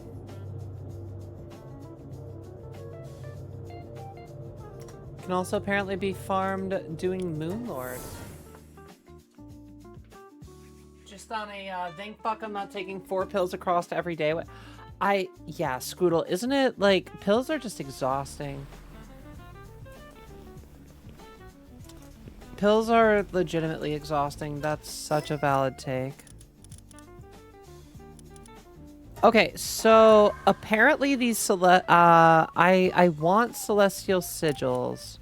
Can also apparently be farmed doing Moonlord. Just on a thank fuck I'm not taking 4 pills across every day. Yeah, Scoodle, isn't it like pills are just exhausting? Pills are legitimately exhausting. That's such a valid take. Okay, so apparently these I want celestial sigils.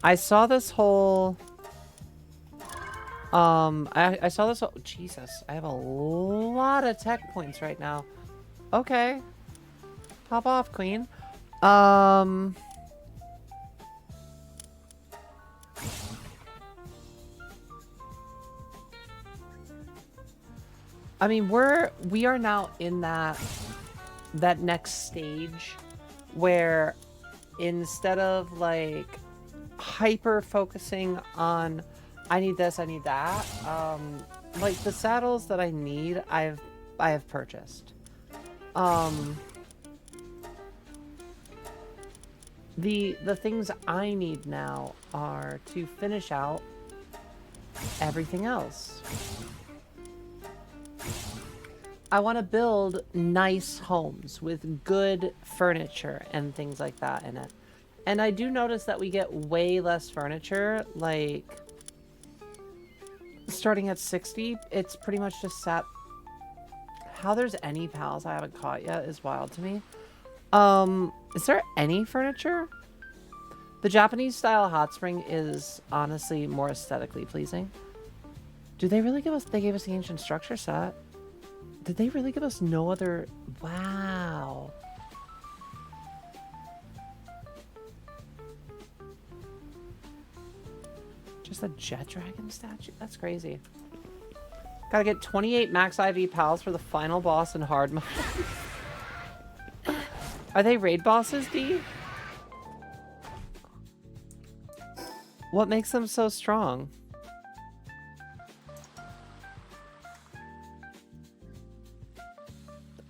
I saw this whole I saw this whole... Jesus, I have a lot of tech points right now. Okay. Hop off, queen. I mean, we are now in that next stage where instead of like hyper focusing on I need this, I need that, like the saddles that I need, I have purchased. The things I need now are to finish out everything else. I want to build nice homes with good furniture and things like that in it. And I do notice that we get way less furniture, like starting at 60, it's pretty much just sat. How there's any pals I haven't caught yet is wild to me. Is there any furniture? The Japanese style hot spring is honestly more aesthetically pleasing. Do they really give us, they gave us the ancient structure set. Did they really give us no other? Wow. Just a jet dragon statue? That's crazy. Gotta get 28 max IV pals for the final boss in hard mode. Are they raid bosses, D? What makes them so strong?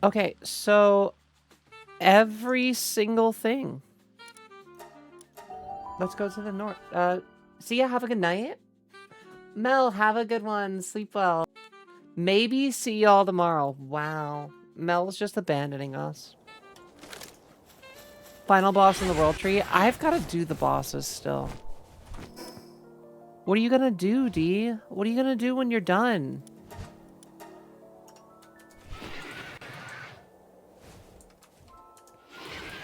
Okay, so every single thing. Let's go to the north. See ya, have a good night. Mel, have a good one. Sleep well. Maybe see y'all tomorrow. Wow. Mel's just abandoning us. Final boss in the world tree. I've got to do the bosses still. What are you gonna do, D? What are you gonna do when you're done?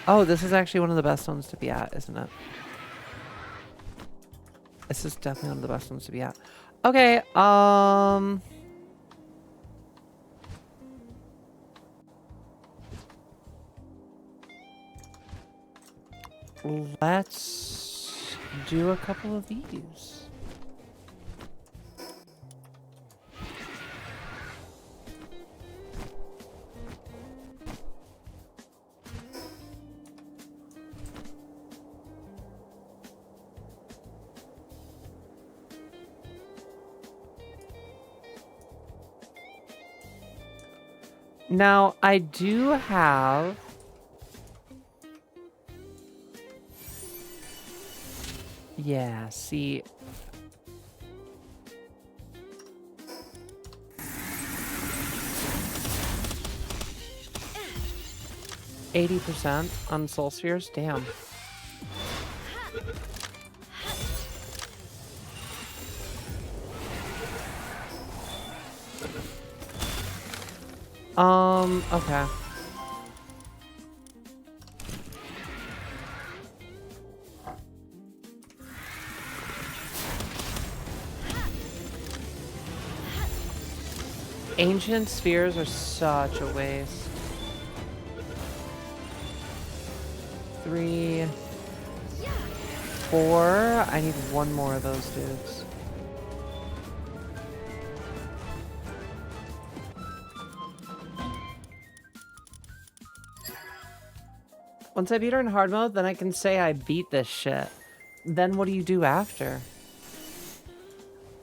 Oh, this is actually one of the best ones to be at, isn't it? This is definitely one of the best ones to be at. Okay, let's do a couple of these. Now, I do have... Yeah, see... 80% on soul spheres? Damn. Okay. Ancient spheres are such a waste. 3, 4. I need one more of those dudes. Once I beat her in hard mode, then I can say I beat this shit. Then what do you do after?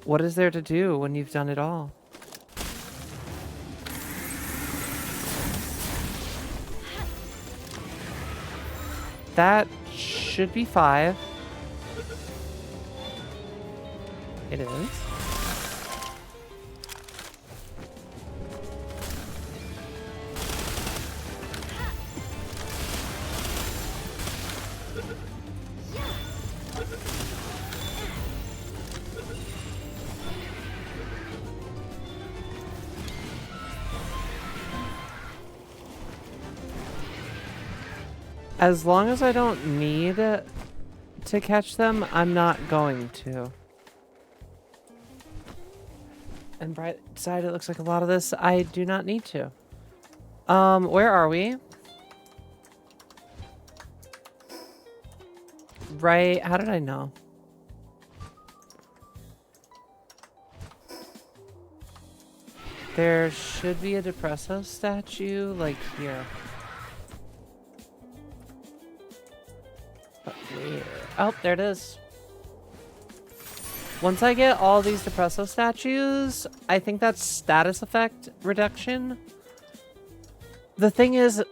What is there to do when you've done it all? That should be 5. It is. As long as I don't need to catch them, I'm not going to. And bright side, it looks like a lot of this I do not need to. Where are we? Right? How did I know? There should be a Depresso statue, like, here. But where? Oh, there it is. Once I get all these Depresso statues, I think that's status effect reduction. The thing is,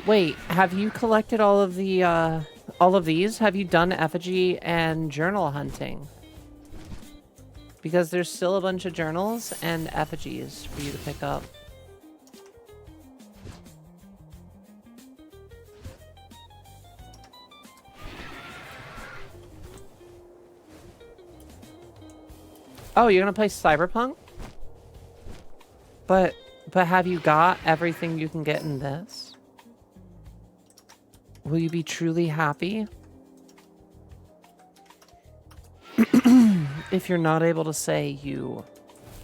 wait, have you collected all of the, all of these? Have you done effigy and journal hunting? Because there's still a bunch of journals and effigies for you to pick up. Oh, you're gonna play Cyberpunk? But have you got everything you can get in this? Will you be truly happy? If you're not able to say you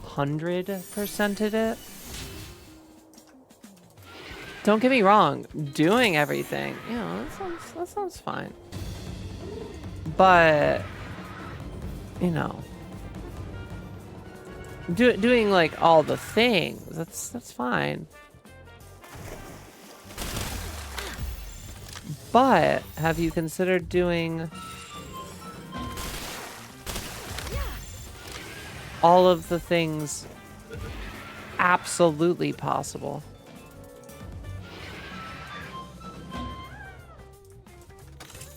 100%ed it. Don't get me wrong, doing everything, you know, that sounds fine. But, you know, doing like all the things, that's fine. But have you considered doing all of the things absolutely possible?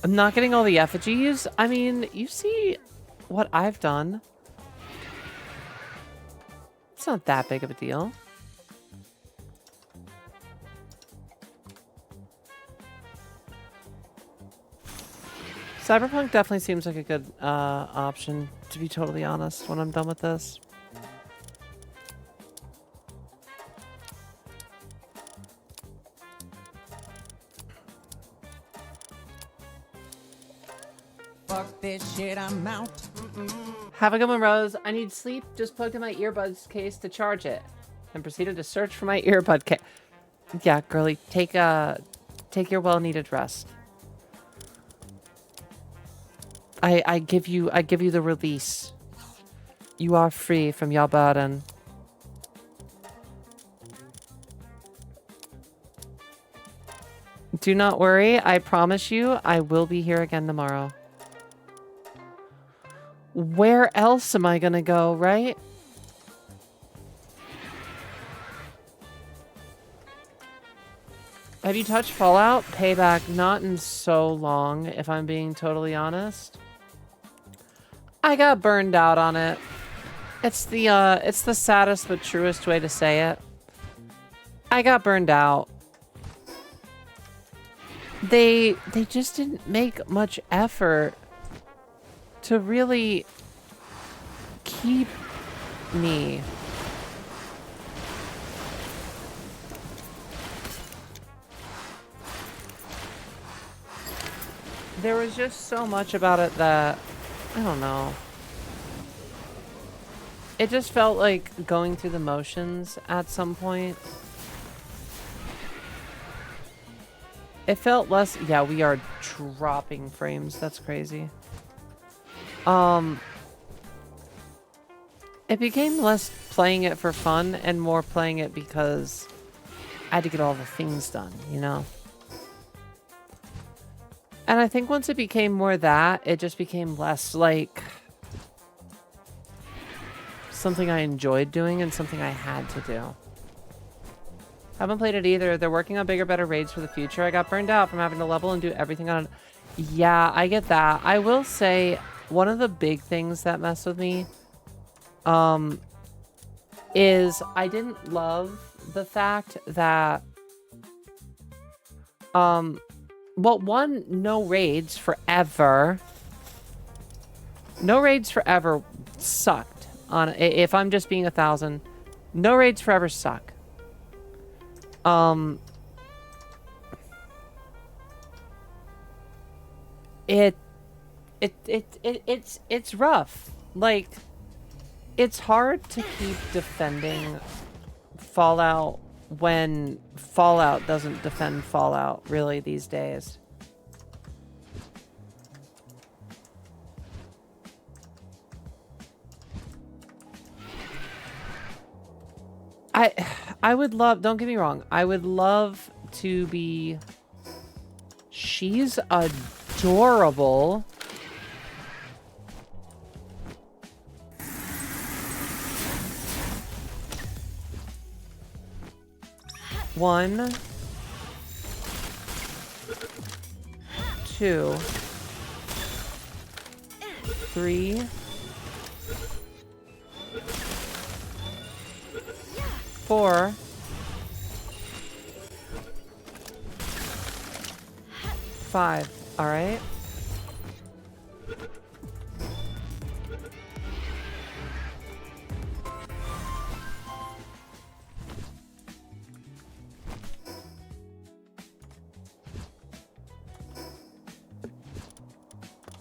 I'm not getting all the effigies. I mean, you see what I've done. It's not that big of a deal. Cyberpunk definitely seems like a good option, to be totally honest, when I'm done with this. Fuck this shit, I'm out. Have a good one, Rose. I need sleep. Just plugged in my earbuds case to charge it, and proceeded to search for my earbud case. Yeah, girly, take your well-needed rest. I give you the release. You are free from your burden. Do not worry. I promise you, I will be here again tomorrow. Where else am I gonna go, right? Have you touched Fallout? Payback, not in so long, if I'm being totally honest. I got burned out on it. It's the saddest but truest way to say it. I got burned out. They just didn't make much effort to really keep me. There was just so much about it that, I don't know. It just felt like going through the motions at some point. It felt less, yeah, we are dropping frames. That's crazy. It became less playing it for fun and more playing it because I had to get all the things done, you know? And I think once it became more that, it just became less like something I enjoyed doing and something I had to do. Haven't played it either. They're working on bigger, better raids for the future. I got burned out from having to level and do everything on it. Yeah, I get that. I will say one of the big things that messed with me is I didn't love the fact that well, one, no raids forever. No raids forever sucked. If I'm just being 1,000, no raids forever suck. It's rough. Like, it's hard to keep defending Fallout when Fallout doesn't defend Fallout really these days. I would love, don't get me wrong, I would love to be... She's adorable. One, two, three, four, five. All right.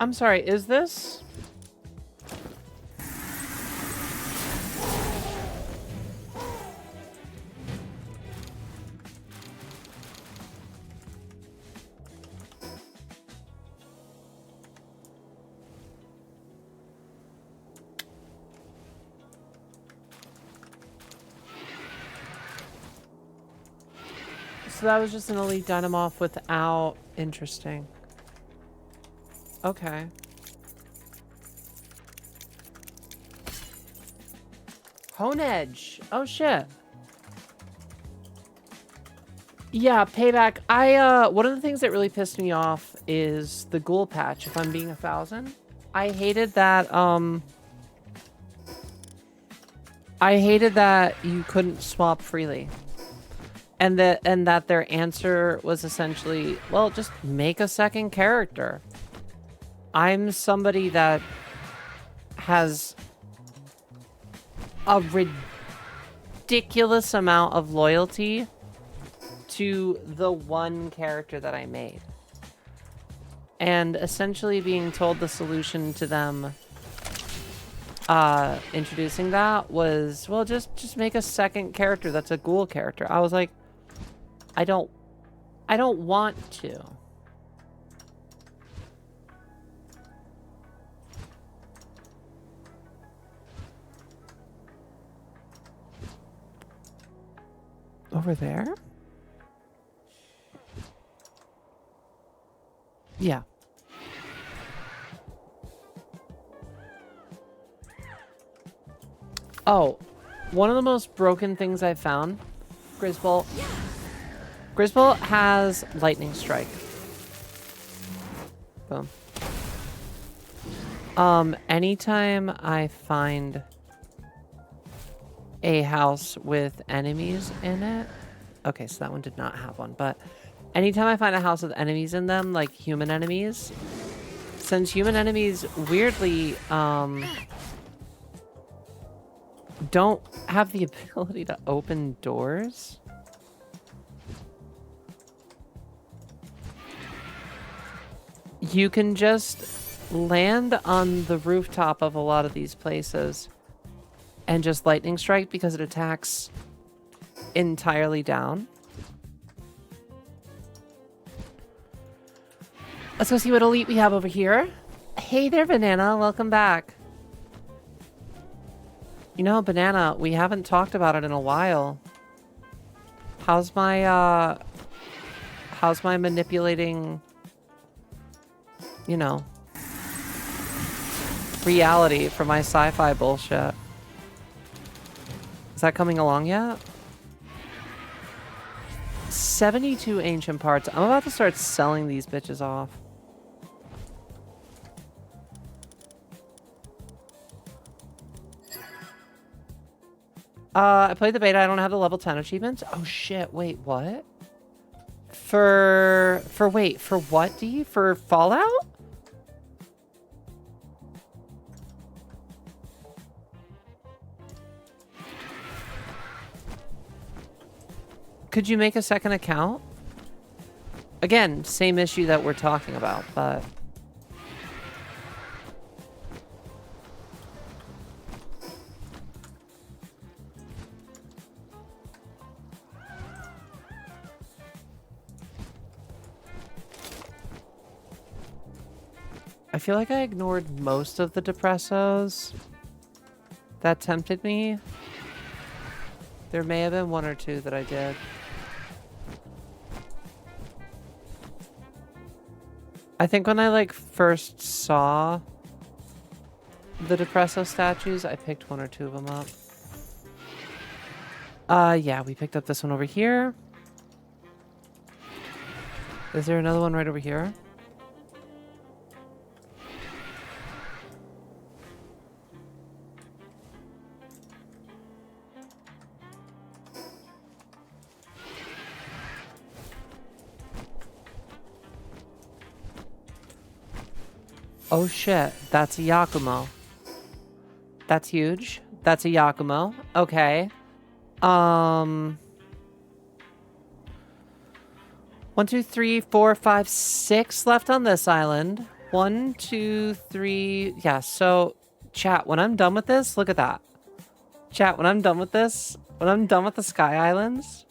I'm sorry, is this? So that was just an Elite Dynamorph without... Interesting. Okay. Hone Edge. Oh shit. Yeah, payback. One of the things that really pissed me off is the ghoul patch, if I'm being 1,000. I hated that, you couldn't swap freely. And that their answer was essentially, well, just make a second character. I'm somebody that has a ridiculous amount of loyalty to the one character that I made. And essentially being told the solution to them introducing that was, well, just make a second character that's a ghoul character. I was like, I don't want to. Over there? Yeah. Oh, one of the most broken things I've found, Grizzbolt. Grizzbolt has Lightning Strike. Boom. Anytime I find a house with enemies in it... Okay, so that one did not have one, but anytime I find a house with enemies in them, like human enemies, since human enemies weirdly, don't have the ability to open doors. You can just land on the rooftop of a lot of these places and just lightning strike because it attacks entirely down. Let's go see what elite we have over here. Hey there, Banana. Welcome back. You know, Banana, we haven't talked about it in a while. How's my manipulating, you know, reality for my sci-fi bullshit? Is that coming along yet? 72 ancient parts. I'm about to start selling these bitches off. I played the beta. I don't have the level 10 achievements. Oh shit, wait, what? For what, D? For Fallout? Could you make a second account? Again, same issue that we're talking about, but... I feel like I ignored most of the depressos that tempted me. There may have been one or two that I did. I think when I like first saw the Depresso statues, I picked one or two of them up. Yeah, we picked up this one over here. Is there another one right over here? Oh shit, that's a Yakumo. That's huge. That's a Yakumo. Okay. 1, 2, 3, 4, 5, 6 left on this island. 1, 2, 3. Yeah, so chat, when I'm done with this, look at that. Chat, when I'm done with this, when I'm done with the Sky Islands,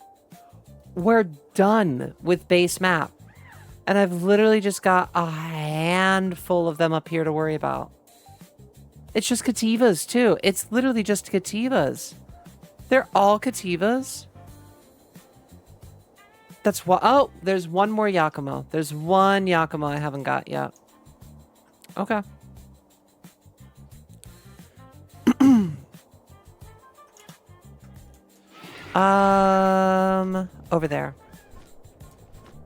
we're done with base map. And I've literally just got a handful of them up here to worry about. It's just Kativas, too. It's literally just Kativas. They're all Kativas. That's what. Oh, there's one more Yakumo. There's one Yakumo I haven't got yet. Okay. Over there.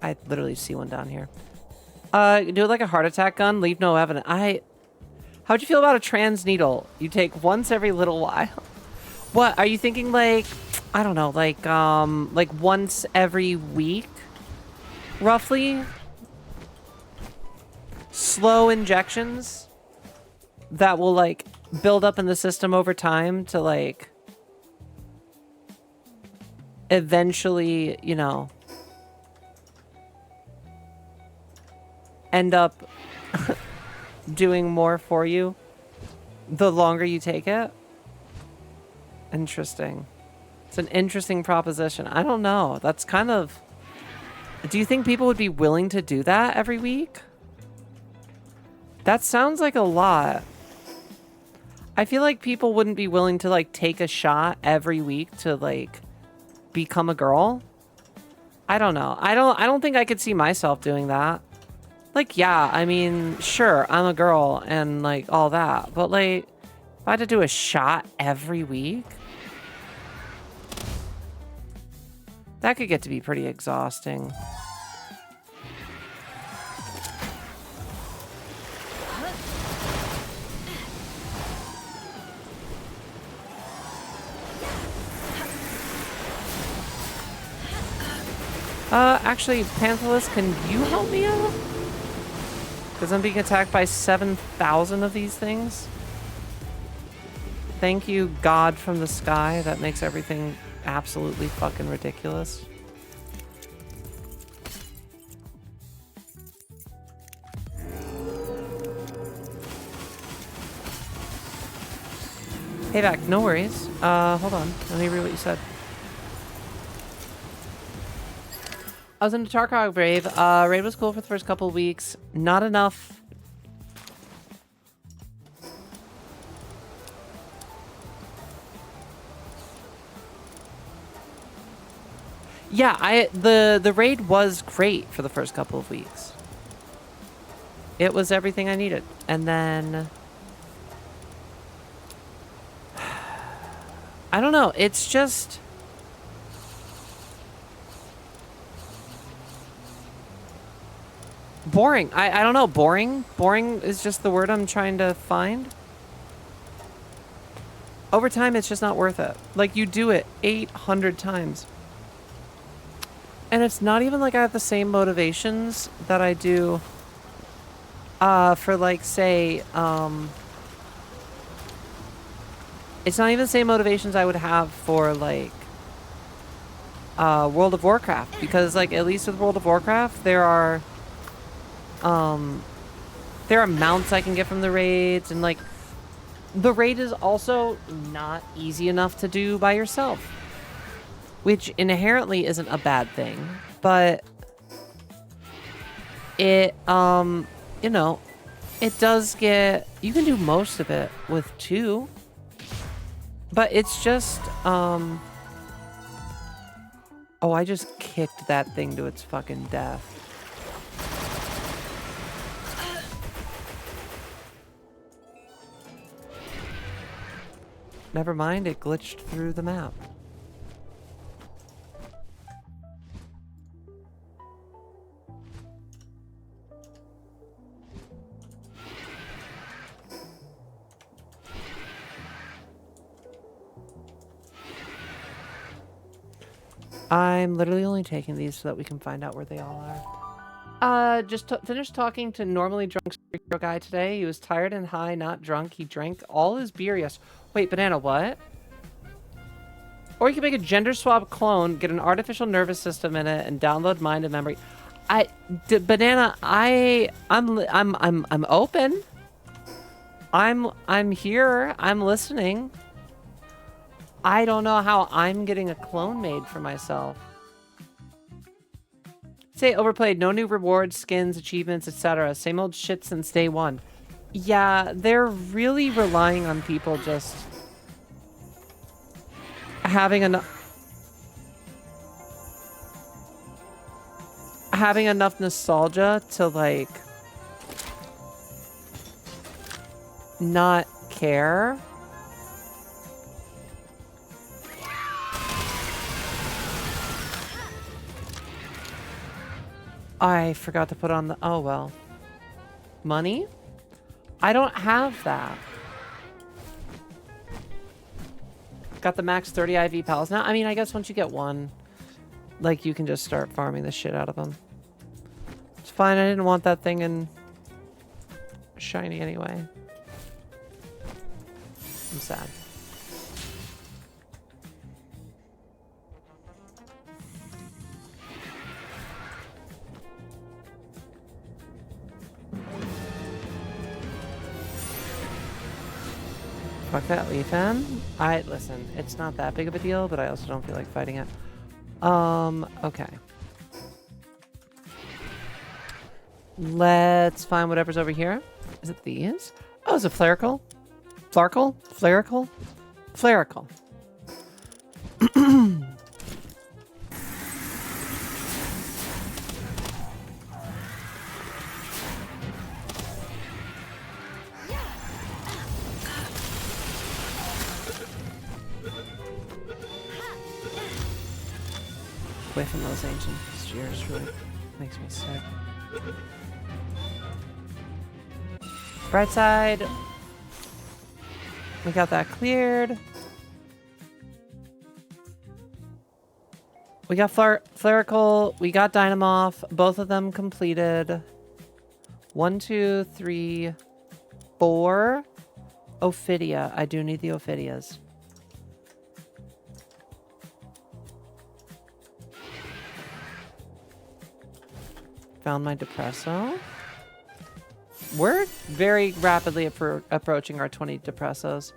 I literally see one down here. Do it like a heart attack gun. Leave no evidence. How'd you feel about a trans needle? You take once every little while. What are you thinking? Like, I don't know. Like once every week, roughly. Slow injections that will like build up in the system over time to like eventually, you know, end up doing more for you the longer you take it. Interesting. It's an interesting proposition. I don't know. That's kind of... Do you think people would be willing to do that every week? That sounds like a lot. I feel like people wouldn't be willing to like take a shot every week to like become a girl. I don't know. I don't think I could see myself doing that. Like, yeah, I mean, sure, I'm a girl and, like, all that. But, like, if I had to do a shot every week, that could get to be pretty exhausting. Actually, Panthalus, can you help me out? Because I'm being attacked by 7,000 of these things. Thank you, God from the sky. That makes everything absolutely fucking ridiculous. Hey, back. No worries. Hold on. Let me read what you said. I was into Tarkov Raid. Raid was cool for the first couple of weeks. Not enough. Yeah, the raid was great for the first couple of weeks. It was everything I needed. And then I don't know, it's just boring. I don't know, boring. Boring is just the word I'm trying to find. Over time, it's just not worth it. Like, you do it 800 times. And it's not even like I have the same motivations that I do for, like, say, it's not even the same motivations I would have for, like, World of Warcraft. Because, like, at least with World of Warcraft, there are mounts I can get from the raids, and like the raid is also not easy enough to do by yourself, which inherently isn't a bad thing, but it you know, it does get, you can do most of it with 2, but it's just Oh, I just kicked that thing to its fucking death. Never mind, it glitched through the map. I'm literally only taking these so that we can find out where they all are. Just finished talking to normally drunk superhero guy today. He was tired and high, not drunk. He drank all his beer yesterday. Wait, Banana, what? Or you can make a gender swap clone, get an artificial nervous system in it, and download mind and memory. Banana, I'm open. I'm here. I'm listening. I don't know how I'm getting a clone made for myself. Say overplayed, no new rewards, skins, achievements, etc. Same old shit since day one. Yeah, they're really relying on people just having enough nostalgia to like not care. I forgot to put on the... Oh, well. Money? I don't have that. Got the max 30 IV pals now. I mean, I guess once you get one, like, you can just start farming the shit out of them. It's fine. I didn't want that thing in shiny anyway. I'm sad. Fuck that leaf M. Listen, it's not that big of a deal, but I also don't feel like fighting it. Okay. Let's find whatever's over here. Is it these? Oh, is it Flarical? Flarkle? Flarical? Flarical. Away from those ancient steers really makes me sick. Bright side. We got that cleared. We got Flarical. We got Dynamorph. Both of them completed. 1, 2, 3, 4. Ophidia. I do need the Ophidias. Found my Depresso. We're very rapidly approaching our 20 Depressos.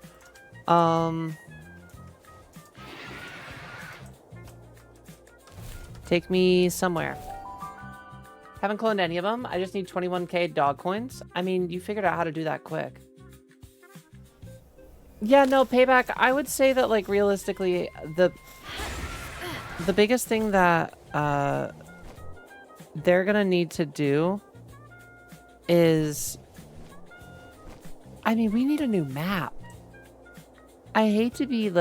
Take me somewhere. Haven't cloned any of them. I just need 21k dog coins. I mean, you figured out how to do that quick. Yeah, no, payback. I would say that, like, realistically, the biggest thing that they're gonna need to do is, I mean, we need a new map. I hate to be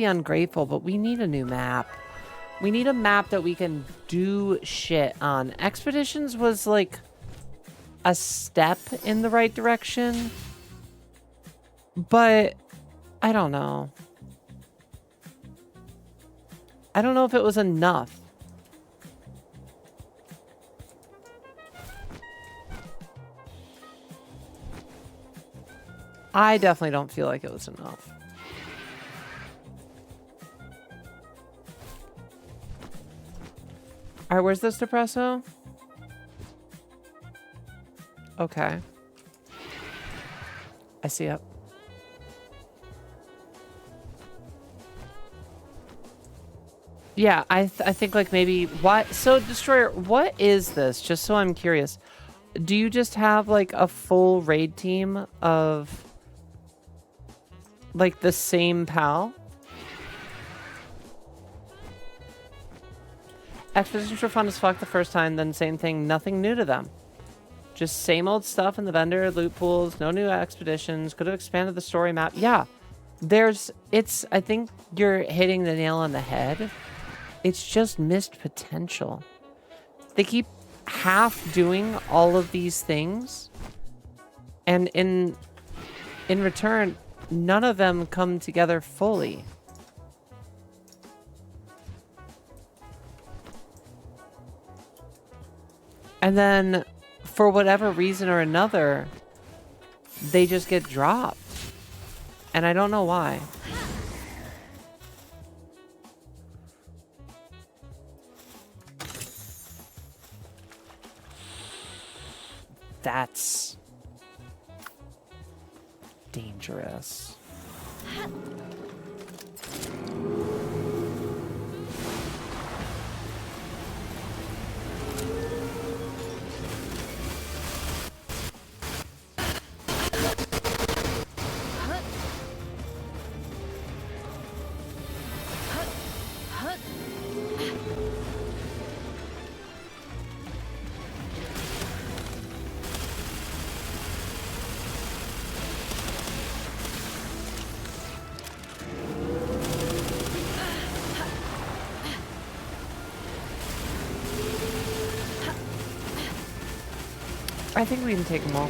ungrateful, but we need a new map. We need a map that we can do shit on. Expeditions was like a step in the right direction, but I don't know. I don't know if it was enough. I definitely don't feel like it was enough. Alright, where's this Depresso? Okay. I see it. Yeah, I think like maybe... What? So, Destroyer, what is this? Just so I'm curious. Do you just have like a full raid team of... like the same pal? Expeditions were fun as fuck the first time, then same thing, nothing new to them. Just same old stuff in the vendor, loot pools, no new expeditions. Could have expanded the story map. Yeah, I think you're hitting the nail on the head. It's just missed potential. They keep half doing all of these things, and in return, none of them come together fully. And then, for whatever reason or another, they just get dropped. And I don't know why. That's dangerous. I think we can take them all.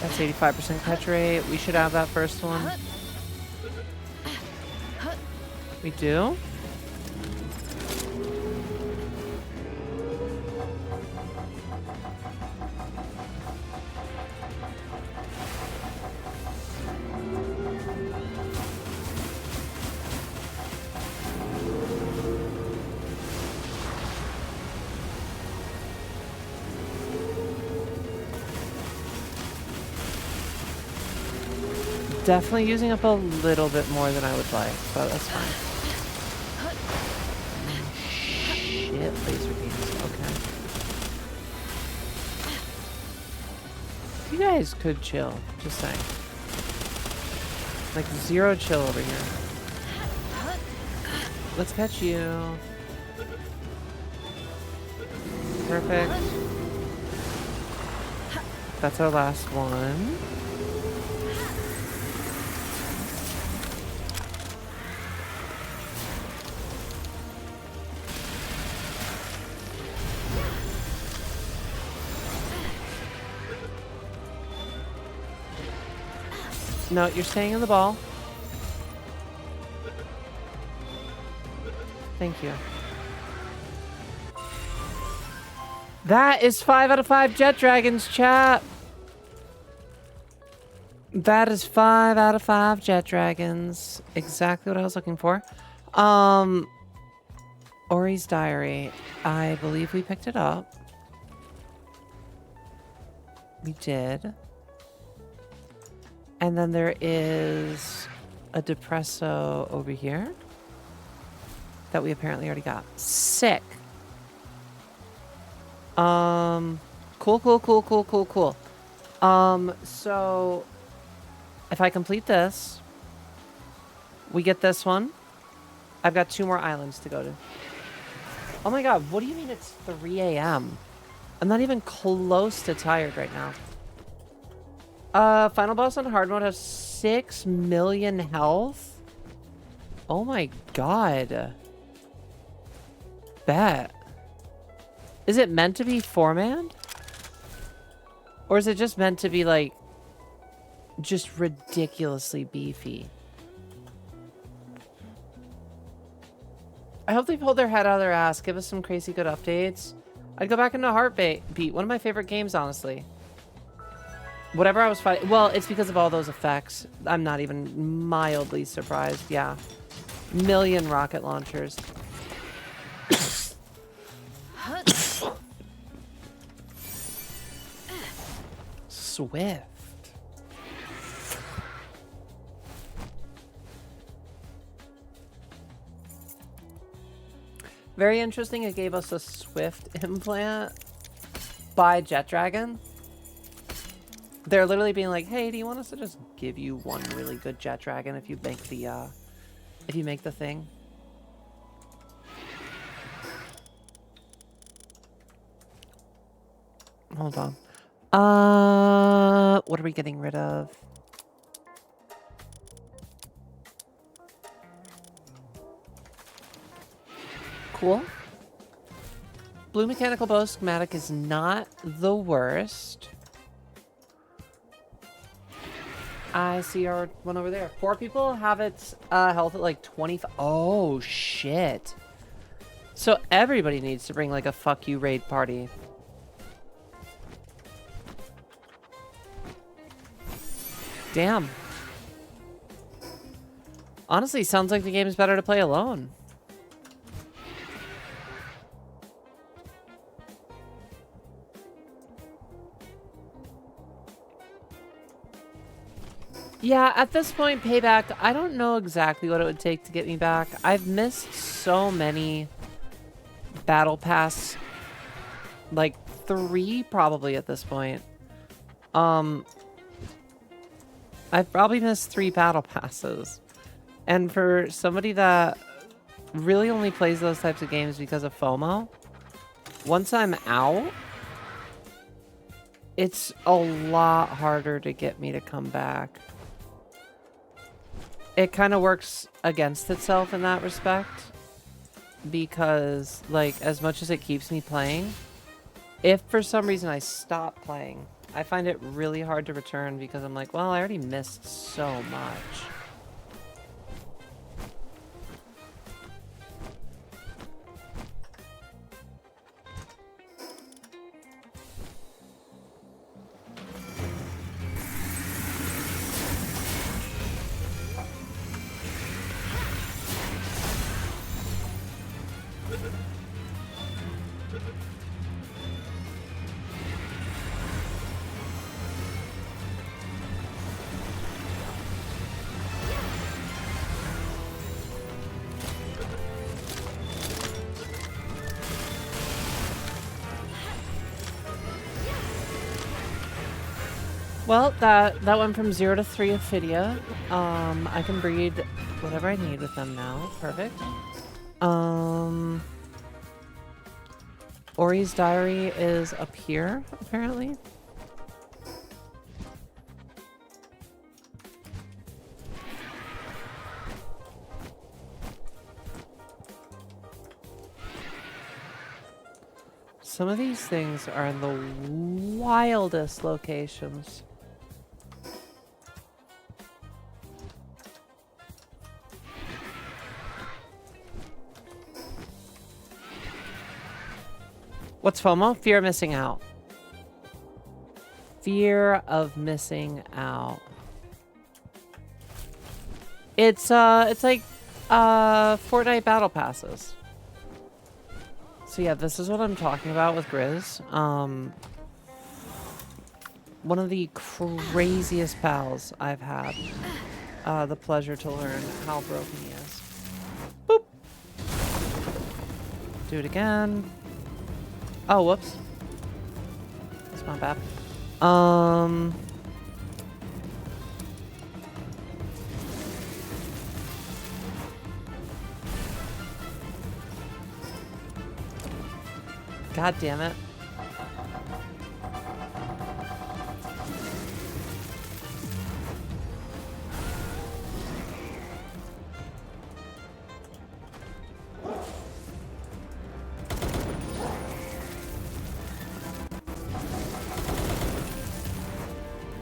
That's 85% catch rate. We should have that first one. We do? Definitely using up a little bit more than I would like, but that's fine. Shit, laser beams. Okay. You guys could chill, just saying. Like, zero chill over here. Let's catch you. Perfect. That's our last one. No, you're staying in the ball. Thank you. That is 5 out of 5 jet dragons, chat. That is 5 out of 5 jet dragons. Exactly what I was looking for. Ori's diary. I believe we picked it up. We did. And then there is a depresso over here that we apparently already got. Sick. Cool. So if I complete this, we get this one. I've got 2 more islands to go to. Oh my god, what do you mean it's 3 a.m.? I'm not even close to tired right now. Final boss on hard mode has 6 million health. Oh my god. Bet. Is it meant to be 4-man? Or is it just meant to be like just ridiculously beefy? I hope they pulled their head out of their ass. Give us some crazy good updates. I'd go back into Heartbeat. One of my favorite games, honestly. Whatever I was fighting... Well, it's because of all those effects. I'm not even mildly surprised. Yeah. Million rocket launchers. Swift. Very interesting. It gave us a Swift implant by Jet Dragon. They're literally being like, hey, do you want us to just give you one really good jet dragon if you make the thing? Hold on. What are we getting rid of? Cool. Blue mechanical bow schematic is not the worst. I see our one over there. 4 people have its health at like 25. Oh, shit. So everybody needs to bring like a fuck you raid party. Damn. Honestly, sounds like the game is better to play alone. Yeah, at this point, payback, I don't know exactly what it would take to get me back. I've missed so many battle pass, like 3 probably at this point. I've probably missed 3 battle passes. And for somebody that really only plays those types of games because of FOMO, once I'm out, it's a lot harder to get me to come back. It kind of works against itself in that respect, because like as much as it keeps me playing, if for some reason I stop playing, I find it really hard to return because I'm like, well, I already missed so much. Well, that went from 0 to 3 Ophidia. I can breed whatever I need with them now. Perfect. Ori's diary is up here, apparently. Some of these things are in the wildest locations. What's FOMO? Fear of missing out. Fear of missing out. It's like Fortnite battle passes. So yeah, this is what I'm talking about with Grizz. One of the craziest pals I've had the pleasure to learn how broken he is. Boop. Do it again. Oh, whoops. That's not bad. God damn it.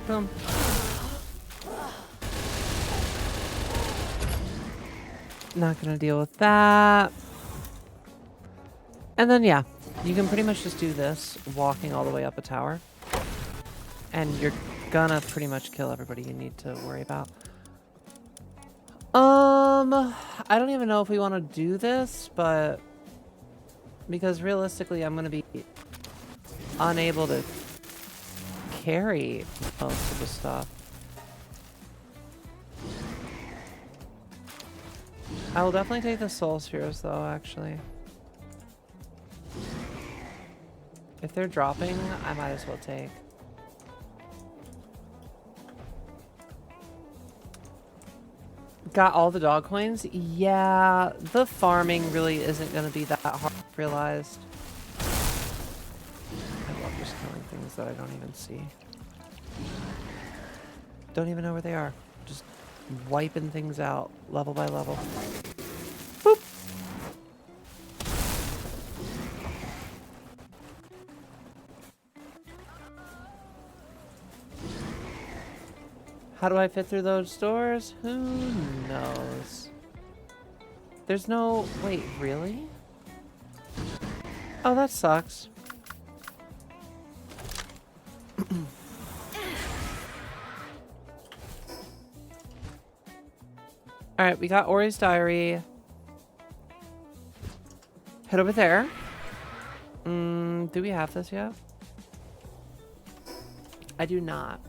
Boom. Not gonna deal with that. And then, yeah, you can pretty much just do this, walking all the way up a tower. And you're gonna pretty much kill everybody you need to worry about. I don't even know if we want to do this, but because realistically I'm gonna be unable to carry most of the stuff. I will definitely take the soul spheres though, actually. If they're dropping, I might as well take. Got all the dog coins? Yeah, the farming really isn't going to be that hard, I've realized. I love just killing things that I don't even see. Don't even know where they are. Just wiping things out, level by level. Boop! How do I fit through those doors? Who knows? There's no... Wait, really? Oh, that sucks. Alright, we got Ori's diary. Head over there. Do we have this yet? I do not.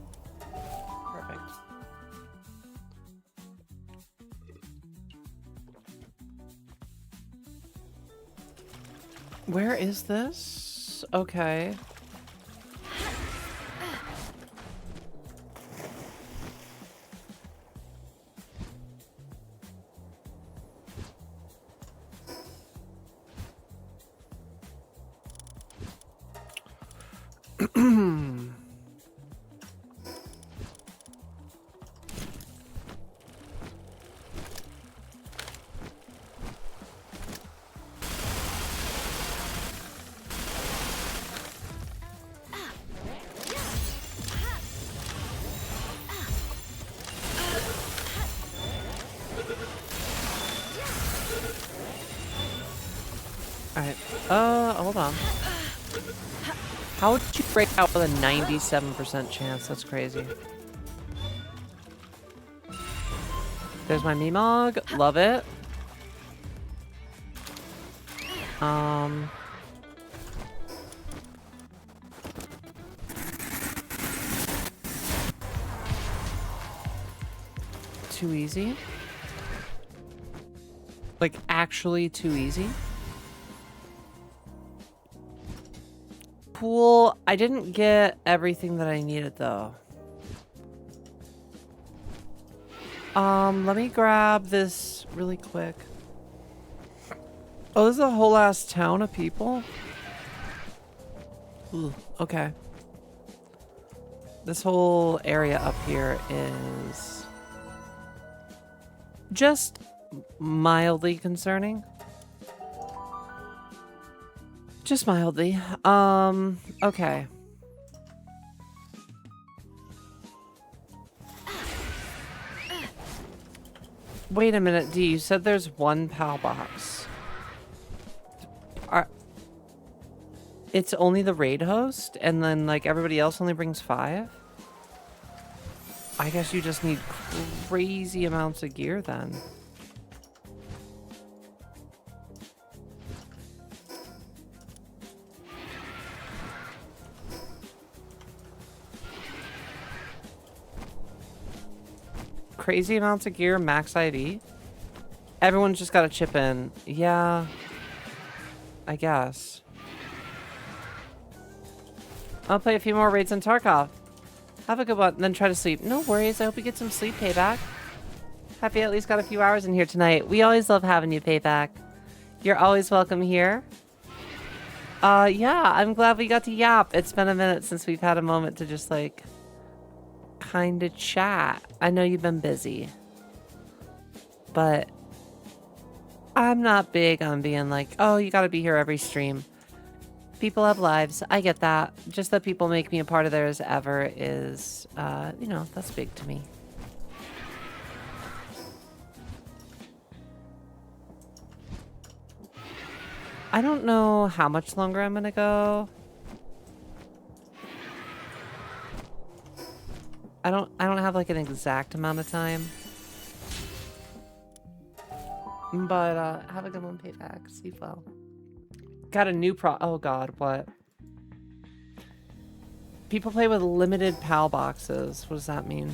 Perfect. Where is this? Okay. Hold on. How would you break out with a 97% chance? That's crazy. There's my Meemog. Love it. Too easy? Like, actually too easy? Pool. I didn't get everything that I needed, though. Let me grab this really quick. Oh, this is a whole ass town of people? Ooh, okay. This whole area up here is just mildly concerning. Just mildly. Okay. Wait a minute, D, you said there's one PAL box. It's only the raid host, and then, like, everybody else only brings 5? I guess you just need crazy amounts of gear, then. Crazy amounts of gear, max IV. Everyone's just got to chip in. Yeah, I guess. I'll play a few more raids on Tarkov. Have a good one, then try to sleep. No worries, I hope you get some sleep, Payback. Happy at least got a few hours in here tonight. We always love having you, Payback. You're always welcome here. Yeah, I'm glad we got to yap. It's been a minute since we've had a moment to just, like, kind of chat. I know you've been busy, but I'm not big on being like, oh, you gotta be here every stream. People have lives. I get that. Just that people make me a part of theirs ever is, you know, that's big to me. I don't know how much longer I'm gonna go. I don't have like an exact amount of time. But have a good one, Payback. Sleep well. Got a new oh god, what? People play with limited PAL boxes. What does that mean?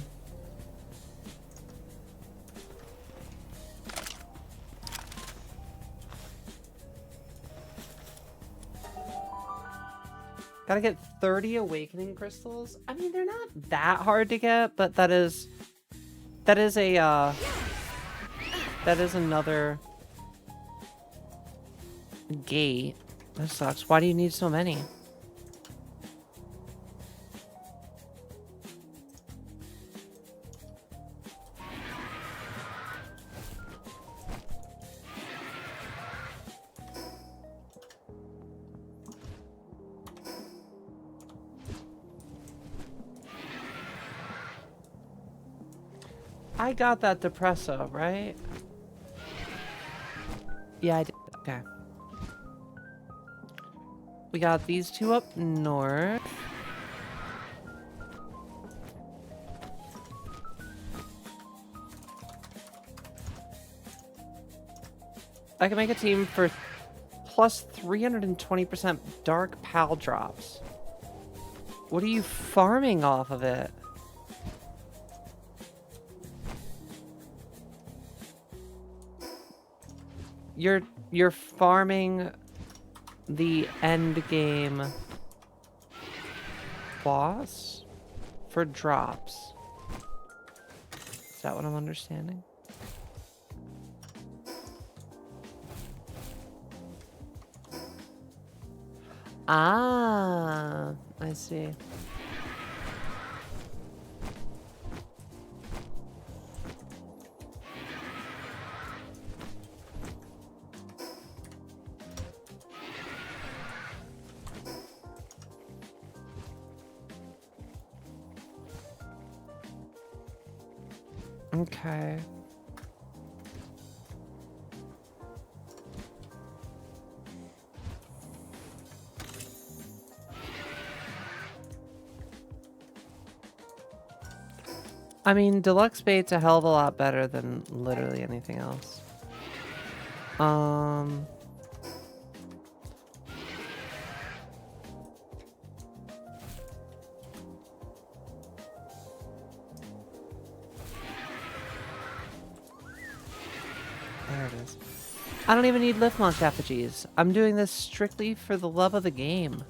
Gotta get 30 awakening crystals. I mean, they're not that hard to get, but that is a That is another gate. That sucks. Why do you need so many? I got that depresso, right? Yeah, I did. Okay. We got these two up north. I can make a team for plus 320% dark pal drops. What are you farming off of it? You're farming the end game boss for drops. Is that what I'm understanding? Ah, I see. Okay. I mean, deluxe bait's a hell of a lot better than literally anything else. There it is. I don't even need lift launch effigies. I'm doing this strictly for the love of the game.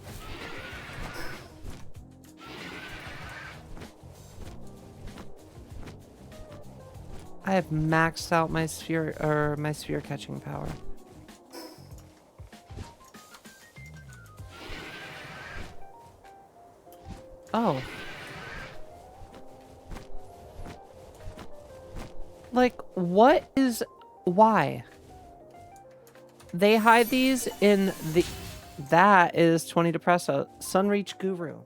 I have maxed out my sphere catching power. Oh. Like, what is... Why? They hide these in the... That is 20 Depresso. Sunreach Guru.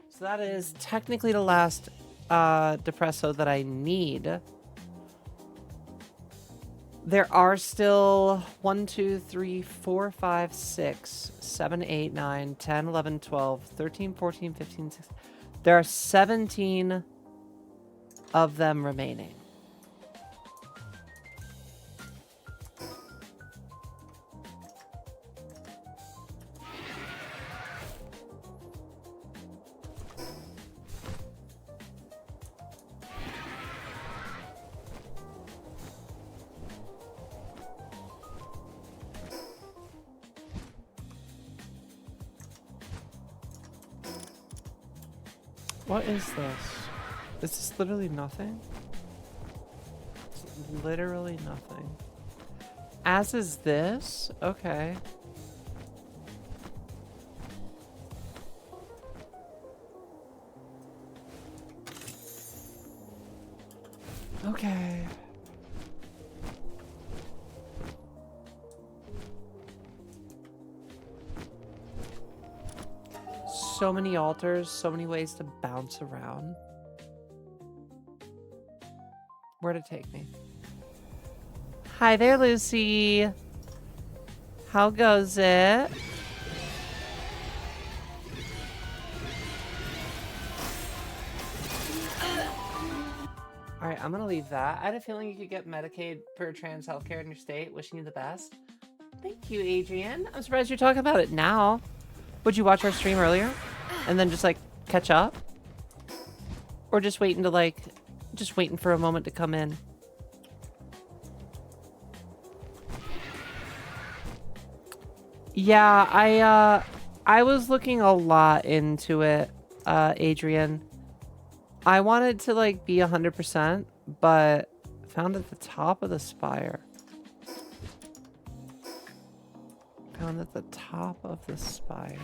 So that is technically the last Depresso that I need. There are still 1, 2, 3, 4, 5, 6, 7, 8, 9, 10, 11, 12, 13, 14, 15, 16. There are 17 of them remaining. What is this? Is this literally nothing? It's literally nothing. As is this? Okay. Okay. So many altars, so many ways to bounce around. Where'd it take me? Hi there, Lucy. How goes it? Alright, I'm gonna leave that. I had a feeling you could get Medicaid for trans healthcare in your state. Wishing you the best. Thank you, Adrian. I'm surprised you're talking about it now. Would you watch our stream earlier? And then just, like, catch up? Or just waiting to, like, just waiting for a moment to come in? Yeah, I was looking a lot into it, Adrian. I wanted to, like, be 100%, but Found at the top of the spire. Found at the top of the spire.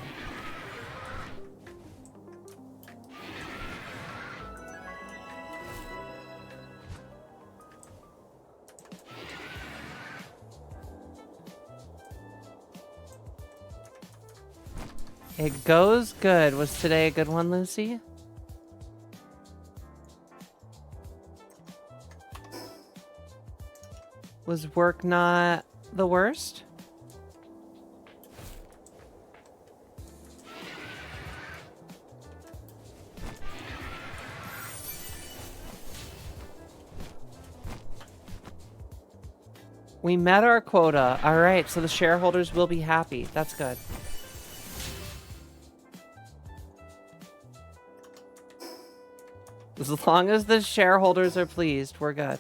It goes good. Was today a good one, Lucy? Was work not the worst? We met our quota. All right, so the shareholders will be happy. That's good. As long as the shareholders are pleased, we're good.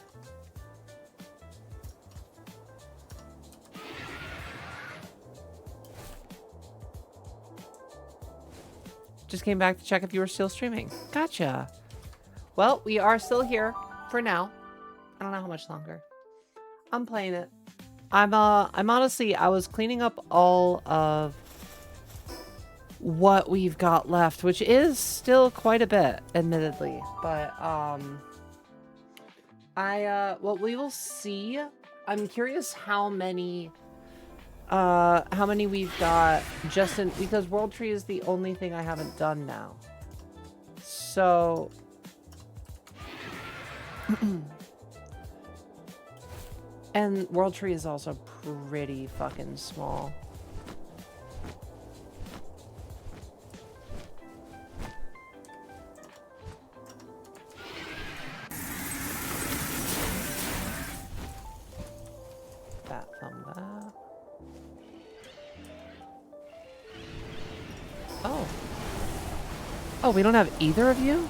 Just came back to check if you were still streaming. Gotcha. Well, we are still here for now. I don't know how much longer. I'm playing it. I'm honestly, I was cleaning up all of what we've got left, which is still quite a bit, admittedly. But, well, we will see. I'm curious how many we've got just in, because World Tree is the only thing I haven't done now. So, and World Tree is also pretty fucking small. That thumb that. Oh. Oh, we don't have either of you?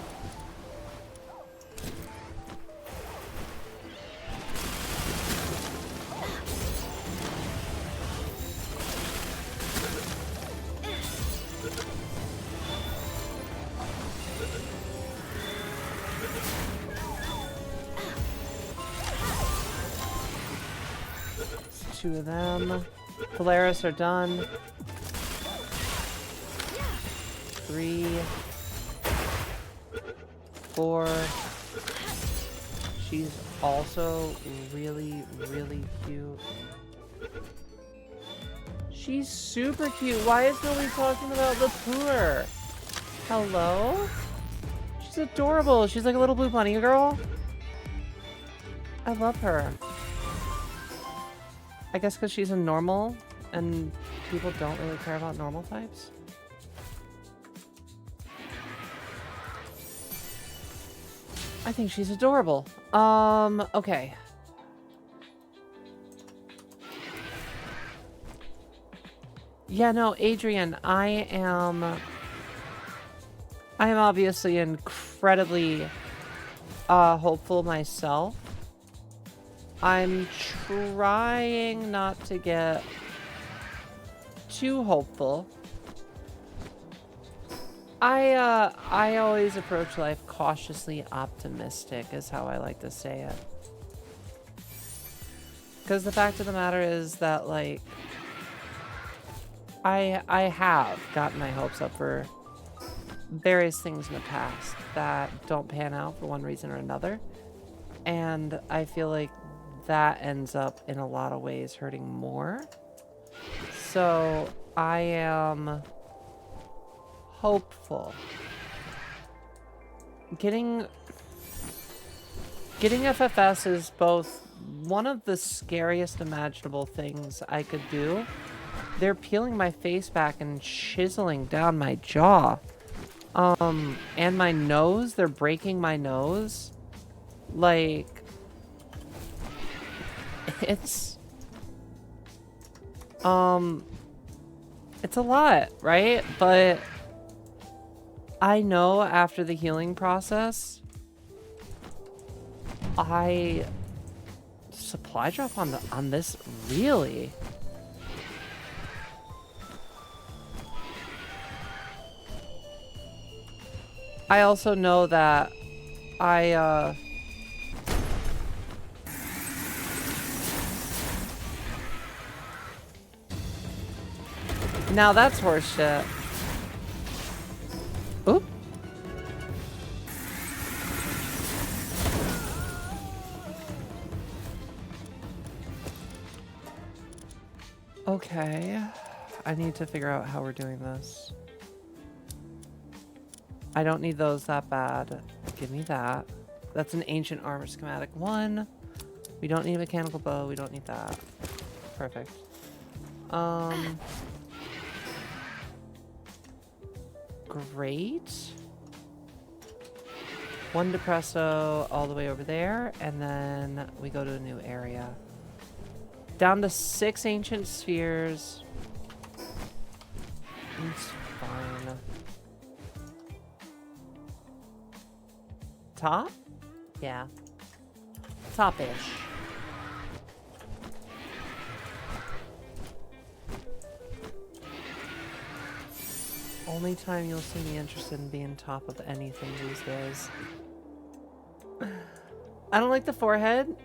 Two of them. Polaris are done. 3, 4. She's also really, really cute. She's super cute. Why is nobody talking about the poor? Hello? She's adorable. She's like a little blue bunny girl. I love her. I guess because she's a normal and people don't really care about normal types. I think she's adorable. Okay. Yeah, no, Adrian, I am obviously incredibly hopeful myself. I'm trying not to get too hopeful. I always approach life cautiously optimistic is how I like to say it. Because the fact of the matter is that, like, I have gotten my hopes up for various things in the past that don't pan out for one reason or another. And I feel like that ends up in a lot of ways hurting more. So I am hopeful. Getting FFS is both one of the scariest imaginable things I could do. They're peeling my face back and chiseling down my jaw. And my nose, they're breaking my nose. Like, it's a lot, right? But I know after the healing process, I supply drop on this really. I also know that Now that's horseshit. Oop. Okay. I need to figure out how we're doing this. I don't need those that bad. Give me that. That's an ancient armor schematic 1. We don't need a mechanical bow. We don't need that. Perfect. Great. 1 depresso all the way over there, and then we go to a new area. Down to 6 ancient spheres. It's fine. Top? Yeah. Top-ish. Only time you'll see me interested in being top of anything these days. I don't like the forehead.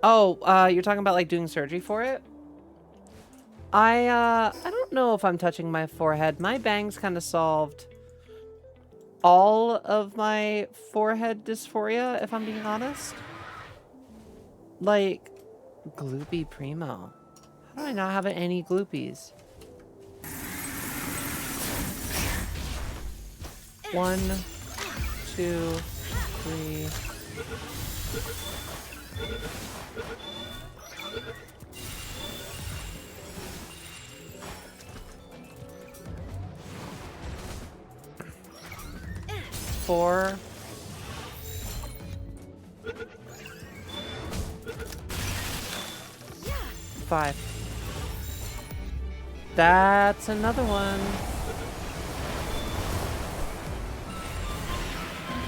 Oh, you're talking about like doing surgery for it? I don't know if I'm touching my forehead. My bangs kind of solved all of my forehead dysphoria, if I'm being honest. Like, gloopy primo. How do I not have any gloopies? 1, 2, 3. Four. 5. That's another one.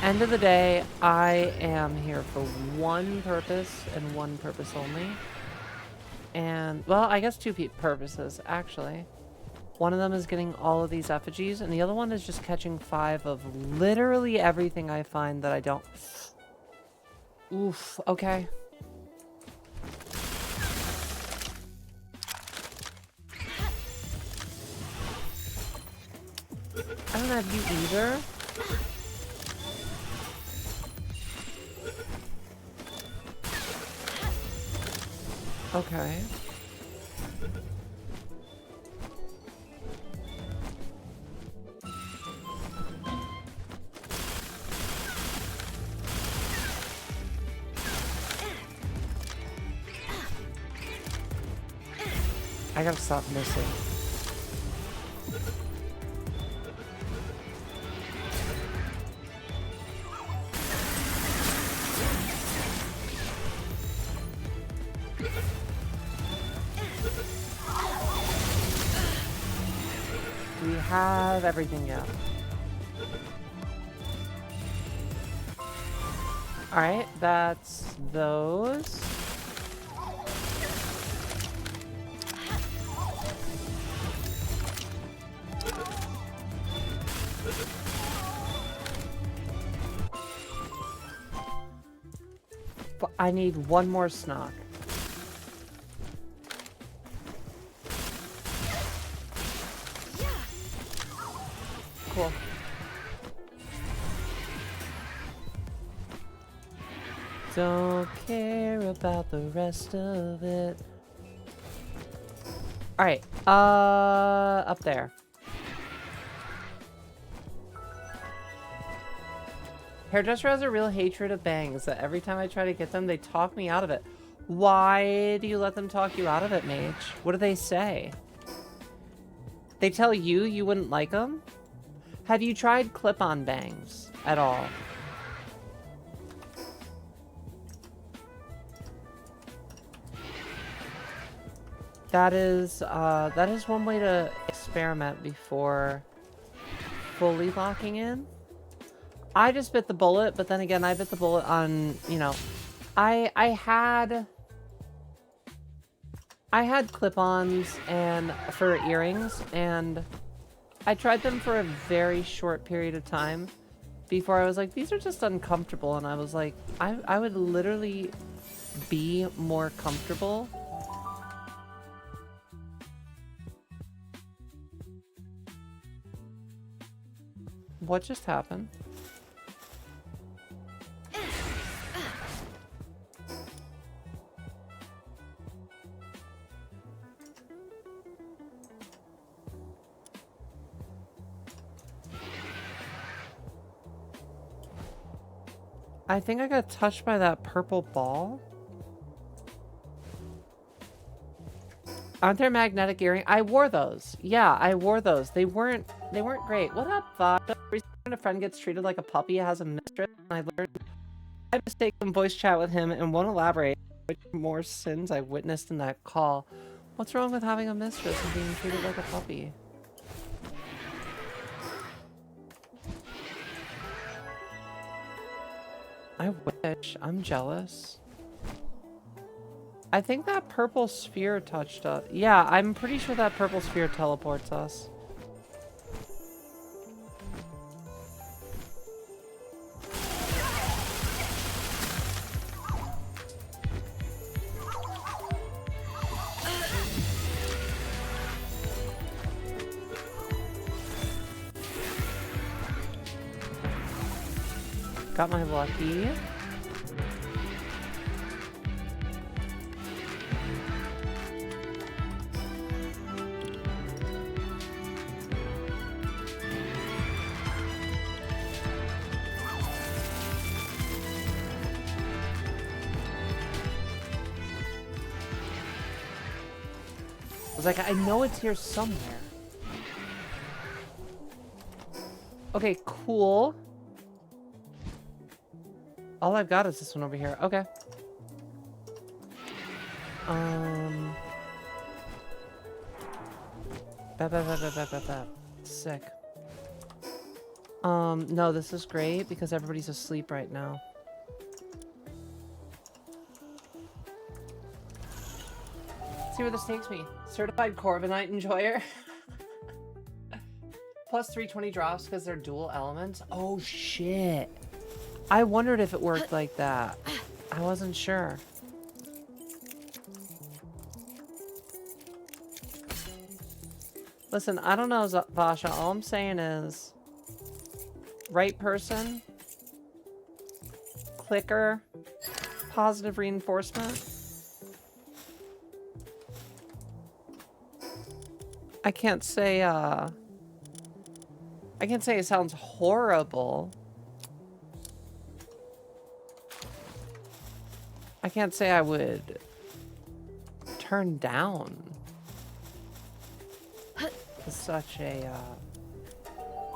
End of the day, I am here for one purpose and one purpose only. And, well, I guess 2 purposes, actually. One of them is getting all of these effigies, and the other one is just catching 5 of literally everything I find that I don't... Oof, okay. I don't have you either. Okay. I gotta stop missing. We have everything yet. Alright, that's those. But I need one more snock. Cool. Don't care about the rest of it. Alright, up there. Hairdresser has a real hatred of bangs that every time I try to get them, they talk me out of it. Why do you let them talk you out of it, Mage? What do they say? They tell you you wouldn't like them? Have you tried clip-on bangs at all? That is one way to experiment before fully locking in. I just bit the bullet, but then again, I bit the bullet on, you know, I had clip-ons and for earrings, and I tried them for a very short period of time before I was like, these are just uncomfortable, and I was like, I would literally be more comfortable What just happened? I think I got touched by that purple ball. Aren't there magnetic earrings? I wore those. Yeah, I wore those. They weren't great. What up, Vasha? When a friend gets treated like a puppy, has a mistress, and I learned I had to take some voice chat with him and won't elaborate which more sins I witnessed in that call. What's wrong with having a mistress and being treated like a puppy? I wish. I'm jealous. I think that purple sphere touched us. Yeah, I'm pretty sure that purple sphere teleports us. Got my lucky. I was like, I know it's here somewhere. Okay, cool. All I've got is this one over here. Okay. Sick. No, this is great because everybody's asleep right now. See where this takes me. Certified Corviknight enjoyer. Plus 320 drops because they're dual elements. Oh shit. I wondered if it worked like that. I wasn't sure. Listen, I don't know, Vasha. All I'm saying is, right person, clicker, positive reinforcement. I can't say it sounds horrible. I can't say I would turn down such a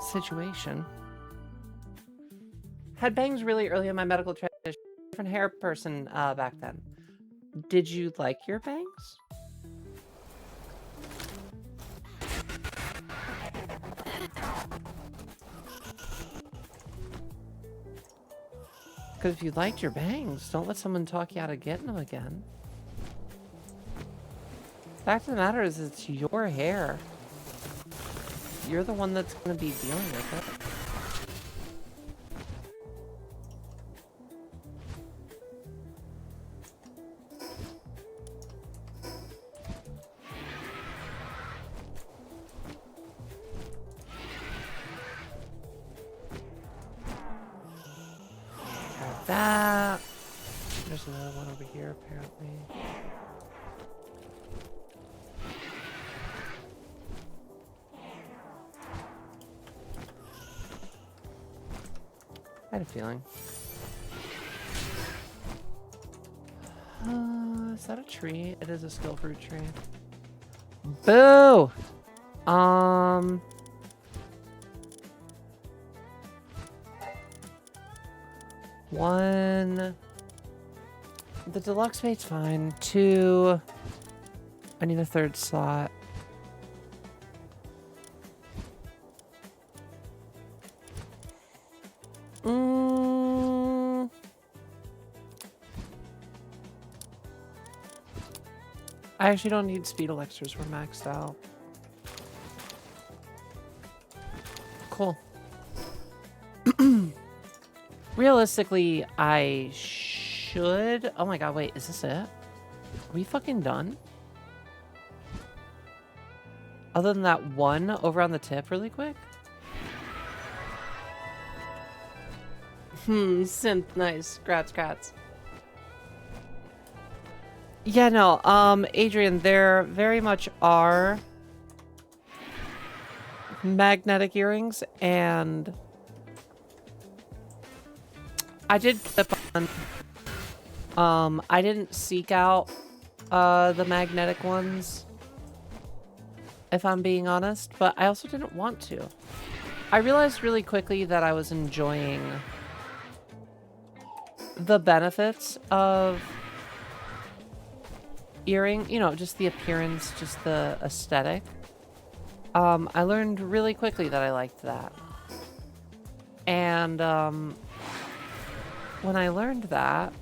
situation. Had bangs really early in my medical transition. Different hair person back then. Did you like your bangs? Because if you liked your bangs, don't let someone talk you out of getting them again. Fact of the matter is, it's your hair. You're the one that's going to be dealing with it. That. There's another one over here, apparently. I had a feeling. Is that a tree? It is a skill fruit tree. Boo! One. The deluxe mate's fine. Two. I need a third slot. I actually don't need speed elixirs. We're maxed out. Cool. Realistically, I should... Oh my god, wait, is this it? Are we fucking done? Other than that one over on the tip really quick? Synth, nice. Grats. Yeah, no, Adrian, there very much are magnetic earrings, and I did clip on, I didn't seek out, the magnetic ones, if I'm being honest, but I also didn't want to. I realized really quickly that I was enjoying the benefits of earring, you know, just the appearance, just the aesthetic. I learned really quickly that I liked that. And, when I learned that,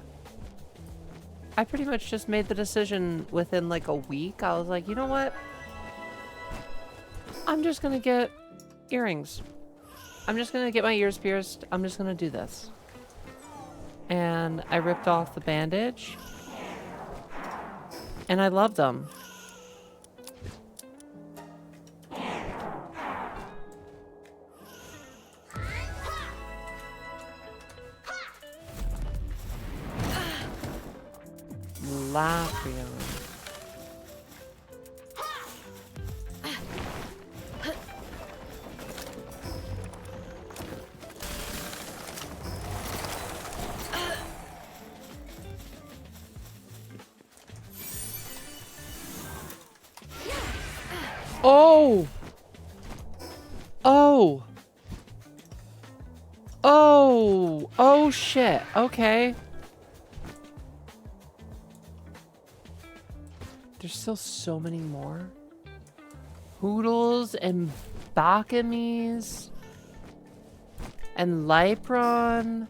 I pretty much just made the decision within like a week. I was like, you know what? I'm just gonna get earrings. I'm just gonna get my ears pierced. I'm just gonna do this. And I ripped off the bandage. And I loved them. Latrium. Oh! Oh! Oh! Oh shit. Okay. There's still so many more. Hoodles and Bakamis and Lypron.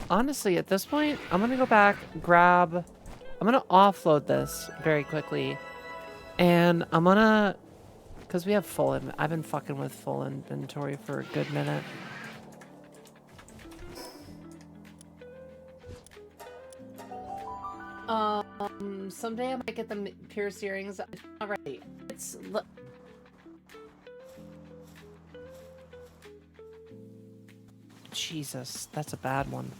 Honestly, at this point, I'm gonna go back, grab... I'm gonna offload this very quickly. And I'm gonna... Because we have full... I've been fucking with full inventory for a good minute. Someday I might get the pierced earrings. Alright. It's... Jesus, that's a bad one.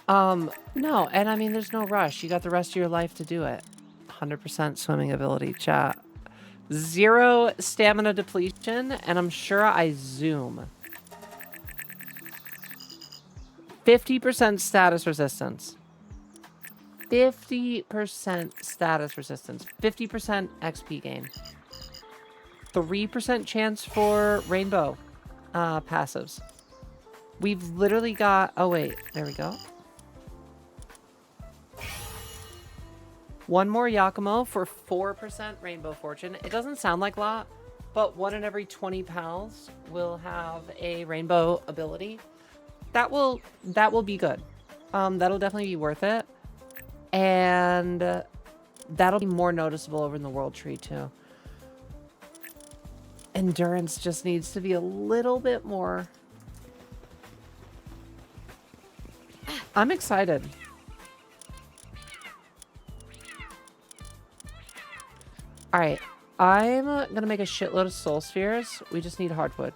No, and I mean, there's no rush. You got the rest of your life to do it. 100% swimming ability, chat. 0 stamina depletion, and I'm sure I zoom. 50% status resistance. 50% status resistance. 50% XP gain. 3% chance for rainbow passives. We've literally got... Oh, wait. There we go. One more Yakumo for 4% rainbow fortune. It doesn't sound like a lot, but 1 in every 20 pals will have a rainbow ability. That will be good. That'll definitely be worth it. And that'll be more noticeable over in the world tree too. Endurance just needs to be a little bit more. I'm excited. All right, I'm gonna make a shitload of soul spheres. We just need hardwood.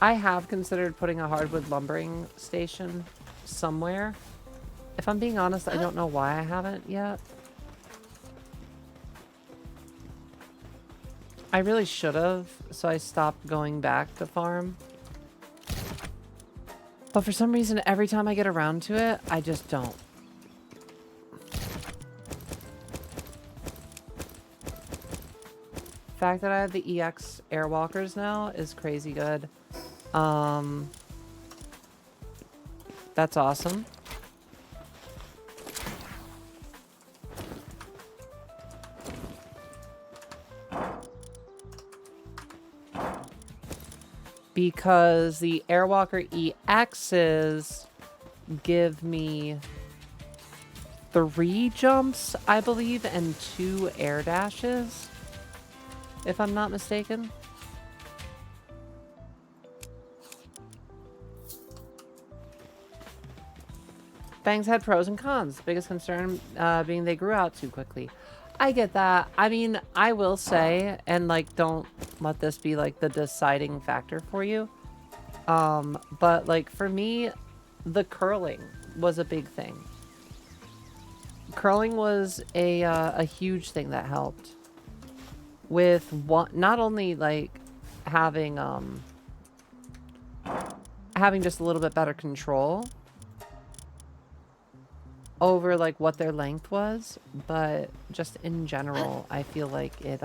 I have considered putting a hardwood lumbering station somewhere. If I'm being honest, I don't know why I haven't yet. I really should have, so I stopped going back to farm. But for some reason, every time I get around to it, I just don't. The fact that I have the EX Airwalkers now is crazy good. That's awesome. Because the Airwalker EXs give me 3 jumps, I believe, and 2 air dashes, if I'm not mistaken. Bangs had pros and cons. Biggest concern being they grew out too quickly. I get that. I mean, I will say, and like, don't let this be like the deciding factor for you. But like for me, the curling was a big thing. Curling was a huge thing that helped with not only like having just a little bit better control over like what their length was, but just in general, I feel like it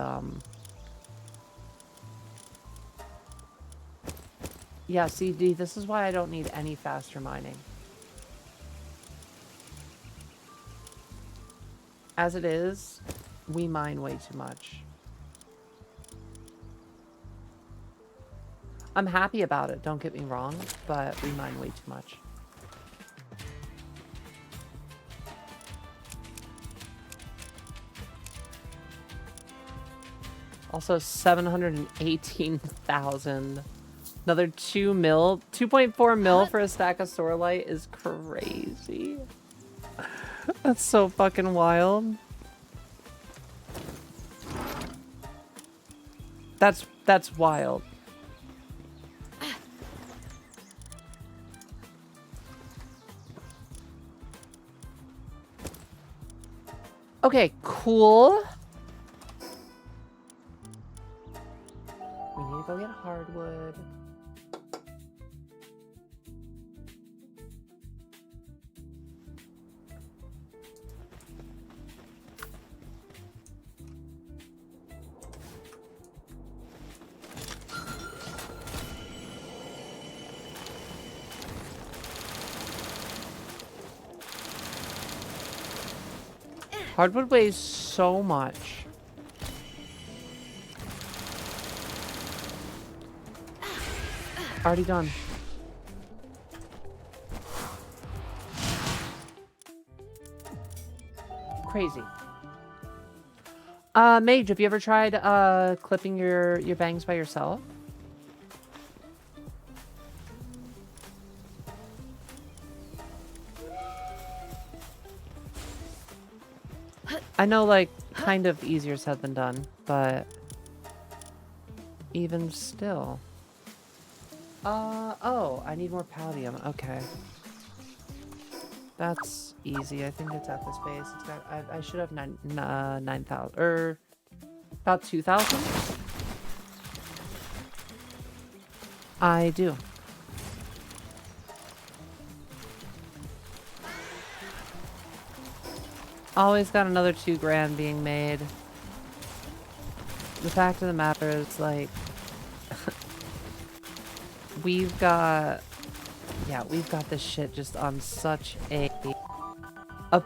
yeah, CD, this is why I don't need any faster mining. As it is, we mine way too much. I'm happy about it, don't get me wrong, but we mine way too much. Also 718,000. Another 2.4 mil for a stack of Sorlight is crazy. That's so fucking wild. That's wild. Okay, cool. We need to go get hardwood. Hardwood weighs so much. Already done. Crazy. Mage, have you ever tried clipping your bangs by yourself? I know, like, kind of easier said than done, but even still. Oh, I need more palladium. Okay. That's easy. I think it's at this base. It's got, I should have 9,000, or about 2,000? I do. Always got another 2 grand being made. The fact of the matter is, like, we've got this shit just on such a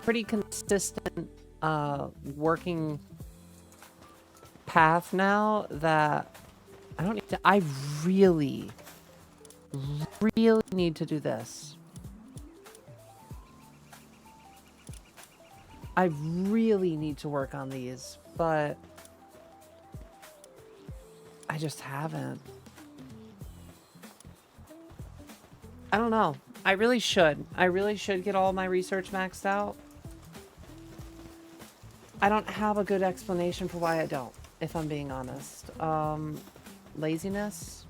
pretty consistent working path now that I don't need to, I really need to do this. I really need to work on these, but I just haven't. I don't know. I really should. I really should get all my research maxed out. I don't have a good explanation for why I don't, if I'm being honest. Laziness?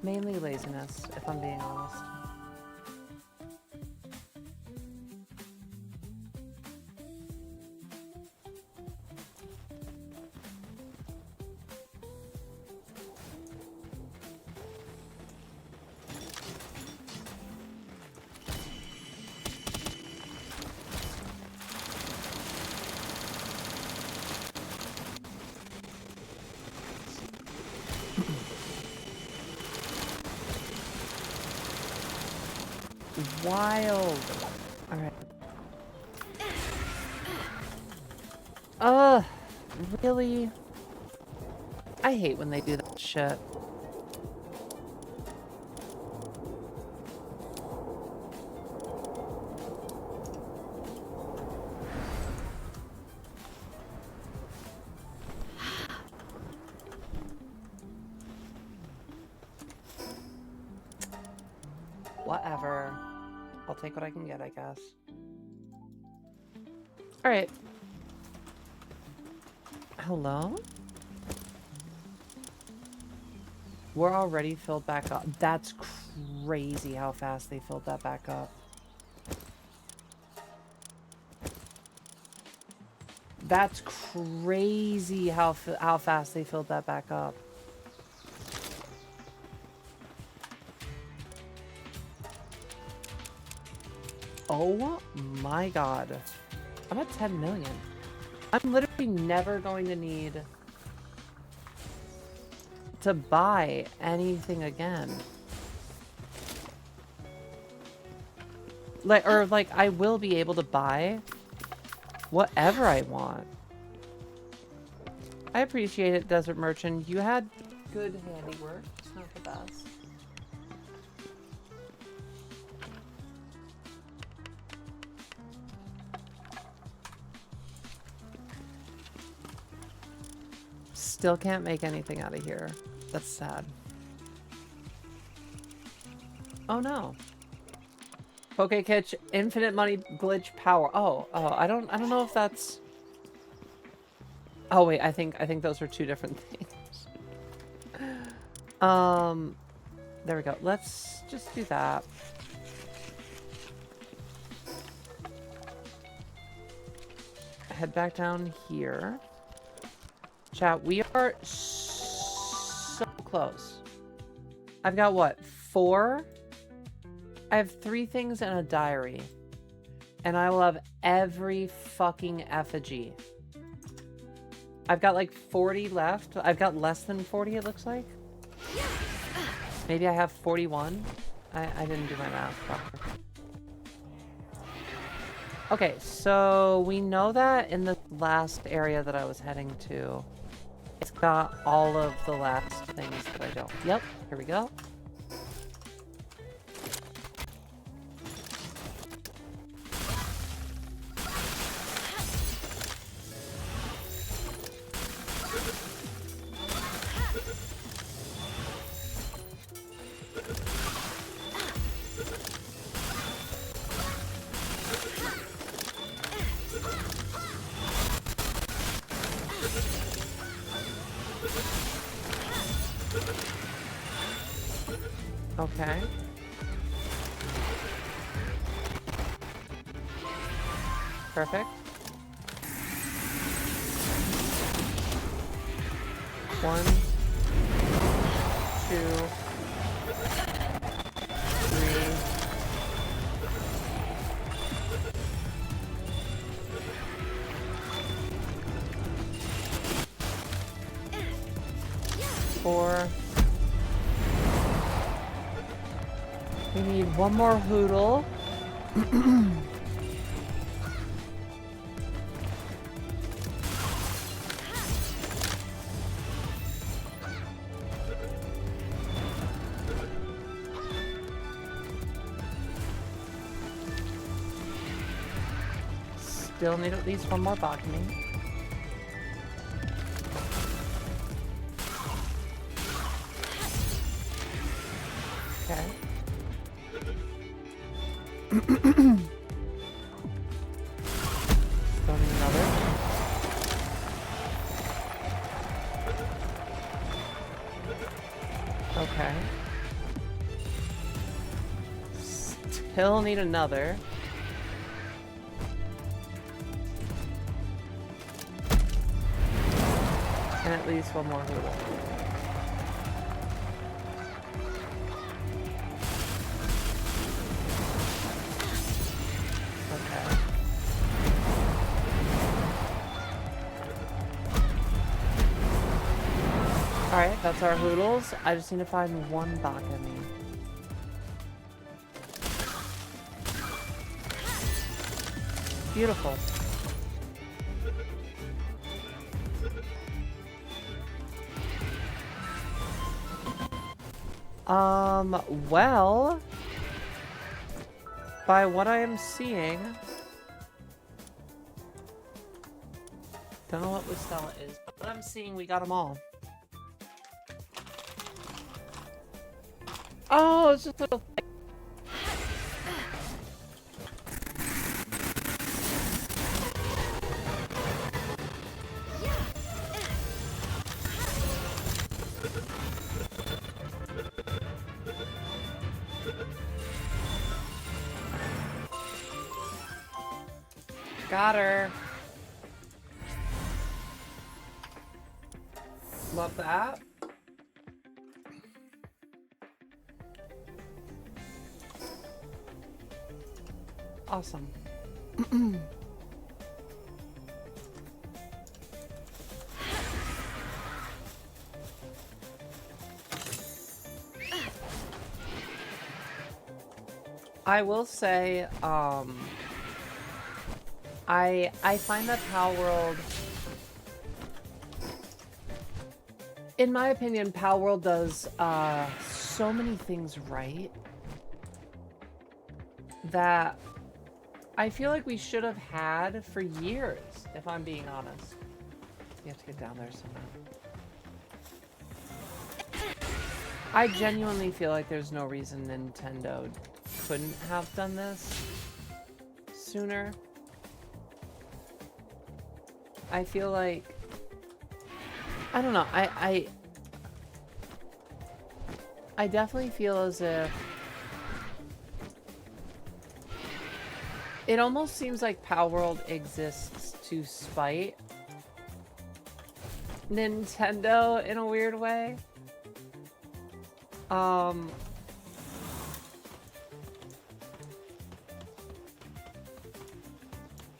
Mainly laziness, if I'm being honest. Wild. Alright. Really? I hate when they do that shit. Whatever. I'll take what I can get, I guess. Alright. Hello? We're already filled back up. That's crazy how fast they filled that back up. That's crazy how fast they filled that back up. Oh my god. I'm at 10 million. I'm literally never going to need to buy anything again. Like, or like, I will be able to buy whatever I want. I appreciate it, Desert Merchant. You had good handiwork. It's not the best. Still can't make anything out of here. That's sad. Oh no. PokeKitch, infinite money glitch power. Oh, I don't know if that's. Oh wait, I think those are two different things. There we go. Let's just do that. Head back down here. Chat, we are so close. I've got what? 4? I have 3 things and a diary. And I will have every fucking effigy. I've got like 40 left. I've got less than 40, it looks like. Maybe I have 41. I didn't do my math properly. Okay, so we know that in the last area that I was heading to, it's got all of the last things that I don't. Yep, here we go. Okay. Perfect. 1, 2, 3. 4. We need one more Hoodle. Still need at least one more Bakami. Okay. Still need another. Okay. Still need another. And at least one more Hoodle. Okay. Alright, that's our Hoodles. I just need to find one Bakami. Beautiful. Well, by what I am seeing, don't know what Listella is, but what I'm seeing, we got them all. Oh, it's just a little thing. Got her. Love that. Awesome. I will say, I find that Palworld, in my opinion, Palworld does so many things right that I feel like we should have had for years, if I'm being honest. You have to get down there somehow. I genuinely feel like there's no reason Nintendo couldn't have done this sooner. I feel like, I don't know, I definitely feel as if it almost seems like Palworld exists to spite Nintendo in a weird way.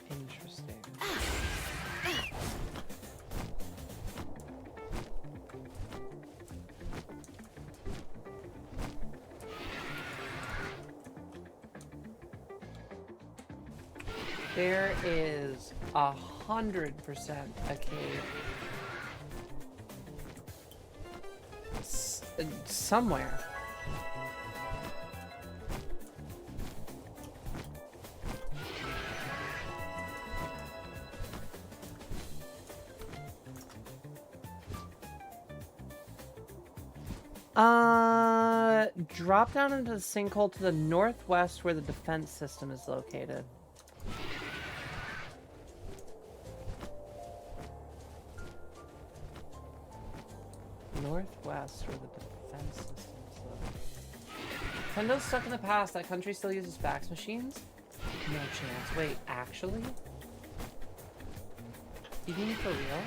Interesting. There is 100% a cave somewhere. Drop down into the sinkhole to the northwest where the defense system is located. Northwest where the defense system is located. Nintendo's stuck in the past. That country still uses fax machines? No chance. Wait, actually? You mean for real?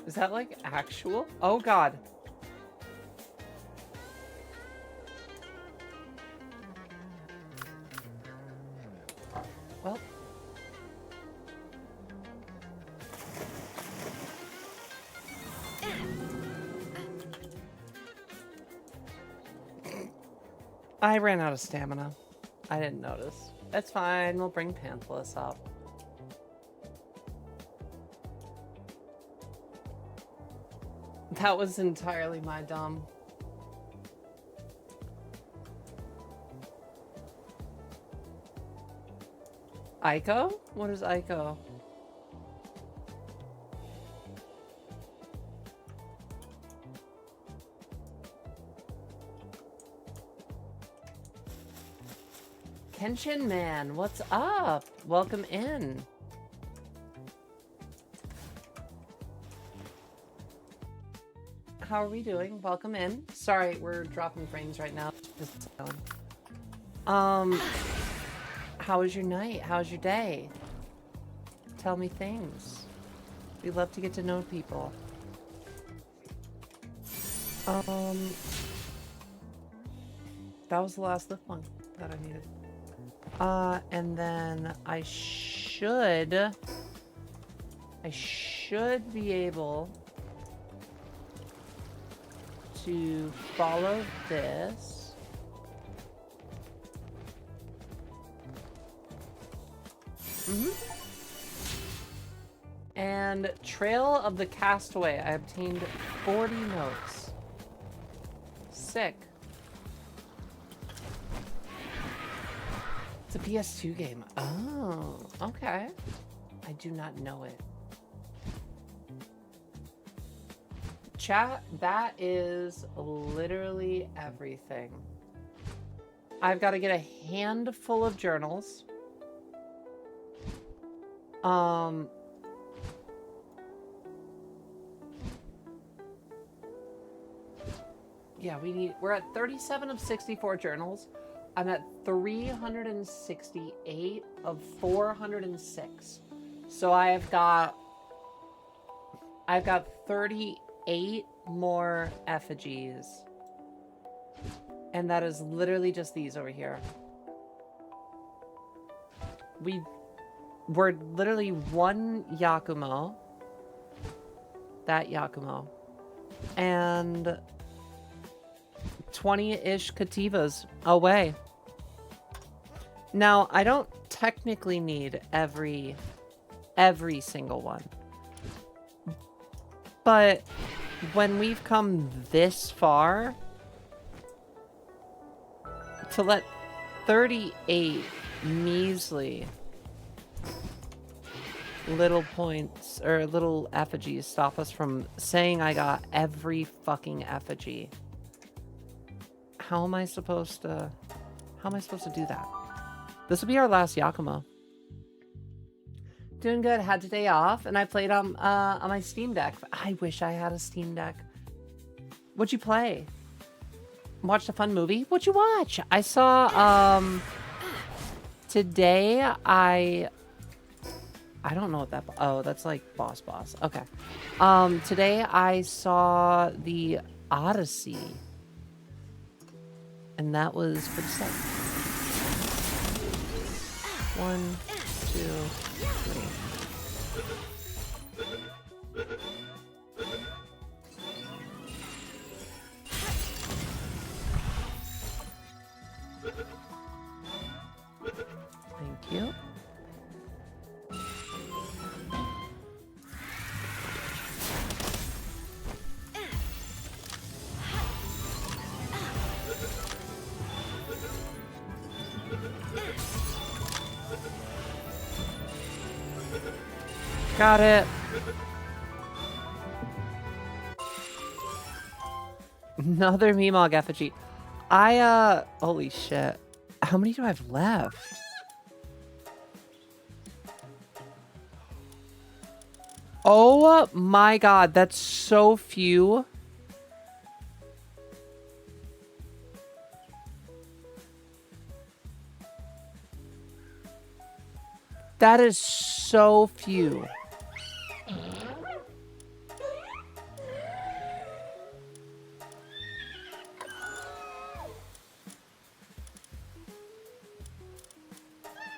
Is that like actual? Oh god. Well. I ran out of stamina. I didn't notice. That's fine. We'll bring Panthless up. That was entirely my dumb. Ico? What is Ico? Kenshin Man, what's up? Welcome in. How are we doing? Welcome in. Sorry, we're dropping frames right now. Just how was your night? How's your day? Tell me things. We love to get to know people. That was the last lip lung that I needed. And then I should be able to follow this. And Trail of the Castaway. I obtained 40 notes. Sick. It's a PS2 game. Oh, okay. I do not know it. Chat, that is literally everything. I've got to get a handful of journals. Yeah, we're at 37 of 64 journals. I'm at 368 of 406. So I've got 38 more effigies. And that is literally just these over here. We're literally one Yakumo. That Yakumo. And 20-ish Kativas away. Now, I don't technically need every single one. But when we've come this far, to let 38 measly little points or little effigies stop us from saying I got every fucking effigy. How am I supposed to do that? This will be our last Yakumo. Doing good. Had today off, and I played on my Steam Deck. I wish I had a Steam Deck. What'd you play? Watched a fun movie? What'd you watch? I saw today. I don't know what that. Oh, that's like Boss. Okay. Today I saw the Odyssey, and that was pretty sick. 1, 2, 3. Thank you. Got it. Another Meemog effigy. Holy shit. How many do I have left? Oh my god, that's so few. That is so few.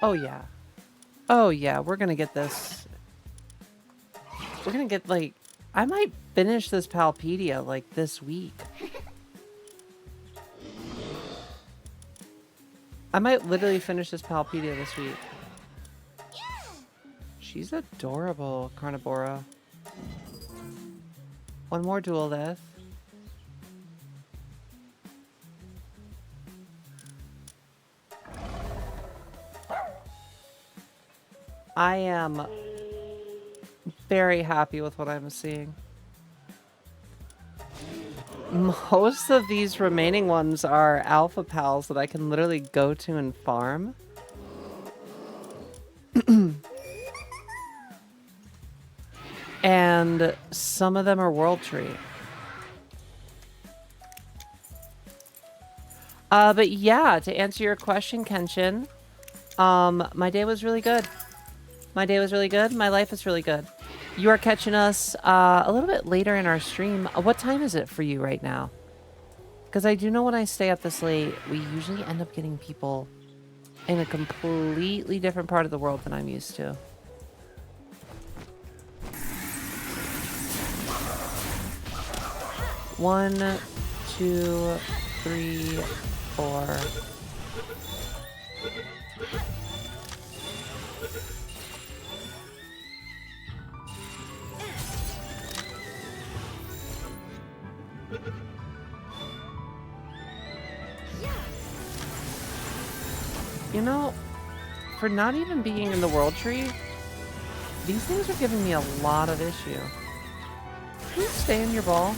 Oh yeah. Oh yeah, we're gonna get this. We're gonna get, like, I might finish this Palpedia, like, this week. I might literally finish this Palpedia this week. She's adorable, Carnivora. One more dual death. I am very happy with what I'm seeing. Most of these remaining ones are alpha pals that I can literally go to and farm. And some of them are World Tree. But yeah, to answer your question, Kenshin, my day was really good. My day was really good. My life is really good. You are catching us a little bit later in our stream. What time is it for you right now? Because I do know when I stay up this late, we usually end up getting people in a completely different part of the world than I'm used to. One, 2, 3, 4. You know, for not even being in the World Tree, these things are giving me a lot of issue. Can you stay in your ball?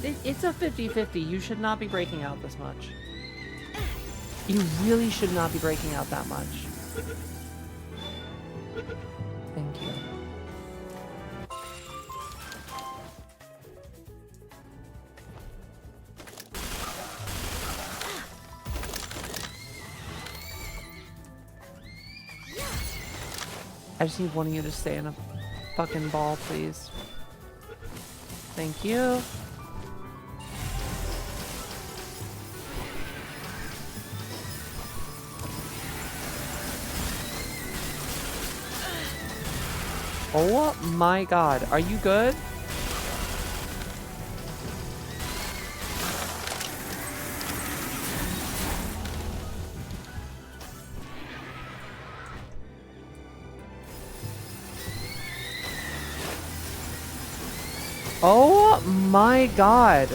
It's a 50-50. You should not be breaking out this much. You really should not be breaking out that much. Thank you. I just need one of you to stay in a fucking ball, please. Thank you. Oh my god, are you good? Oh my god.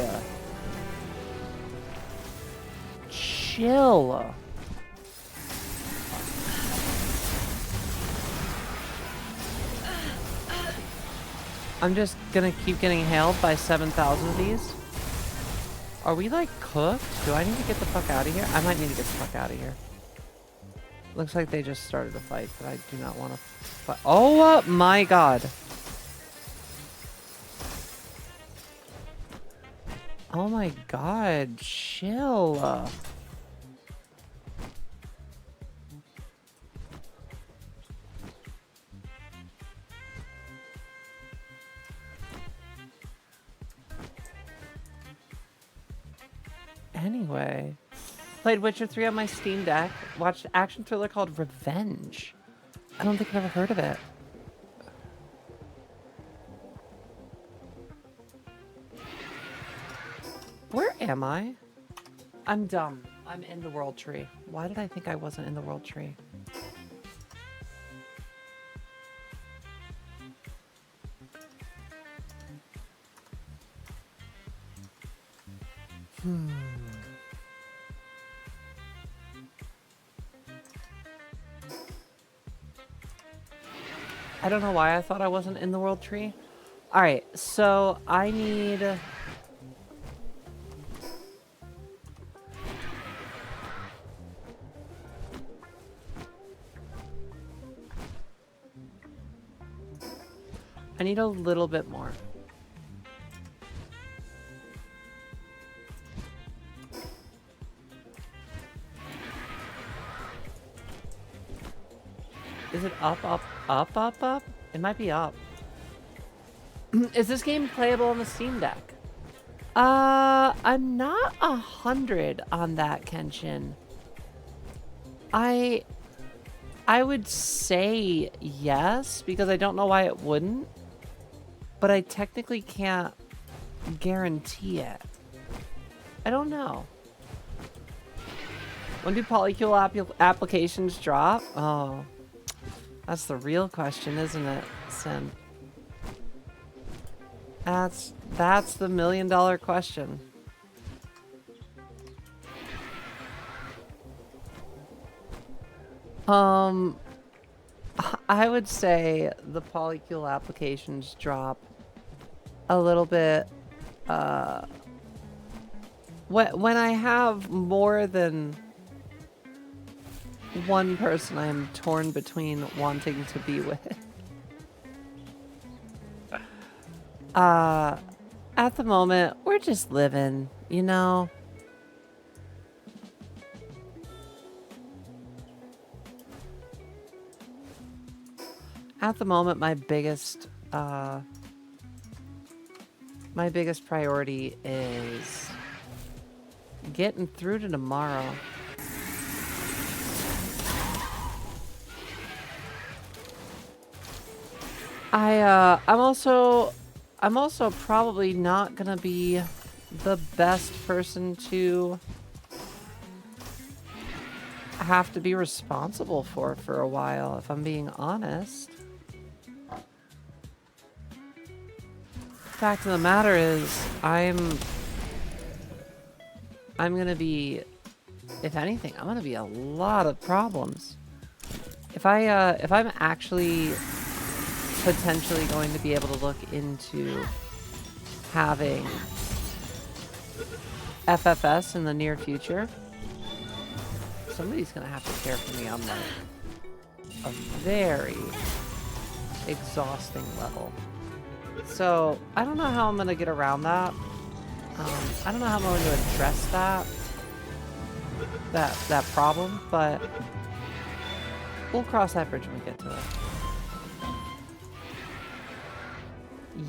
Chill. I'm just gonna keep getting hailed by 7,000 of these. Are we like cooked? Do I need to get the fuck out of here? I might need to get the fuck out of here. Looks like they just started a fight, but I do not want to fight. Oh my god. Oh my god, chill. Anyway, played Witcher 3 on my Steam Deck. Watched an action thriller called Revenge. I don't think I've ever heard of it. Where am I? I'm dumb. I'm in the world tree. Why did I think I wasn't in the world tree? I don't know why I thought I wasn't in the world tree. Alright, so I need... I need a little bit more. Is it up, up, up, up, up? It might be up. Is this game playable on the Steam Deck? I'm not 100 on that, Kenshin. I would say yes, because I don't know why it wouldn't. But I technically can't guarantee it. I don't know. When do polycule applications drop? Oh. That's the real question, isn't it, Sin? That's the $1 million question. I would say the polycule applications drop a little bit when I have more than one person I am torn between wanting to be with. At the moment, we're just living, you know? At the moment, my biggest priority is getting through to tomorrow. I'm also probably not gonna be the best person to have to be responsible for a while, if I'm being honest. Fact of the matter is, I'm gonna be, if anything, I'm gonna be a lot of problems. If I'm actually potentially going to be able to look into having FFS in the near future, somebody's gonna have to care for me on like a very exhausting level. So I don't know how I'm gonna get around that. I don't know how I'm going to address that problem, but we'll cross that bridge when we get to it.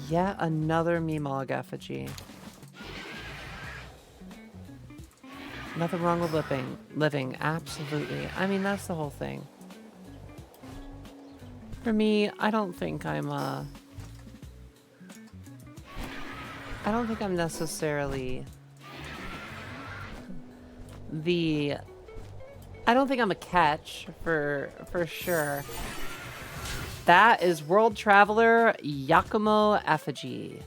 Yet another Meemog effigy. Nothing wrong with living, absolutely. I mean, that's the whole thing. For me, I don't think I'm necessarily I don't think I'm a catch for sure. That is World Traveler Yakumo effigy.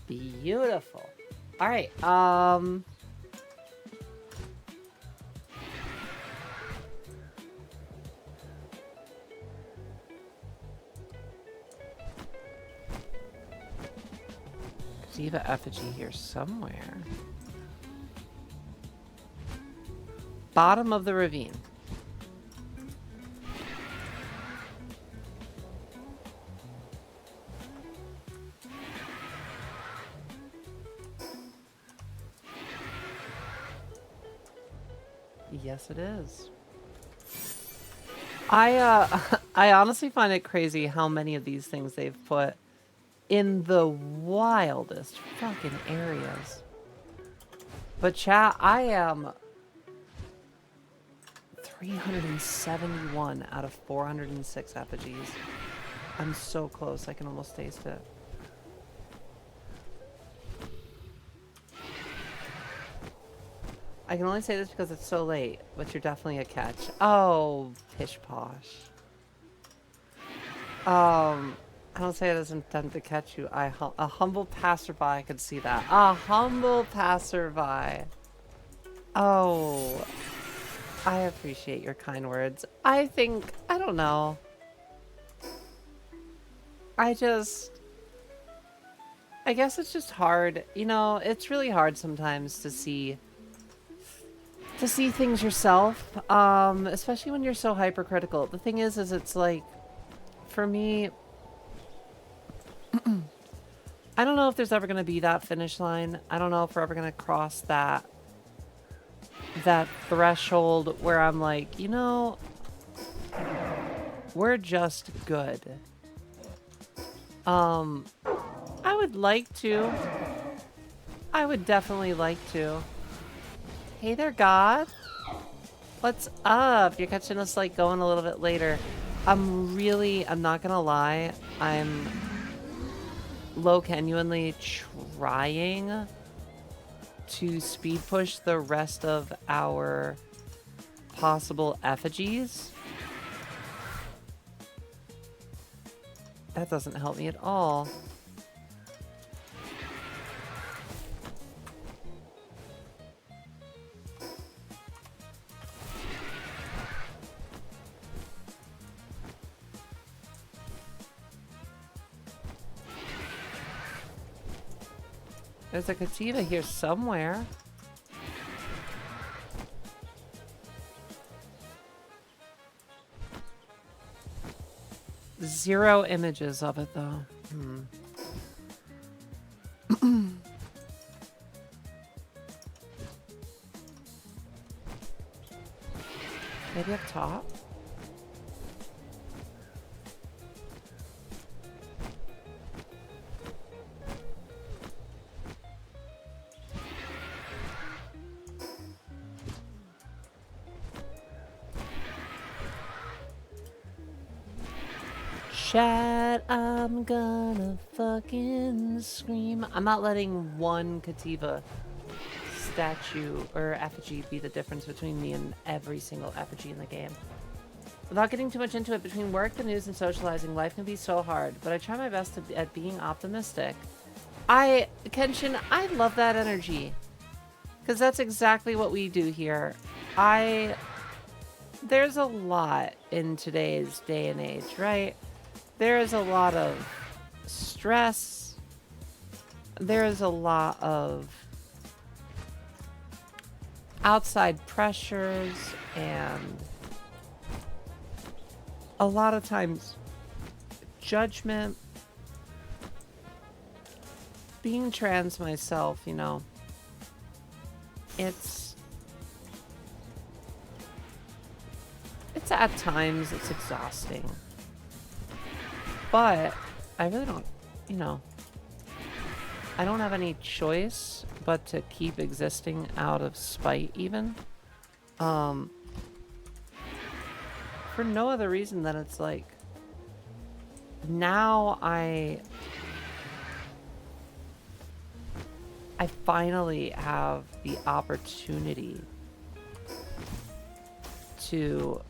Beautiful. All right. Diva effigy here somewhere. Bottom of the ravine. Yes, it is. I honestly find it crazy how many of these things they've put in the wildest fucking areas. But chat, I am 371 out of 406 effigies. I'm so close, I can almost taste it. I can only say this because it's so late, but you're definitely a catch. Oh, pish posh. I don't say it as intent to catch you. A humble passerby, I could see that. A humble passerby. Oh, I appreciate your kind words. I don't know. I guess it's just hard. You know, it's really hard sometimes to see things yourself, especially when you're so hypercritical. The thing is it's like, for me, I don't know if there's ever going to be that finish line. I don't know if we're ever going to cross that threshold where I'm like, you know, we're just good. I would like to. I would definitely like to. Hey there, God. What's up? You're catching us like going a little bit later. I'm not gonna lie. I'm genuinely trying to speed push the rest of our possible effigies. That doesn't help me at all. There's a Kativa here somewhere. Zero images of it, though. Maybe up top? Chat, I'm gonna fucking scream. I'm not letting one Kativa statue or effigy be the difference between me and every single effigy in the game. Without getting too much into it, between work, the news, and socializing, life can be so hard, but I try my best at being optimistic. Kenshin, I love that energy. Because that's exactly what we do here. There's a lot in today's day and age, right? There is a lot of stress. There is a lot of outside pressures, and a lot of times judgment. Being trans myself, you know, it's at times it's exhausting. But I really don't you know, I don't have any choice but to keep existing out of spite even. For no other reason than it's like, now I finally have the opportunity to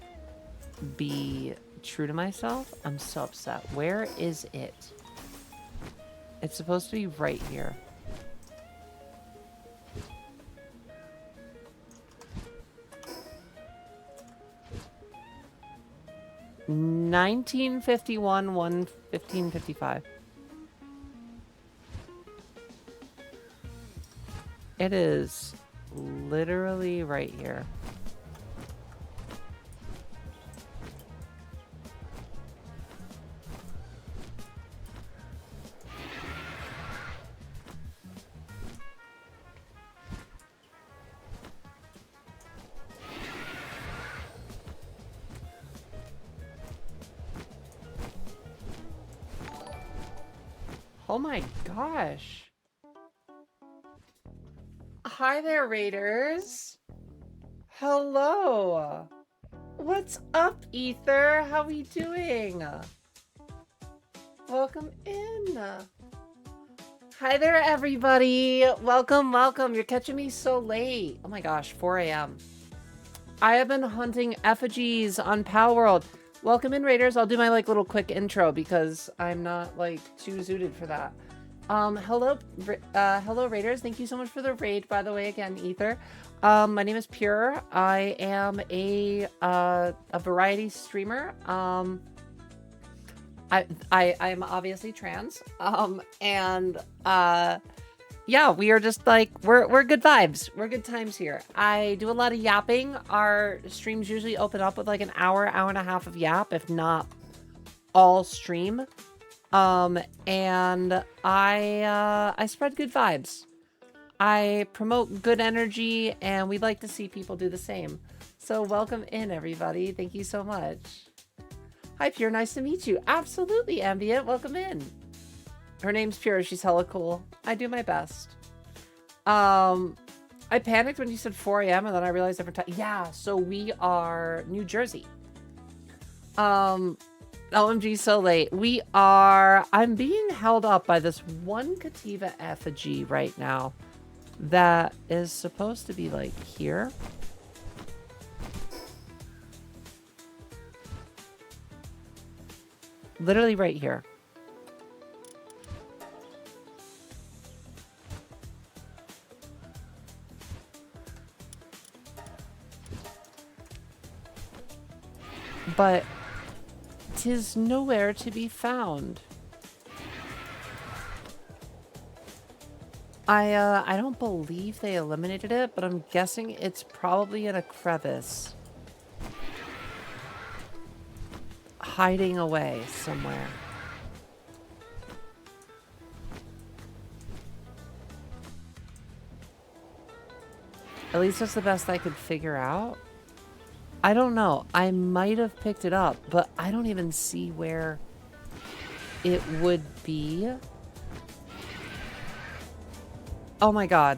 be true to myself. I'm so upset. Where is it? It's supposed to be right here. $19.51, $15.55. It is literally right here. Oh my gosh. Hi there, Raiders. Hello. What's up, Ether? How we doing? Welcome in. Hi there, everybody. Welcome, welcome. You're catching me so late. Oh my gosh, 4 a.m. I have been hunting effigies on Palworld. Welcome in, Raiders. I'll do my like little quick intro because I'm not like too zooted for that. Hello, Raiders. Thank you so much for the raid, by the way, again, Ether. My name is Pure. I am a variety streamer. I'm obviously trans. Yeah, we are just like, we're good vibes. We're good times here. I do a lot of yapping. Our streams usually open up with like an hour and a half of yap, if not all stream. And I spread good vibes. I promote good energy, and we'd like to see people do the same. So welcome in, everybody. Thank you so much. Hi, Pure. Nice to meet you. Absolutely, Ambient. Welcome in. Her name's Pure. She's hella cool. I do my best. I panicked when you said 4 a.m. and then I realized every time. Yeah, so we are New Jersey. OMG, so late. I'm being held up by this one Kativa effigy right now that is supposed to be like here. Literally right here. But 'tis nowhere to be found. I don't believe they eliminated it, but I'm guessing it's probably in a crevice. Hiding away somewhere. At least that's the best I could figure out. I don't know. I might have picked it up, but I don't even see where it would be. Oh my god.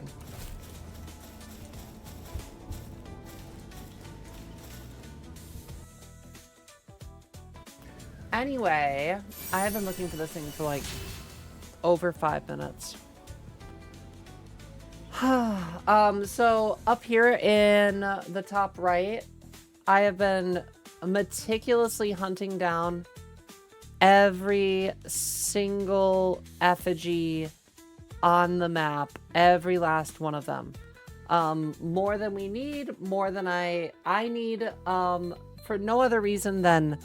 Anyway, I have been looking for this thing for like over 5 minutes. So up here in the top right, I have been meticulously hunting down every single effigy on the map, every last one of them. More than we need, more than I need, for no other reason than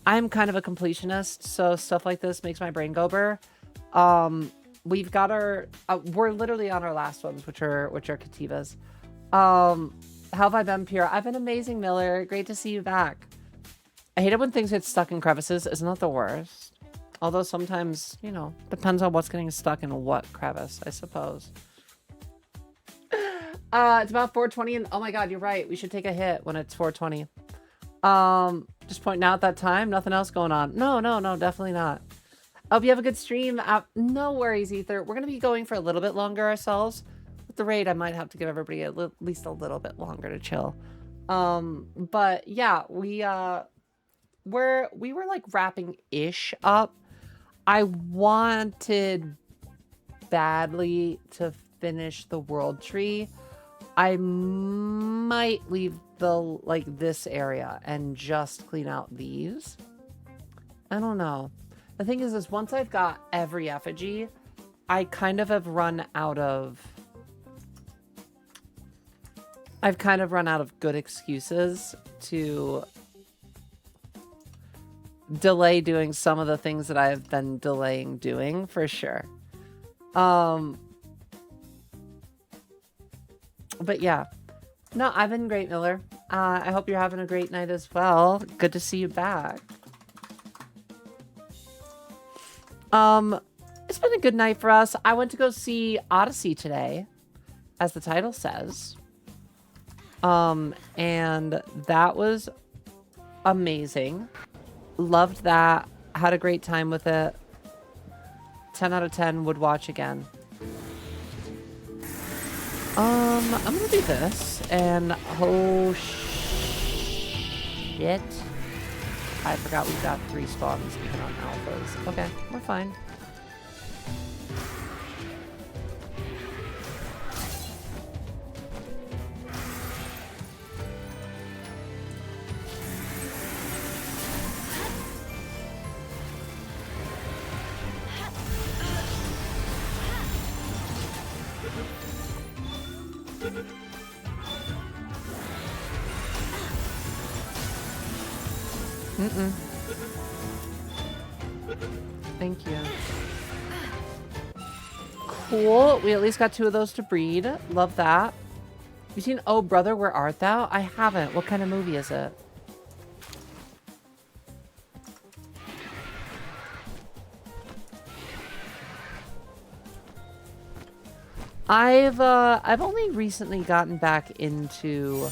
I'm kind of a completionist, so stuff like this makes my brain go burr. We've got our, we're literally on our last ones, which are Kativas. How have I been, Pure? I've been amazing, Miller. Great to see you back. I hate it when things get stuck in crevices. Isn't that the worst? Although sometimes, you know, depends on what's getting stuck in what crevice, I suppose. It's about 4:20 and oh my god, you're right. We should take a hit when it's 4:20. Just pointing out that time, nothing else going on. No, definitely not. Hope you have a good stream. No worries, Ether. We're going to be going for a little bit longer ourselves. With the raid, I might have to give everybody at least a little bit longer to chill. But yeah, we were like wrapping ish up. I wanted badly to finish the world tree. I might leave this area and just clean out these. I don't know. The thing is once I've got every effigy, I kind of have run out of... I've kind of run out of good excuses to delay doing some of the things that I've been delaying doing, for sure. But yeah. No, I've been great, Miller. I hope you're having a great night as well. Good to see you back. It's been a good night for us. I went to go see Odyssey today, as the title says. And that was amazing. Loved that. Had a great time with it. 10 out of 10 would watch again. I'm gonna do this, and oh shit. I forgot we've got 3 spawns even on alphas. Okay, we're fine. Thank you. Cool. We at least got 2 of those to breed. Love that. You seen Oh Brother, Where Art Thou? I haven't. What kind of movie is it? I've only recently gotten back into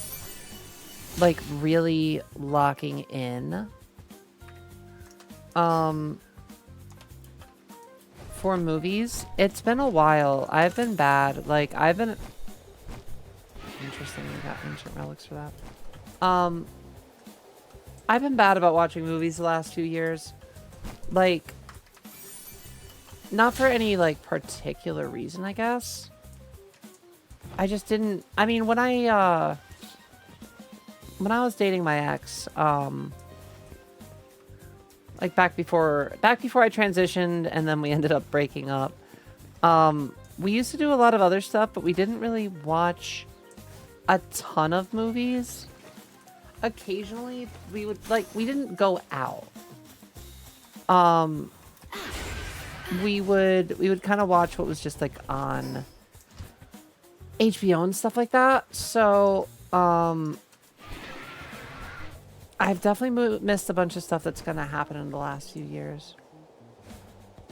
like really locking in for movies. It's been a while. I've been bad. Like I've been interesting, we got ancient relics for that. I've been bad about watching movies the last few years. Like not for any like particular reason, I guess. I just didn't. I mean, when I was dating my ex, like back before I transitioned, and then we ended up breaking up. We used to do a lot of other stuff, but we didn't really watch a ton of movies. Occasionally, we didn't go out. We would kind of watch what was just like on HBO and stuff like that. So, I've definitely missed a bunch of stuff that's gonna happen in the last few years.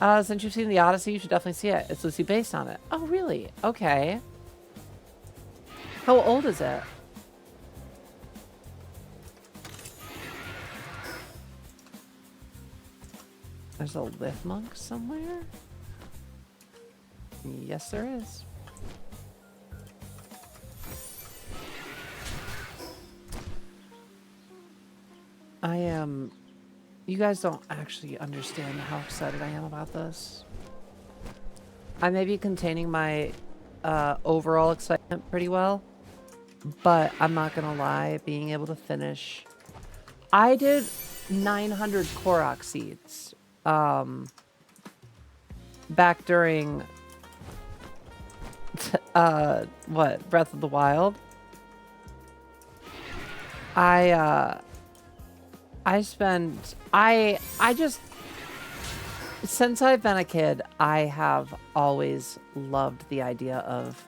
Since you've seen the Odyssey, you should definitely see it. It's loosely based on it. Oh, really? Okay. How old is it? There's a Lith monk somewhere? Yes, there is. You guys don't actually understand how excited I am about this. I may be containing my overall excitement pretty well, but I'm not gonna lie, being able to finish. I did 900 Korok seeds back during what, Breath of the Wild. Since I've been a kid, I have always loved the idea of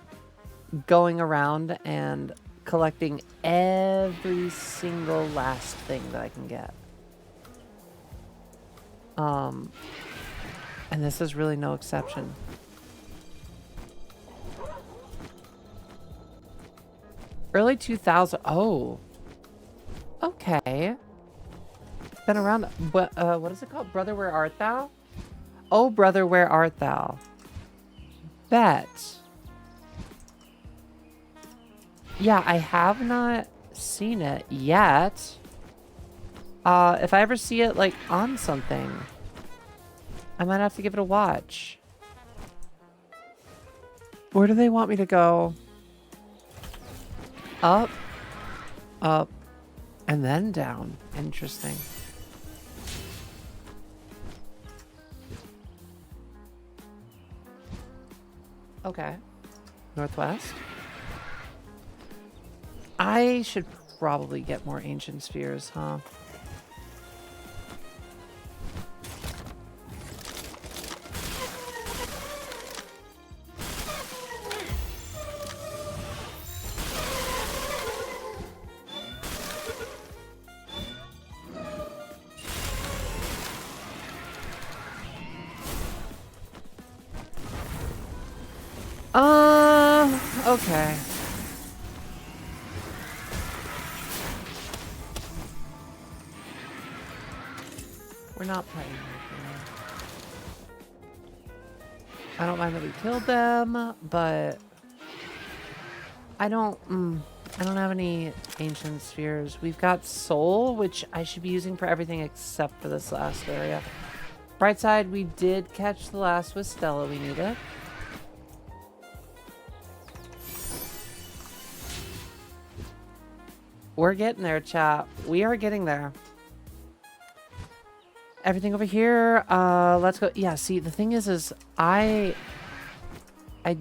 going around and collecting every single last thing that I can get. And this is really no exception. Early 2000. Oh. Okay. Been around. What is it called? Brother, Where Art Thou? Oh, brother, where art thou? Bet. Yeah, I have not seen it yet. If I ever see it, like, on something, I might have to give it a watch. Where do they want me to go? Up, up, and then down. Interesting. Okay. Northwest. I should probably get more ancient spheres, huh? Okay. We're not playing anything. I don't mind that we killed them, but I don't have any ancient spheres. We've got soul, which I should be using for everything except for this last area. Bright side, we did catch the last with Stella we needed. We're getting there, chat. We are getting there. Everything over here. Let's go. Yeah, see, the thing is I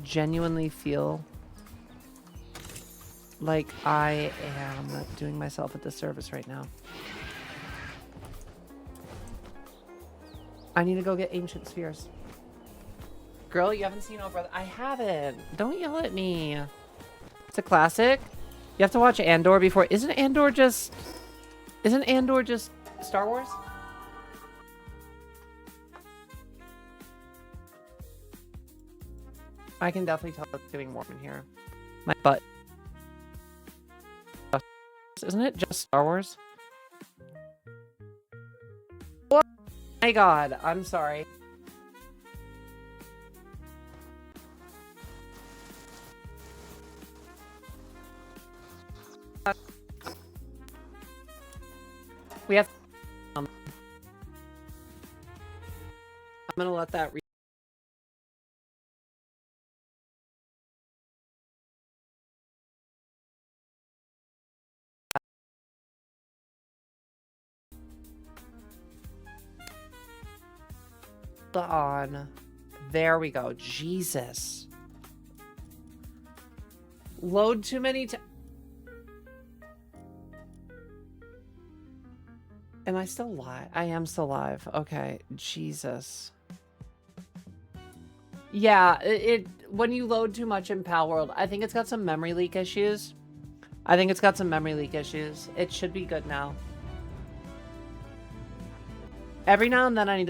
genuinely feel like I am doing myself a disservice right now. I need to go get ancient spheres. Girl, you haven't seen Oh Brother? I haven't. Don't yell at me. It's a classic. You have to watch Andor before. Isn't Andor just Star Wars? I can definitely tell it's getting warm in here. My butt. Isn't it just Star Wars? Oh my god, I'm sorry. We have. I'm gonna let that. On. There we go. Jesus. Load too many times. Am I still live? I am still live. Okay. Jesus. Yeah, it when you load too much in Palworld, I think it's got some memory leak issues. It should be good now. Every now and then I need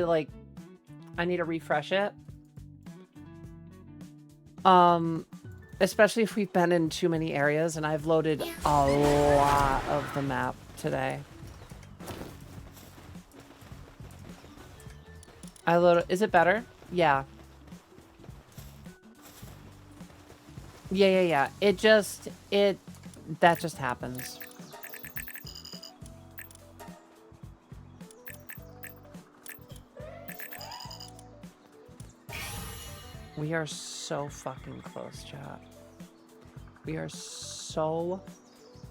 to refresh it. Especially if we've been in too many areas, and I've loaded a lot of the map today. Is it better? Yeah. Yeah. That just happens. We are so fucking close, chat. We are so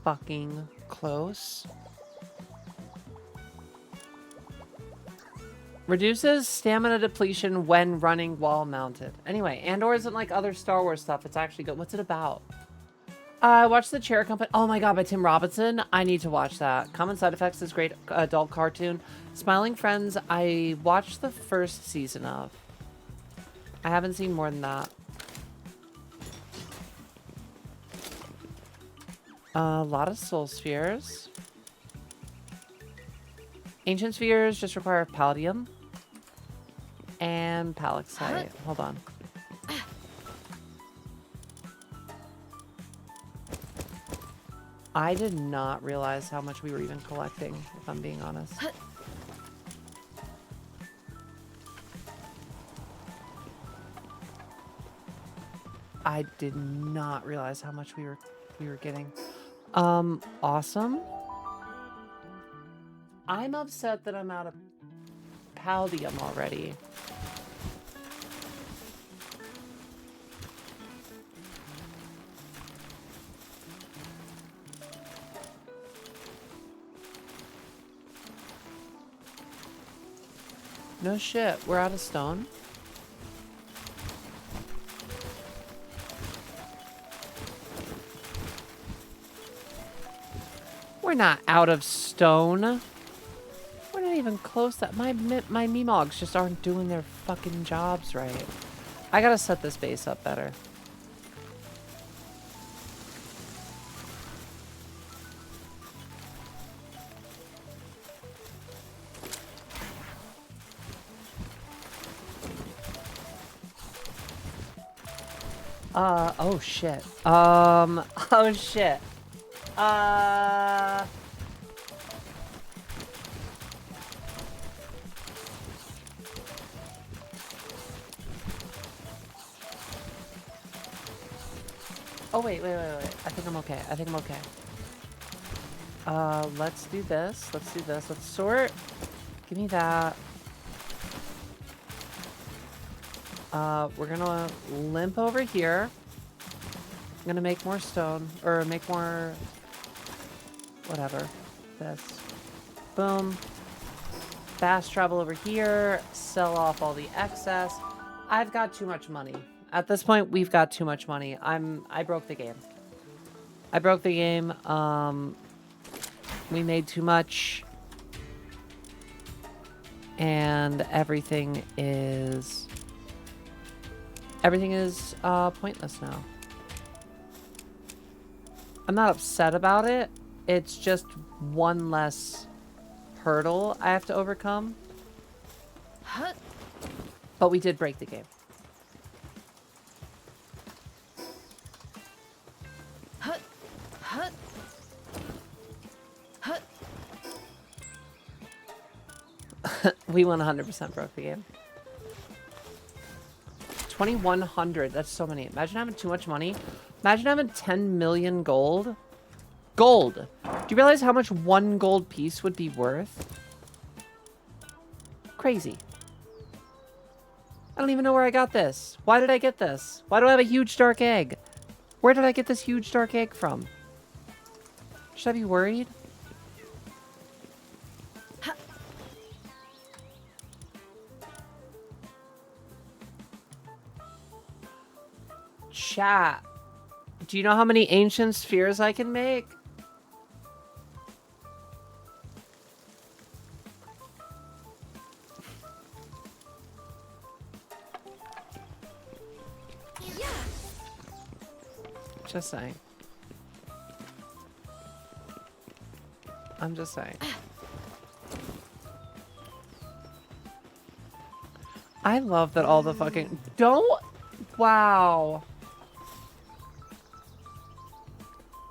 fucking close. Reduces stamina depletion when running wall mounted. Anyway, Andor isn't like other Star Wars stuff. It's actually good. What's it about? I watched The Chair Company. Oh my god, by Tim Robinson. I need to watch that. Common Side Effects is great adult cartoon. Smiling Friends, I watched the first season of. I haven't seen more than that. A lot of soul spheres. Ancient spheres just require palladium and palaxite. Hold on. I did not realize how much we were even collecting, if I'm being honest. I did not realize how much we were getting. Awesome. I'm upset that I'm out of Paldium already. No shit, we're out of stone. We're not out of stone. We're not even close. That my Memogs just aren't doing their fucking jobs right. I gotta set this base up better. Oh shit. Oh shit. Oh, wait. I think I'm okay. Let's do this. Let's sort. Give me that. We're gonna limp over here. I'm gonna make more stone, or make more... whatever. This. Boom. Fast travel over here. Sell off all the excess. I've got too much money. At this point, we've got too much money. I broke the game. We made too much. And everything is pointless now. I'm not upset about it. It's just one less hurdle I have to overcome. But we did break the game. We 100% broke the game. 2,100. That's so many. Imagine having too much money. Imagine having 10 million gold. Gold! Do you realize how much one gold piece would be worth? Crazy. I don't even know where I got this. Why did I get this? Why do I have a huge dark egg? Where did I get this huge dark egg from? Should I be worried? Chat. Do you know how many ancient spheres I can make? Just saying. I'm just saying. I love that all the fucking... Don't... Wow.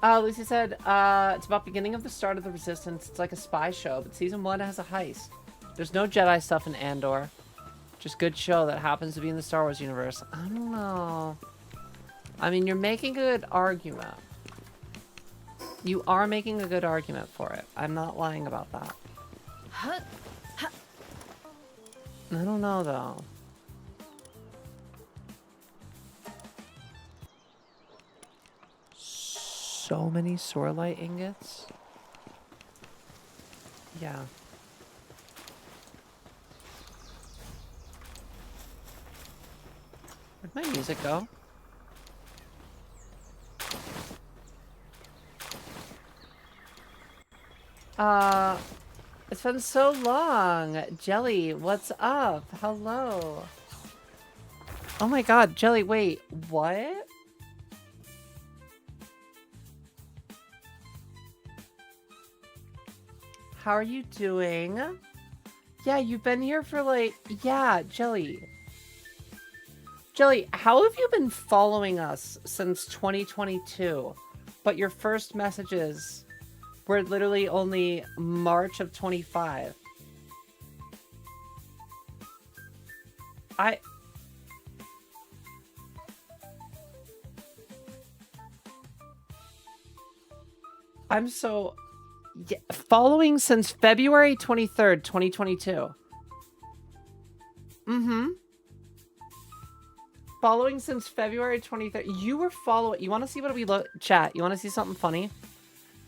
Lucy said, it's about beginning of the start of the Resistance. It's like a spy show, but season 1 has a heist. There's no Jedi stuff in Andor. Just good show that happens to be in the Star Wars universe. I don't know. I mean, you're making a good argument. You are making a good argument for it. I'm not lying about that. I don't know, though. So many Sorlight ingots? Yeah. Where'd my music go? It's been so long. Jelly, what's up? Hello. Oh my god, Jelly, wait, what? How are you doing? Yeah, you've been here for like... Yeah, Jelly. Jelly, how have you been following us since 2022? But your first messages were literally only March of 25. I'm so... Yeah, following since February 23rd, 2022. Mm-hmm. Following since February 23rd. You were following... You want to see what we look... Chat, you want to see something funny?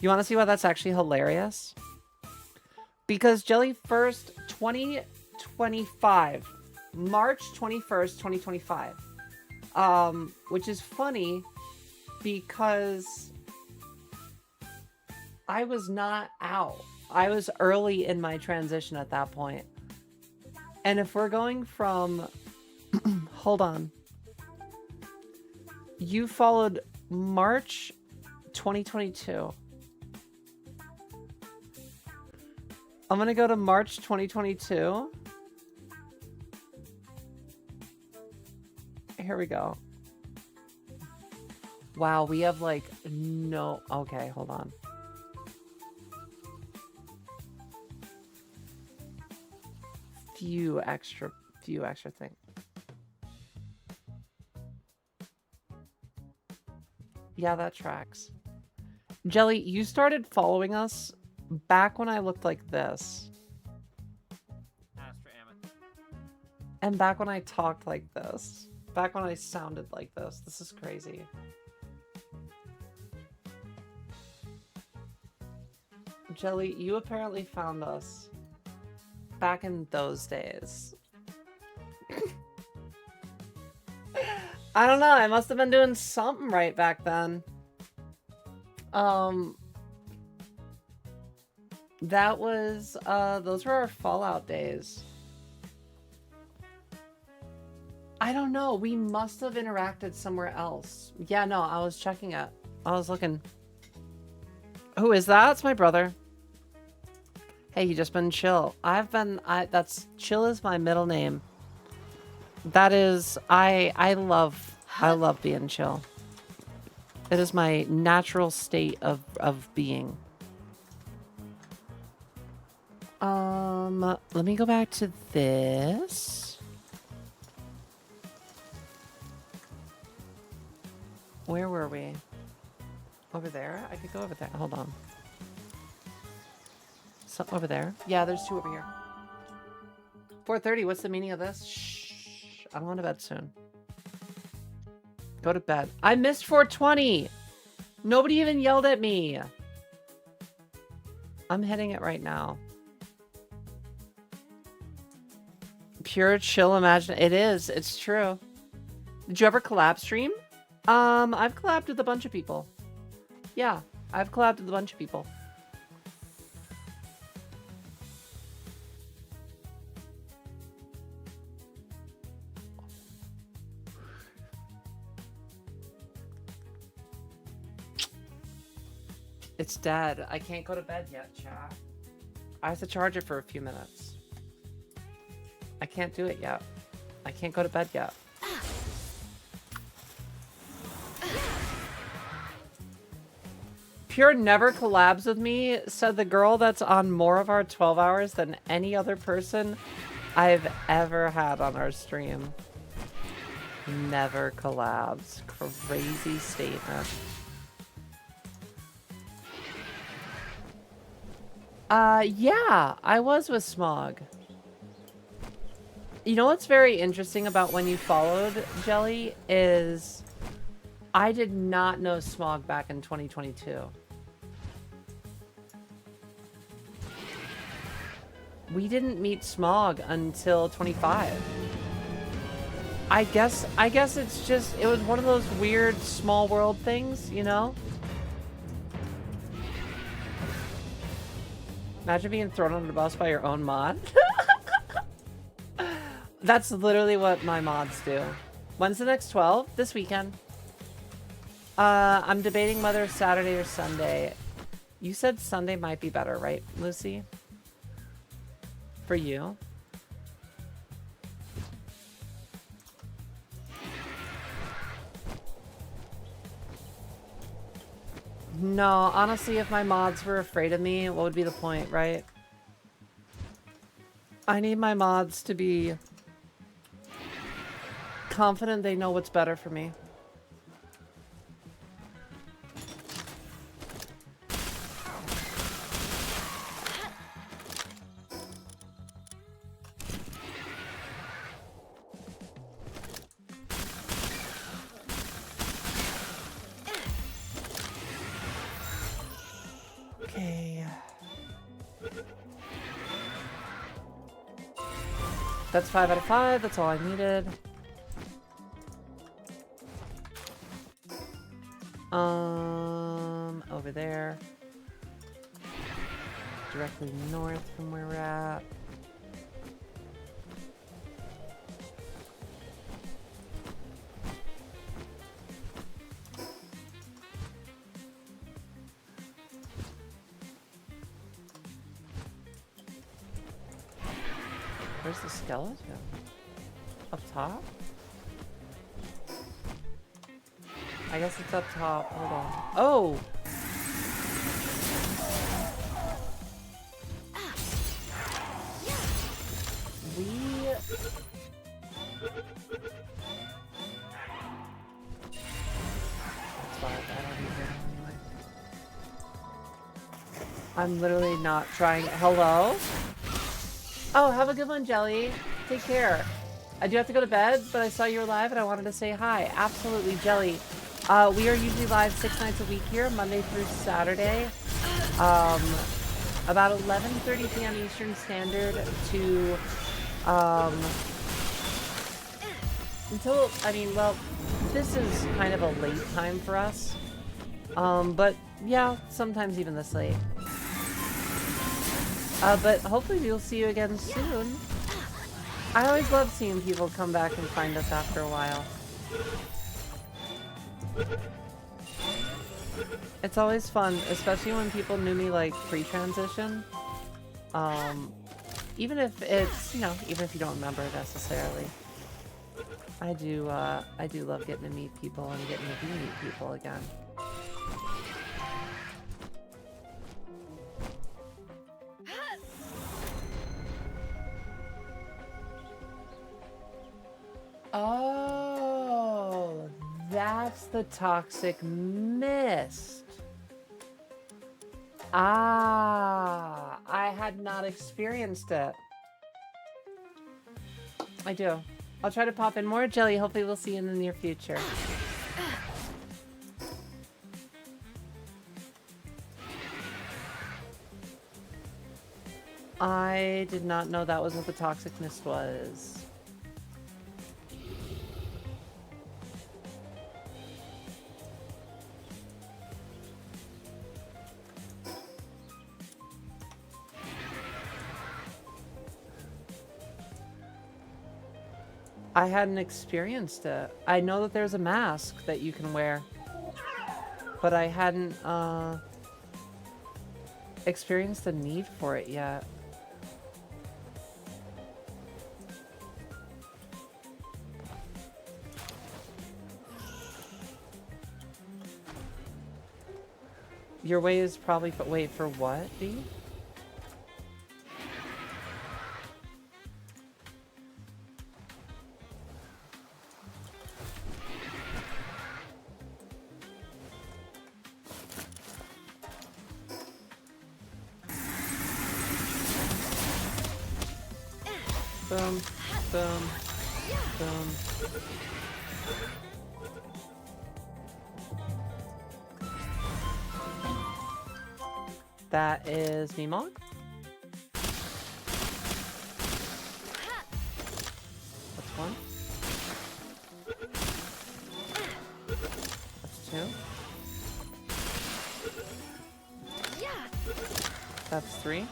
You want to see why that's actually hilarious? Because Jelly first 2025. March 21st, 2025. Which is funny because I was not out. I was early in my transition at that point. And if we're going from... Hold on. You followed March 2022. I'm going to go to March 2022. Here we go. Wow, we have like no... Okay, hold on. Few extra things. Yeah, that tracks. Jelly, you started following us back when I looked like this. And back when I talked like this. Back when I sounded like this. This is crazy. Jelly, you apparently found us back in those days. I don't know. I must have been doing something right back then. That was, those were our Fallout days. I don't know. We must have interacted somewhere else. Yeah, no, I was checking it. I was looking. Who is that? It's my brother. Hey, you just been chill. That's chill is my middle name. That is, I love being chill. It is my natural state of being. Let me go back to this. Where were we? Over there? I could go over there. Hold on. So, over there? Yeah, there's two over here. 4:30, what's the meaning of this? Shh. I'm going to bed soon. Go to bed. I missed 4:20! Nobody even yelled at me! I'm hitting it right now. Pure chill imagine. It is. It's true. Did you ever collab stream? I've collabed with a bunch of people. Yeah, I've collabed with a bunch of people. It's dead. I can't go to bed yet, chat. I have to charge it for a few minutes. I can't do it yet. I can't go to bed yet. Pure never collabs with me, said the girl that's on more of our 12 hours than any other person I've ever had on our stream. Never collabs. Crazy statement. Yeah, I was with Smog. You know what's very interesting about when you followed Jelly is I did not know Smog back in 2022. We didn't meet Smog until 25. I guess it's just, it was one of those weird small world things, you know? Imagine being thrown under the bus by your own mod. That's literally what my mods do. When's the next 12? This weekend. I'm debating whether Saturday or Sunday. You said Sunday might be better, right, Lucy? For you? No, honestly, if my mods were afraid of me, what would be the point, right? I need my mods to be confident they know what's better for me. That's 5 out of 5. That's all I needed. Over there. Directly north from where we're at. Where's the skeleton? Up top? I guess it's up top. Hold on. Oh! I'm literally not trying. Hello? Oh, have a good one, Jelly. Take care. I do have to go to bed, but I saw you were live and I wanted to say hi. Absolutely, Jelly. We are usually live 6 nights a week here, Monday through Saturday. About 11:30 p.m. Eastern Standard to, until, I mean, well, this is kind of a late time for us. But yeah, sometimes even this late. But hopefully we'll see you again soon. I always love seeing people come back and find us after a while. It's always fun, especially when people knew me like pre-transition. Even if it's, you know, even if you don't remember it necessarily. I do love getting to meet people and getting to meet people again. Oh, that's the toxic mist. Ah, I had not experienced it. I do. I'll try to pop in more, Jelly. Hopefully we'll see you in the near future. I did not know that was what the toxic mist was. I hadn't experienced it. I know that there's a mask that you can wear, but I hadn't experienced the need for it yet. Your way is probably, wait, for what, B? Boom, boom, boom. That is Mimog. That's one. That's two. That's three.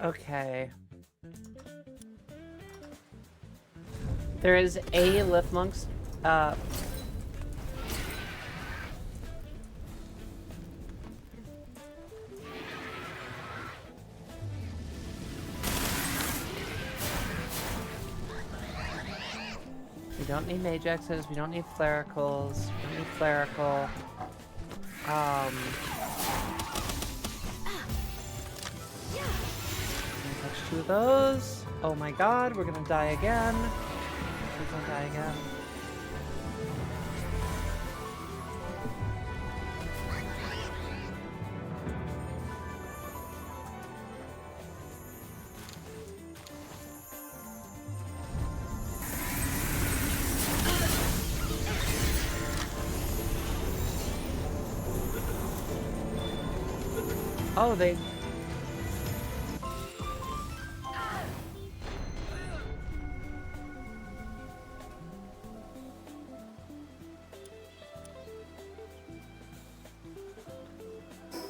Okay. There is a lift monks. We don't need Majexes. We don't need Flericals. We don't need Flerical. Touch two of those. Oh my god, we're gonna die again. Please don't die again. Oh, they...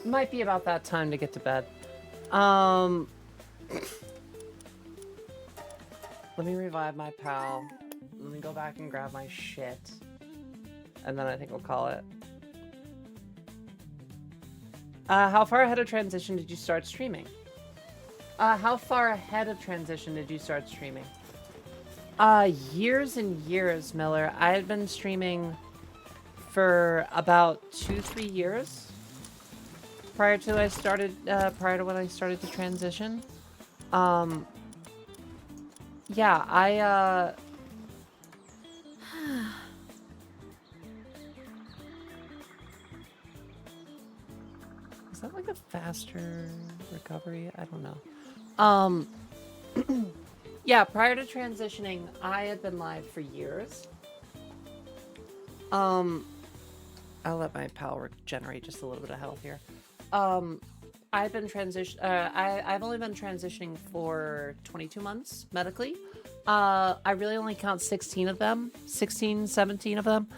Might be about that time to get to bed. Let me revive my pal. Let me go back and grab my shit. And then I think we'll call it. How far ahead of transition did you start streaming? How far ahead of transition did you start streaming? Years and years, Miller. I had been streaming for about 2-3 years prior to when I started to transition. Yeah, is that like a faster recovery? I don't know. Yeah, prior to transitioning, I had been live for years. I'll let my pal regenerate just a little bit of health here. I've been I've only been transitioning for 22 months medically. I really only count 16 of them, 16, 17 of them.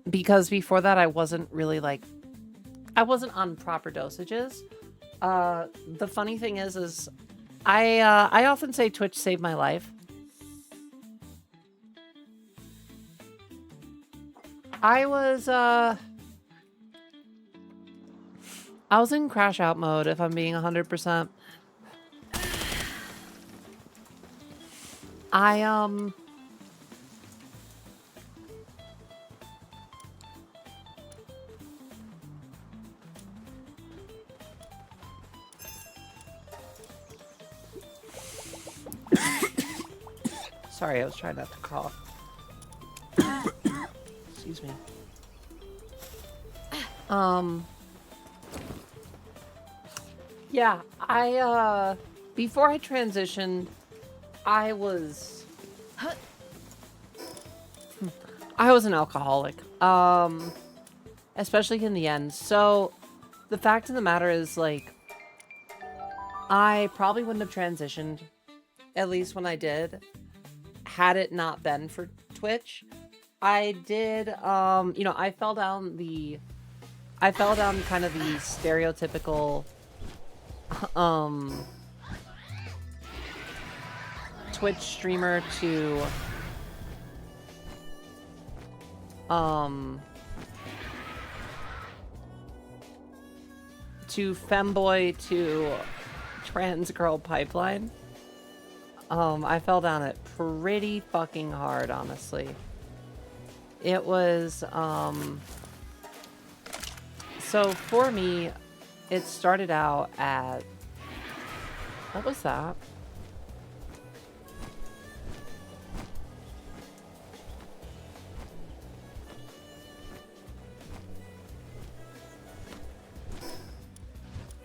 Because before that I wasn't really I wasn't on proper dosages. The funny thing is I often say Twitch saved my life. I was in crash out mode, if I'm being 100%. Sorry, I was trying not to cough. Excuse me. Yeah, before I transitioned, I was an alcoholic, especially in the end. So the fact of the matter is, I probably wouldn't have transitioned, at least when I did, had it not been for Twitch. I did, I fell down kind of the stereotypical, Twitch streamer to, femboy to trans girl pipeline. I fell down it pretty fucking hard, honestly. It was, so for me, it started out at, what was that?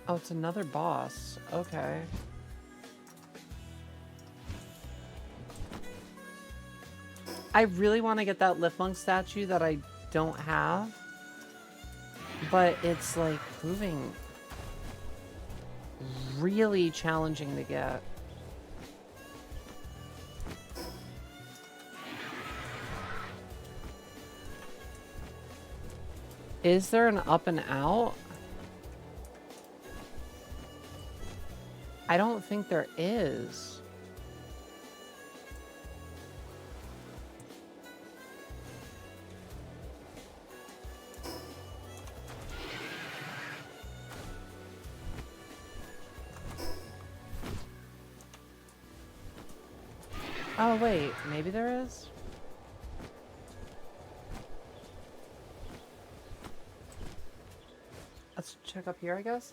Oh, it's another boss. Okay. I really want to get that Lip Monk statue that I don't have. But it's proving really challenging to get. Is there an up and out? I don't think there is. Oh, wait. Maybe there is? Let's check up here, I guess.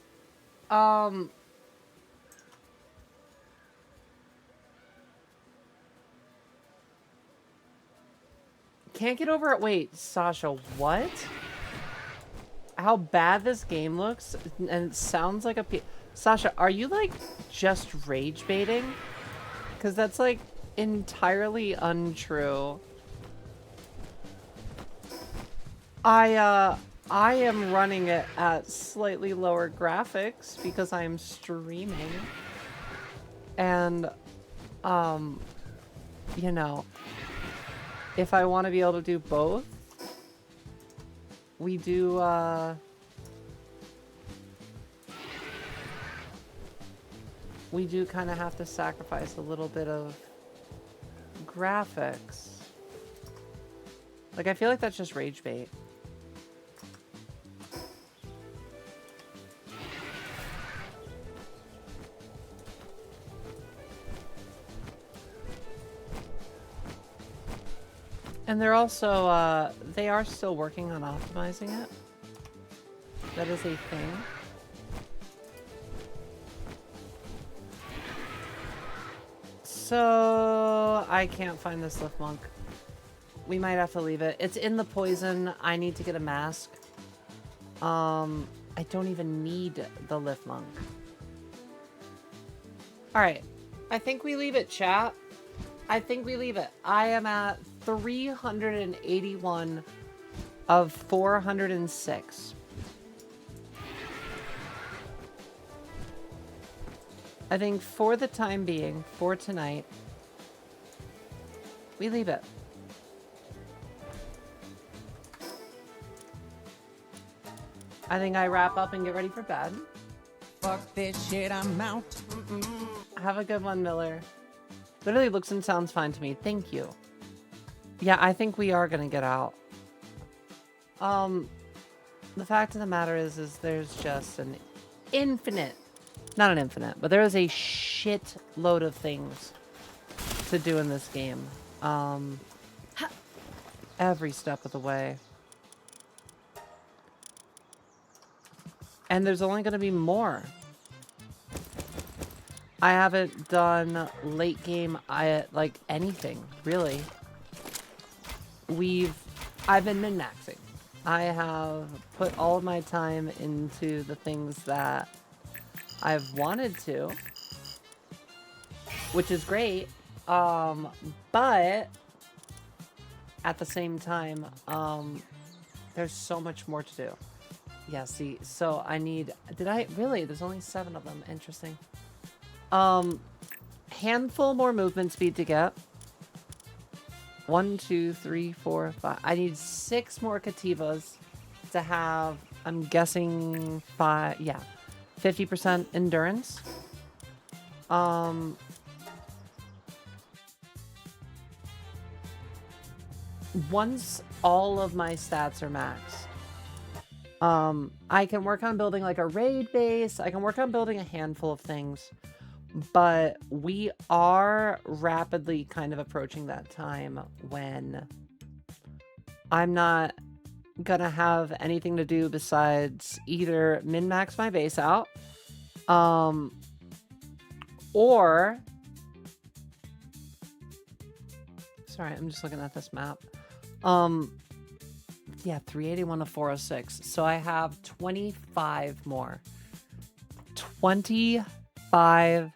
Can't get over it. Wait, Sasha, what? How bad this game looks? And it sounds like a... Sasha, are you, just rage baiting? Because that's, entirely untrue. I I am running it at slightly lower graphics because I'm streaming. And, you know, if I want to be able to do both, we do, kind of have to sacrifice a little bit of graphics. Like, I feel like that's just rage bait. And they're also, they are still working on optimizing it. That is a thing. So, I can't find this lift monk. We might have to leave it. It's in the poison. I need to get a mask. I don't even need the lift monk. Alright. I think we leave it, chat. I think we leave it. I am at 381 of 406. I think for the time being, for tonight, we leave it. I think I wrap up and get ready for bed. Fuck this shit, I'm out. Have a good one, Miller. Literally looks and sounds fine to me. Thank you. Yeah, I think we are gonna get out. The fact of the matter is there's just an infinite, not an infinite, but there is a shit load of things to do in this game. Every step of the way. And there's only gonna be more. I haven't done late game, like anything, really. I've been min-maxing. I have put all of my time into the things that I've wanted to, which is great. But at the same time, there's so much more to do. Yeah, see, so I need, there's only 7 of them. Interesting. Handful more movement speed to get. 1, 2, 3, 4, 5. I need 6 more Kativas to have, I'm guessing 5, yeah, 50% endurance. Once all of my stats are maxed, I can work on building like a raid base. I can work on building a handful of things. But we are rapidly kind of approaching that time when I'm not gonna have anything to do besides either min-max my base out, or... Sorry, I'm just looking at this map. Yeah, 381 to 406. So I have 25 more. 25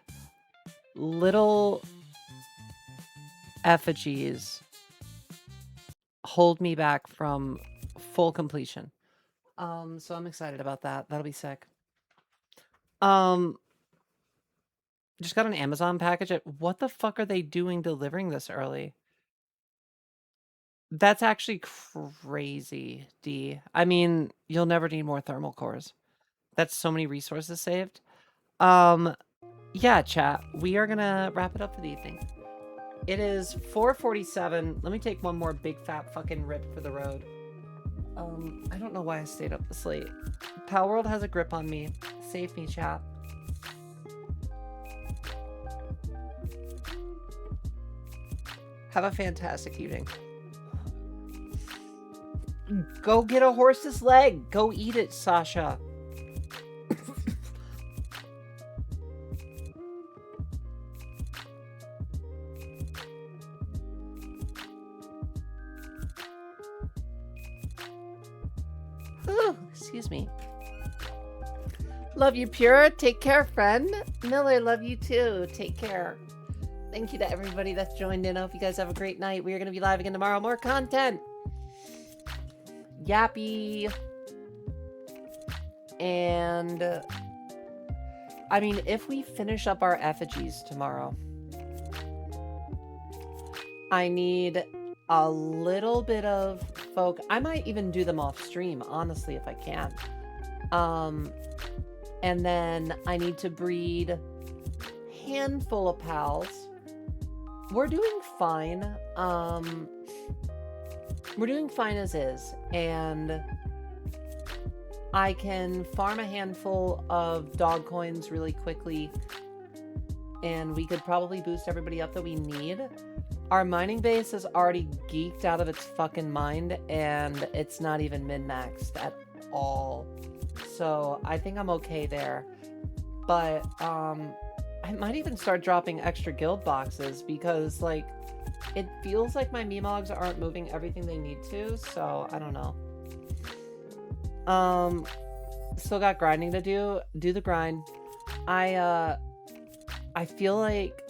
little effigies hold me back from full completion. So I'm excited about that. That'll be sick. Just got an Amazon package. What the fuck are they doing delivering this early? That's actually crazy, D. I mean, you'll never need more thermal cores. That's so many resources saved. Yeah, chat. We are gonna wrap it up for the evening. It is 4:47. Let me take one more big fat fucking rip for the road. I don't know why I stayed up this late. Palworld has a grip on me. Save me, chat. Have a fantastic evening. Go get a horse's leg. Go eat it, Sasha. Ooh, excuse me. Love you, Pure. Take care, friend. Miller, love you too. Take care. Thank you to everybody that's joined in. I hope you guys have a great night. We are going to be live again tomorrow. More content. Yappy. And I mean, if we finish up our effigies tomorrow, I need a little bit of folk. I might even do them off stream, honestly, if I can. And then I need to breed handful of pals. We're doing fine. We're doing fine as is, and I can farm a handful of dog coins really quickly, and we could probably boost everybody up that we need. Our mining base is already geeked out of its fucking mind, and it's not even min-maxed at all. So I think I'm okay there. But I might even start dropping extra guild boxes because, like, it feels like my memogs aren't moving everything they need to, so I don't know. Still got grinding to do. Do the grind. I feel like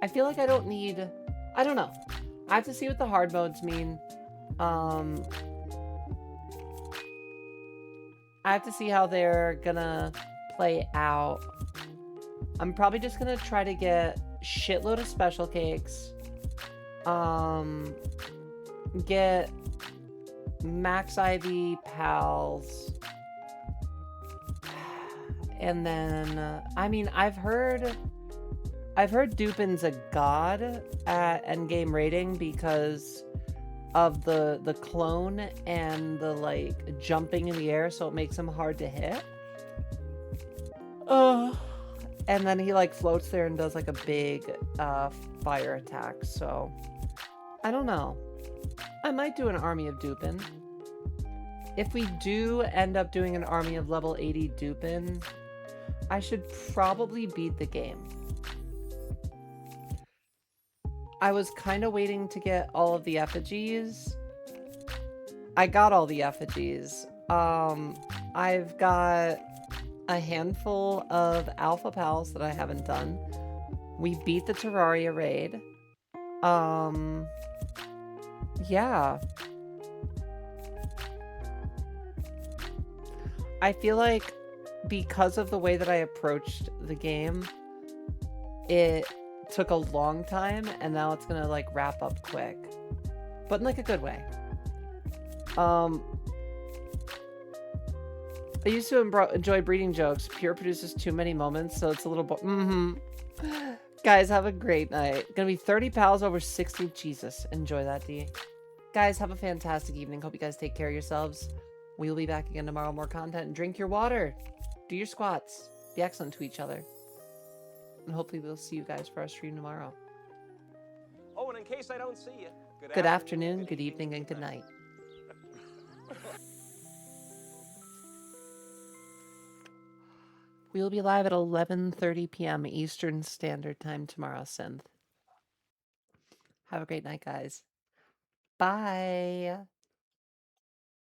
I don't need... I don't know. I have to see what the hard modes mean. I have to see how they're gonna play out. I'm probably just gonna try to get shitload of special cakes. Get max IV pals. And then, I mean, I've heard Dupin's a god at endgame rating because of the clone and the, like, jumping in the air, so it makes him hard to hit. And then he, like, floats there and does, like, a big fire attack, so I don't know. I might do an army of Dupin. If we do end up doing an army of level 80 Dupin, I should probably beat the game. I was kind of waiting to get all of the effigies. I got all the effigies. I've got a handful of alpha pals that I haven't done. We beat the Terraria raid. Yeah. I feel like because of the way that I approached the game, it took a long time, and now it's gonna, like, wrap up quick. But in, like, a good way. I used to enjoy breeding jokes. Pure produces too many moments, so it's a little Guys, have a great night. Gonna be 30 pals over 60. Jesus, enjoy that, D. Guys, have a fantastic evening. Hope you guys take care of yourselves. We will be back again tomorrow. More content. Drink your water. Do your squats. Be excellent to each other. And hopefully we'll see you guys for our stream tomorrow. Oh, and in case I don't see you, good afternoon, good evening, and good night. We will be live at 11:30 p.m. Eastern Standard Time tomorrow, Synth. Have a great night, guys. Bye.